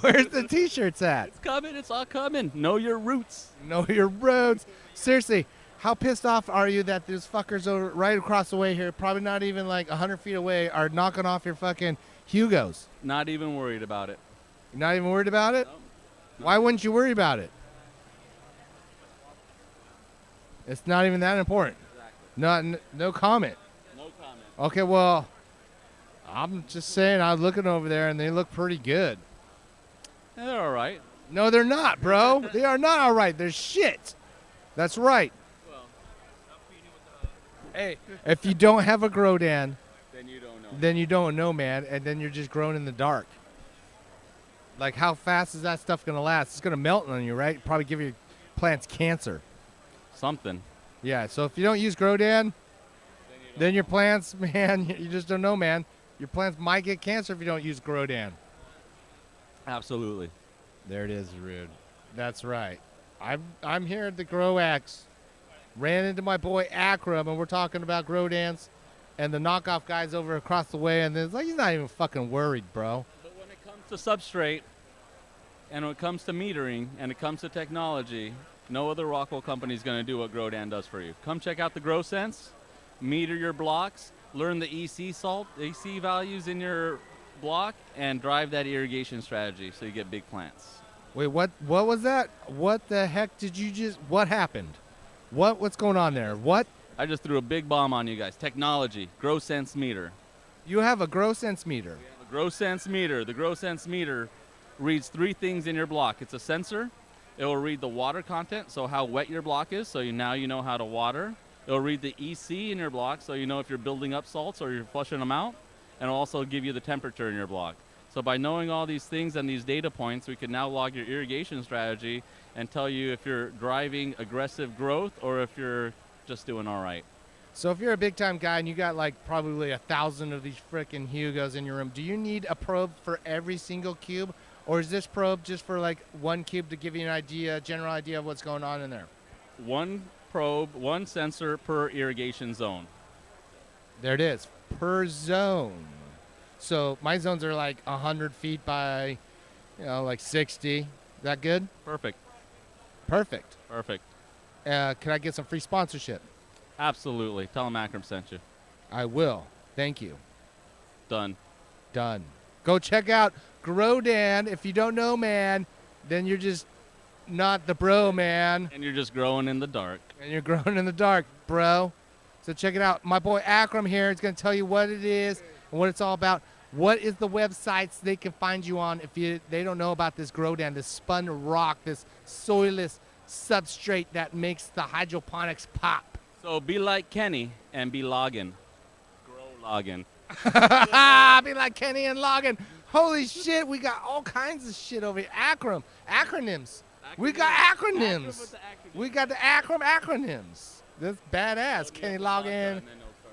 D: Where's the t-shirts at?
M: It's coming. It's all coming. Know your roots.
D: Know your roots. Seriously, how pissed off are you that these fuckers over right across the way here, probably not even like 100 feet away, are knocking off your fucking Hugos?
M: Not even worried about it.
D: You're not even worried about it? Why wouldn't you worry about it? It's not even that important. No comment.
M: No comment.
D: Okay, well, I'm just saying, I was looking over there and they look pretty good.
M: Yeah, they're all right.
D: No, they're not, bro. They are not all right. They're shit. That's right. Hey, if you don't have a Grodan,
M: then you don't know.
D: Then you don't know, man, and then you're just growing in the dark. Like, how fast is that stuff going to last? It's going to melt on you, right? Probably give your plants cancer.
M: Something.
D: Yeah, so if you don't use Grodan, then your plants, man, you just don't know, man. Your plants might get cancer if you don't use Grodan.
M: Absolutely.
D: There it is, Rude. That's right. I'm here at the GrowX. Ran into my boy Akram, and we're talking about Grodans and the knockoff guys over across the way, and it's like he's not even fucking worried, bro.
M: But when it comes to substrate, and when it comes to metering, and it comes to technology, no other Rockwell company is going to do what Grodan does for you. Come check out the GrowSense, meter your blocks, learn the EC values in your block, and drive that irrigation strategy so you get big plants.
D: Wait, what was that? What the heck did you just, what happened? What's going on there? What?
M: I just threw a big bomb on you guys. Technology, GrowSense meter.
D: You have a GrowSense meter.
M: The GrowSense meter. The GrowSense meter reads 3 things in your block. It's a sensor. It will read the water content, so how wet your block is, so now you know how to water. It will read the EC in your block, so you know if you're building up salts or you're flushing them out. And it'll also give you the temperature in your block. So by knowing all these things and these data points, we can now log your irrigation strategy and tell you if you're driving aggressive growth or if you're just doing all right.
D: So if you're a big time guy and you got like probably 1,000 of these freaking Hugos in your room, do you need a probe for every single cube? Or is this probe just for like one cube to give you an idea, general idea of what's going on in there?
M: One probe, one sensor per irrigation zone.
D: There it is, per zone. So my zones are like 100 feet by, like 60. Is that good?
M: Perfect.
D: Perfect.
M: Perfect.
D: Can I get some free sponsorship?
M: Absolutely. Tell them Akram sent you.
D: I will. Thank you.
M: Done.
D: Done. Go check out Grodan. If you don't know, man, then you're just not the bro, man.
M: And you're just growing in the dark.
D: And you're growing in the dark, bro. So check it out. My boy Akram here is going to tell you what it is and what it's all about. What is the websites they can find you on if they don't know about this Grodan, this spun rock, this soilless substrate that makes the hydroponics pop?
M: So be like Kenny and be logging. Grow logging.
D: Be like Kenny and logging. Holy shit, we got all kinds of shit over here. Acronyms. We got acronyms. We got the acronyms. That's badass. Kenny login.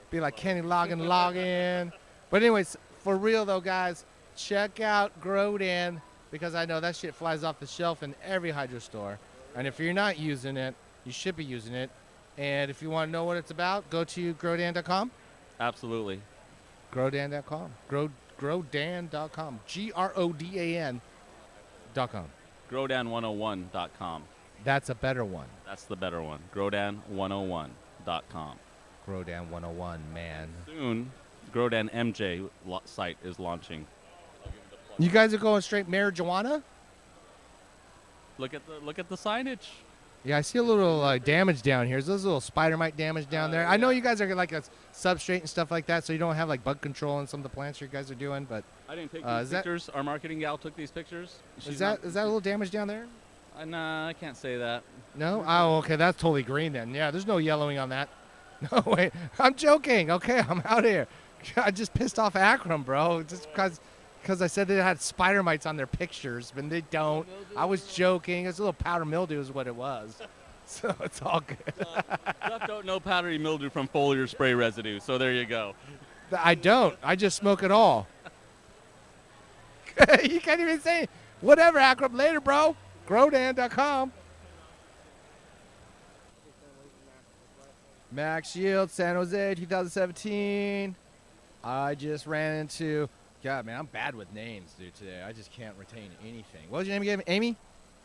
D: Be like Kenny login. But anyways, for real though, guys, check out Grodan because I know that shit flies off the shelf in every hydro store. And if you're not using it, you should be using it. And if you want to know what it's about, go to Grodan.com.
M: Absolutely.
D: Grodan.com. Grodan.com. Grodan.com.
M: Grodan101.com.
D: That's a better one.
M: That's the better one. Grodan101.com.
D: Grodan 101, man.
M: Soon, Grodan MJ site is launching.
D: You guys are going straight marijuana?
M: Look at the signage.
D: Yeah, I see a little damage down here. There's a little spider mite damage down there. I know you guys are like a substrate and stuff like that, so you don't have like bug control on some of the plants you guys are doing. But
M: I didn't take these pictures. Our marketing gal took these pictures.
D: Is that a little damage down there?
M: Nah, I can't say that.
D: No? Oh, okay. That's totally green then. Yeah, there's no yellowing on that. No, wait. I'm joking. Okay, I'm out here. I just pissed off Akram, bro. Just because I said they had spider mites on their pictures, but they don't. I was joking. It's a little powder mildew is what it was. So it's all good.
M: Duff don't know powdery mildew from foliar spray residue, so there you go.
D: I don't. I just smoke it all. You can't even say whatever, Akram. Later, bro. Grodan.com. Max Shield, San Jose, 2017. I just ran into. God, man, I'm bad with names, dude. Today, I just can't retain anything. What was your name again, Amy?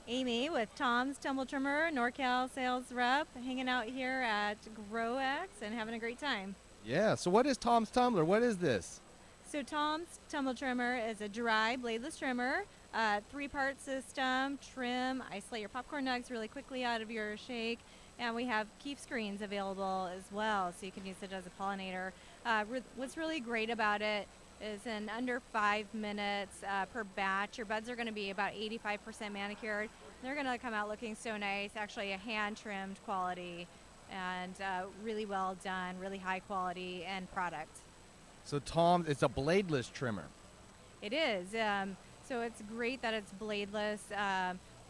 N: Amy with Tom's Tumble Trimmer, NorCal sales rep, hanging out here at GrowX and having a great time.
D: Yeah. So, what is Tom's Tumbler? What is this?
N: So Tom's Tumble Trimmer is a dry bladeless trimmer, 3-part system, trim, isolate your popcorn nugs really quickly out of your shake, and we have keep screens available as well, so you can use it as a pollinator. What's really great about it is in under 5 minutes per batch, your buds are going to be about 85% manicured. They're going to come out looking so nice, actually a hand-trimmed quality, and really well done, really high quality end product.
D: So, Tom's, it's a bladeless trimmer.
N: It is. So it's great that it's bladeless.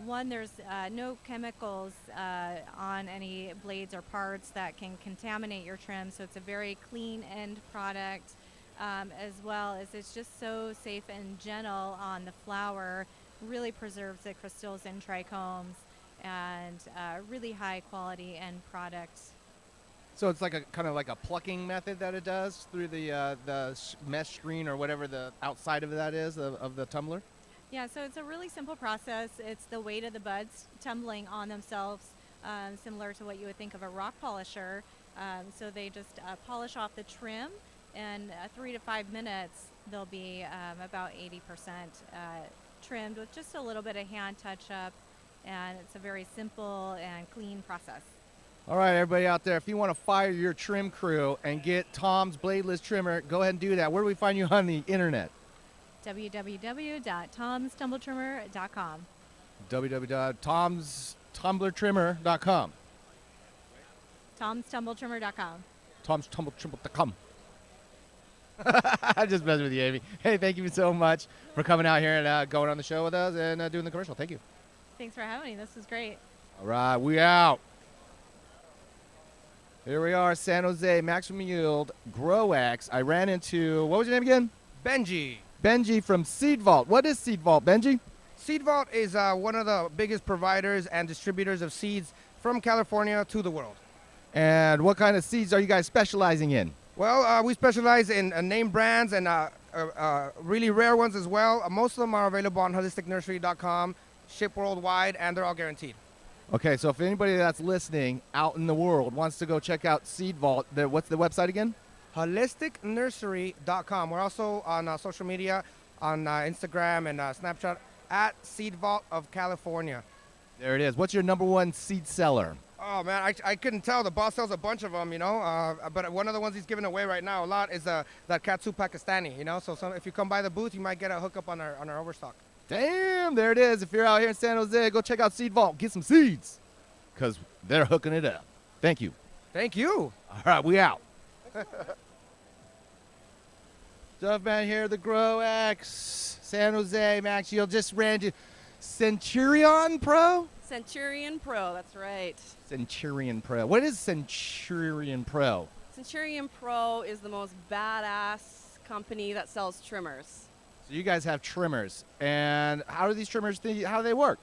N: One, there's no chemicals on any blades or parts that can contaminate your trim, so it's a very clean end product, as well as it's just so safe and gentle on the flower, really preserves the crystals and trichomes, and really high quality end product.
D: So it's like a kind of like a plucking method that it does through the mesh screen or whatever the outside of that is of the tumbler?
N: Yeah, so it's a really simple process. It's the weight of the buds tumbling on themselves, similar to what you would think of a rock polisher. So they just polish off the trim, and 3 to 5 minutes they'll be about 80% trimmed with just a little bit of hand touch-up, and it's a very simple and clean process.
D: All right, everybody out there, if you want to fire your trim crew and get Tom's bladeless trimmer, go ahead and do that. Where do we find you on the internet?
N: www.tomstumbletrimmer.com.
D: www.tomstumbletrimmer.com.
N: tomstumbletrimmer.com.
D: tomstumbletrimmer.com. I just messed with you, Amy. Hey, thank you so much for coming out here and going on the show with us and doing the commercial. Thank you.
N: Thanks for having me. This was great.
D: All right, we out. Here we are, San Jose, Maximum Yield, GrowX. I ran into, what was your name again?
O: Benji.
D: Benji from Seed Vault. What is Seed Vault, Benji?
O: Seed Vault is one of the biggest providers and distributors of seeds from California to the world.
D: And what kind of seeds are you guys specializing in?
O: Well, we specialize in name brands and really rare ones as well. Most of them are available on holisticnursery.com, ship worldwide, and they're all guaranteed.
D: Okay, so if anybody that's listening out in the world wants to go check out Seed Vault, what's the website again?
O: holisticnursery.com. We're also on social media, on Instagram and Snapchat, at Seed Vault of California.
D: There it is. What's your #1 seed seller?
O: Oh, man, I couldn't tell. The boss sells a bunch of them, you know. But one of the ones he's giving away right now a lot is that Katsu Pakistani, you know. So if you come by the booth, you might get a hookup on our overstock.
D: Damn, there it is. If you're out here in San Jose, go check out Seed Vault. Get some seeds, because they're hooking it up. Thank you.
O: Thank you.
D: All right, we out. Stuffman here, the GrowX, San Jose, Max Yield. Just ran to Centurion Pro?
P: Centurion Pro, that's right.
D: Centurion Pro. What is Centurion Pro?
P: Centurion Pro is the most badass company that sells trimmers.
D: So you guys have trimmers, and how do these trimmers how do they work?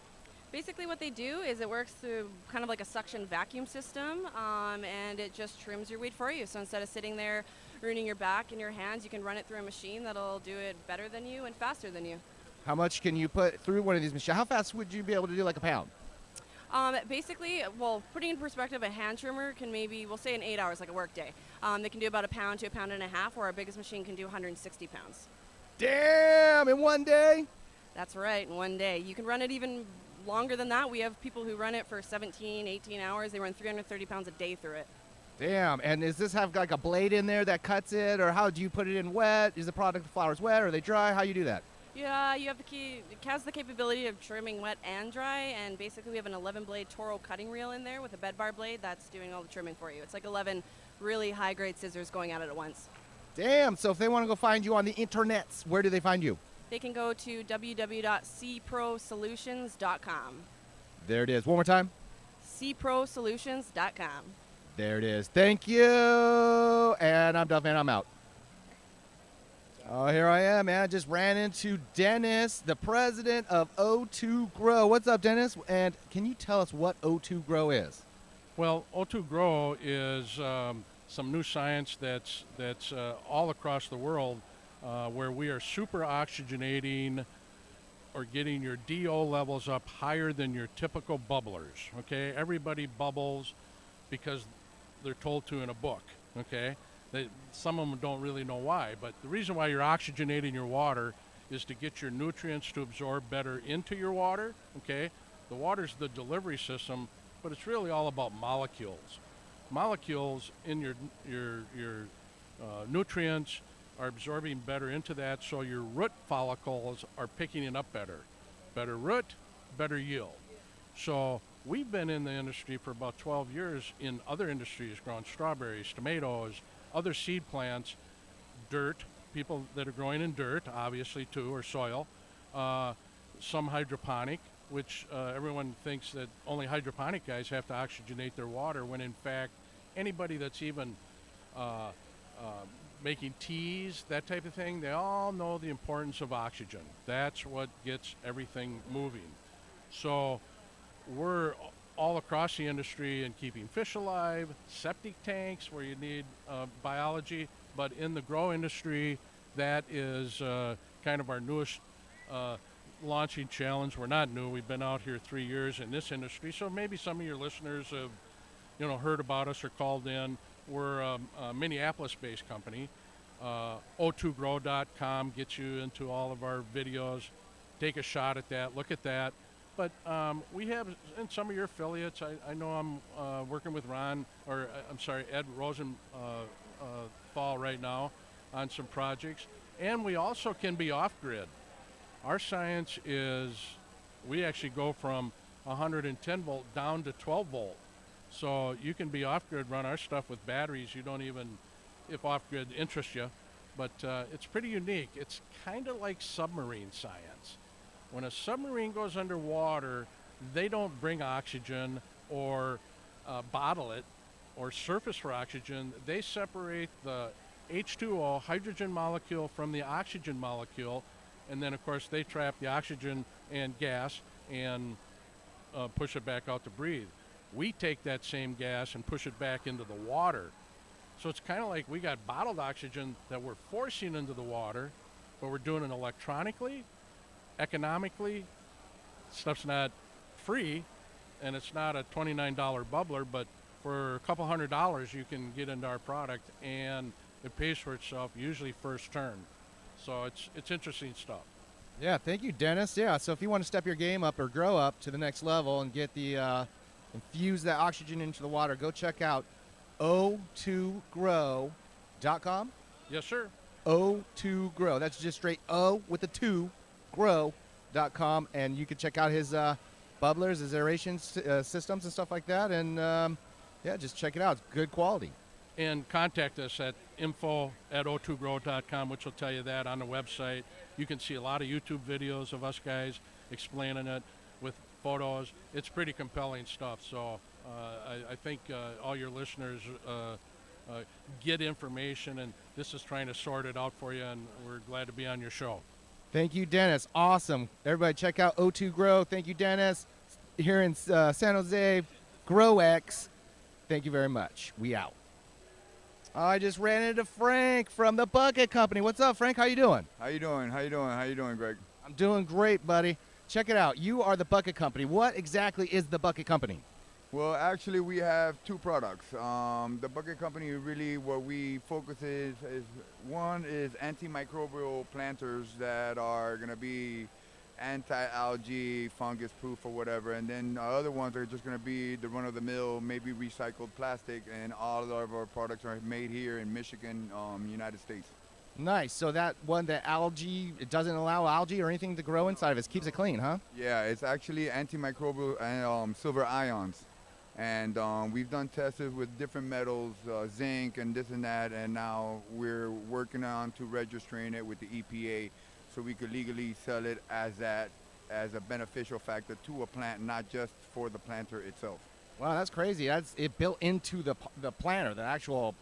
P: Basically what they do is it works through kind of like a suction vacuum system, and it just trims your weed for you. So instead of sitting there ruining your back in your hands, you can run it through a machine that'll do it better than you and faster than you.
D: How much can you put through one of these machines? How fast would you be able to do like a pound?
P: Basically, well, putting in perspective, a hand trimmer can maybe, we'll say in 8 hours, like a work day. They can do about a pound to a pound and a half, or our biggest machine can do 160 pounds.
D: Damn, in one day?
P: That's right, in one day. You can run it even longer than that. We have people who run it for 17, 18 hours. They run 330 pounds a day through it.
D: Damn, and does this have like a blade in there that cuts it, or how do you put it in wet? Is the product, the flowers wet, or are they dry? How you do that?
P: Yeah, you have it has the capability of trimming wet and dry, and basically we have an 11-blade Toro cutting reel in there with a bed bar blade that's doing all the trimming for you. It's like 11 really high-grade scissors going at it at once.
D: Damn, so if they want to go find you on the internets, where do they find you?
P: They can go to www.cprosolutions.com.
D: There it is. One more time.
P: cprosolutions.com.
D: There it is. Thank you. And I'm Duffman. I'm out. Oh, here I am, man. I just ran into Dennis, the president of O2 Grow. What's up, Dennis? And can you tell us what O2 Grow is?
G: Well, O2 Grow is some new science that's all across the world, where we are super oxygenating or getting your DO levels up higher than your typical bubblers. Okay, everybody bubbles because they're told to in a book. Okay, some of them don't really know why, but the reason why you're oxygenating your water is to get your nutrients to absorb better into your water. Okay, the water's the delivery system, but it's really all about molecules. Molecules in your nutrients are absorbing better into that, so your root follicles are picking it up better. Better root, better yield. So we've been in the industry for about 12 years in other industries, growing strawberries, tomatoes, other seed plants, dirt, people that are growing in dirt, obviously too, or soil, some hydroponic, which everyone thinks that only hydroponic guys have to oxygenate their water, when in fact anybody that's even making teas, that type of thing, they all know the importance of oxygen. That's what gets everything moving. So we're all across the industry in keeping fish alive, septic tanks where you need biology, but in the grow industry, that is kind of our newest launching challenge. We're not new. We've been out here 3 years in this industry, so maybe some of your listeners have heard about us or called in. We're a Minneapolis-based company. O2grow.com gets you into all of our videos. Take a shot at that. Look at that. But we have in some of your affiliates. I know I'm working with Ed Rosenthal right now on some projects, and we also can be off-grid. Our science is we actually go from 110 volt down to 12 volt. So you can be off-grid, run our stuff with batteries. You don't even, if off-grid interests you, but it's pretty unique. It's kind of like submarine science. When a submarine goes underwater, they don't bring oxygen or bottle it or surface for oxygen. They separate the H2O, hydrogen molecule, from the oxygen molecule, and then of course they trap the oxygen and gas and push it back out to breathe. We take that same gas and push it back into the water. So it's kind of like we got bottled oxygen that we're forcing into the water, but we're doing it electronically, economically. Stuff's not free, and it's not a $29 bubbler, but for a couple $100 you can get into our product, and it pays for itself usually first turn. So it's interesting stuff.
J: Yeah, thank you, Dennis. Yeah, so if you want to step your game up or grow up to the next level and get the infuse that oxygen into the water, go check out O2grow.com.
G: Yes, sir.
J: O2grow. That's just straight O with the 2, grow.com, and you can check out his bubblers, his aeration systems and stuff like that, and yeah, just check it out. It's good quality.
G: And contact us at info@o2grow.com, which will tell you that on the website. You can see a lot of YouTube videos of us guys explaining it with photos. It's pretty compelling stuff. So I think all your listeners get information, and this is trying to sort it out for you, and we're glad to be on your show.
J: Thank you, Dennis. Awesome. Everybody check out O2 Grow. Thank you, Dennis. Here in San Jose, GrowX. Thank you very much. We out. I just ran into Frank from the Bucket Company. What's up, Frank? How you doing?
L: How you doing? How you doing? How you doing, Greg?
J: I'm doing great, buddy. Check it out. You are the Bucket Company. What exactly is the Bucket Company?
L: Well, actually, we have two products. The Bucket Company, really what we focus is one is antimicrobial planters that are going to be anti-algae, fungus proof or whatever, and then other ones are just going to be the run-of-the-mill, maybe recycled plastic, and all of our products are made here in Michigan, United States.
J: Nice. So that one, the algae, it doesn't allow algae or anything to grow inside of it. It keeps it clean, huh?
L: Yeah, it's actually antimicrobial and silver ions. And we've done tests with different metals, zinc and this and that, and now we're working on to registering it with the EPA so we could legally sell it as a beneficial factor to a plant, not just for the planter itself.
J: Wow, that's crazy. That's it built into the planter, the actual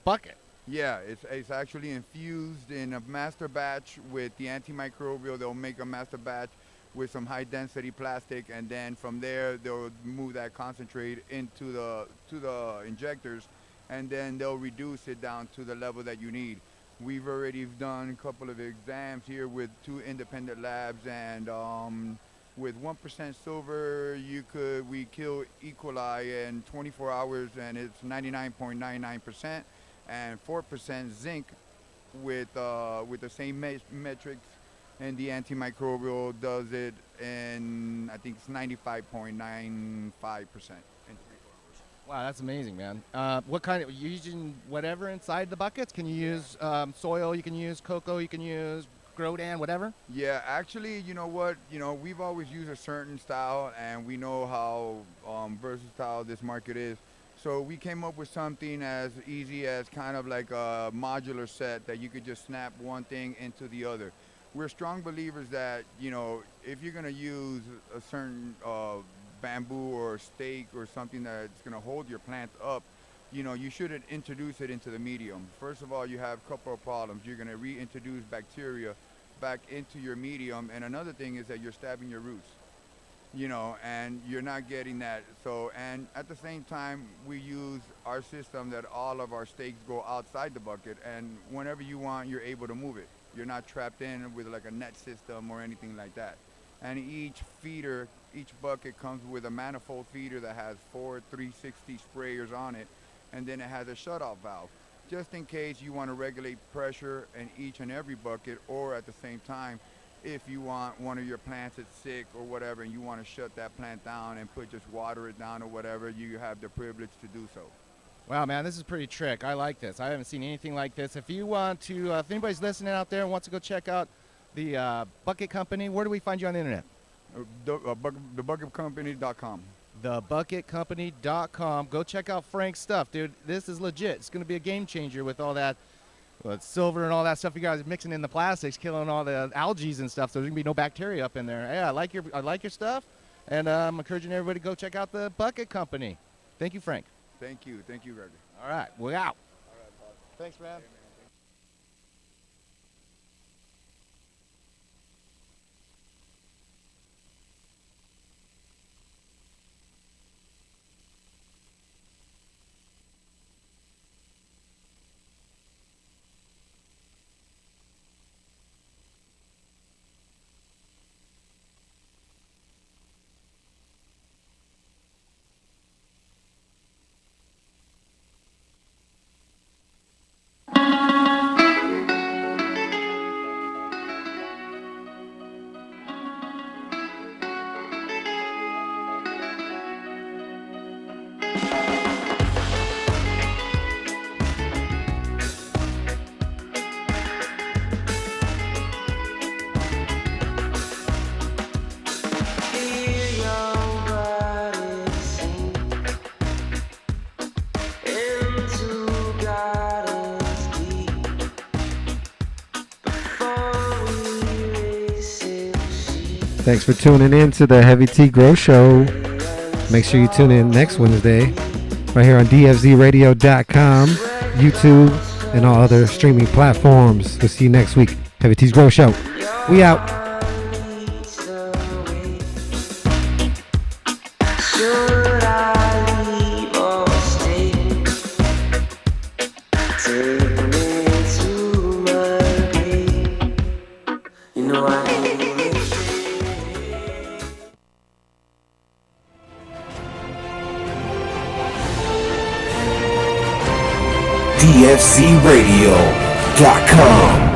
J: bucket.
L: Yeah, it's actually infused in a master batch with the antimicrobial. They'll make a master batch with some high density plastic, and then from there they'll move that concentrate into the injectors, and then they'll reduce it down to the level that you need. We've already done a couple of exams here with 2 independent labs, and with 1% silver, we kill E. coli in 24 hours, and it's 99.99%, and 4% zinc with the same metrics, and the antimicrobial does it in, I think it's 95.95%.
J: Wow, that's amazing, man. What kind of, you using whatever inside the buckets? Can you use soil, you can use cocoa, you can use Grodan, whatever?
L: Yeah, actually, you know what? We've always used a certain style, and we know how versatile this market is. So we came up with something as easy as kind of like a modular set that you could just snap one thing into the other. We're strong believers that, if you're going to use a certain bamboo or stake or something that's going to hold your plant up, you shouldn't introduce it into the medium. First of all, you have a couple of problems. You're going to reintroduce bacteria back into your medium, and another thing is that you're stabbing your roots, and you're not getting that. So, and at the same time, we use our system that all of our stakes go outside the bucket, and whenever you want, you're able to move it. You're not trapped in with like a net system or anything like that. And each bucket comes with a manifold feeder that has 4 360 sprayers on it, and then it has a shutoff valve, just in case you want to regulate pressure in each and every bucket, or at the same time, if you want one of your plants that's sick or whatever, and you want to shut that plant down and just water it down or whatever, you have the privilege to do so.
J: Wow, man, this is pretty trick. I like this. I haven't seen anything like this. If you want to, if anybody's listening out there and wants to go check out the Bucket Company, where do we find you on the internet?
L: TheBucketCompany.com.
J: TheBucketCompany.com. Go check out Frank's stuff, dude. This is legit. It's going to be a game changer with all that silver and all that stuff you guys are mixing in the plastics, killing all the algae and stuff, so there's going to be no bacteria up in there. Yeah, I like your stuff, and I'm encouraging everybody to go check out the Bucket Company. Thank you, Frank.
L: Thank you, Gregory.
J: All right, we're out. All right, Bob. Thanks, man.
R: Thanks for tuning in to the Heavy T Grow Show. Make sure you tune in next Wednesday right here on dfzradio.com, YouTube, and all other streaming platforms. We'll see you next week. Heavy T's Grow Show. We out.
A: dfzradio.com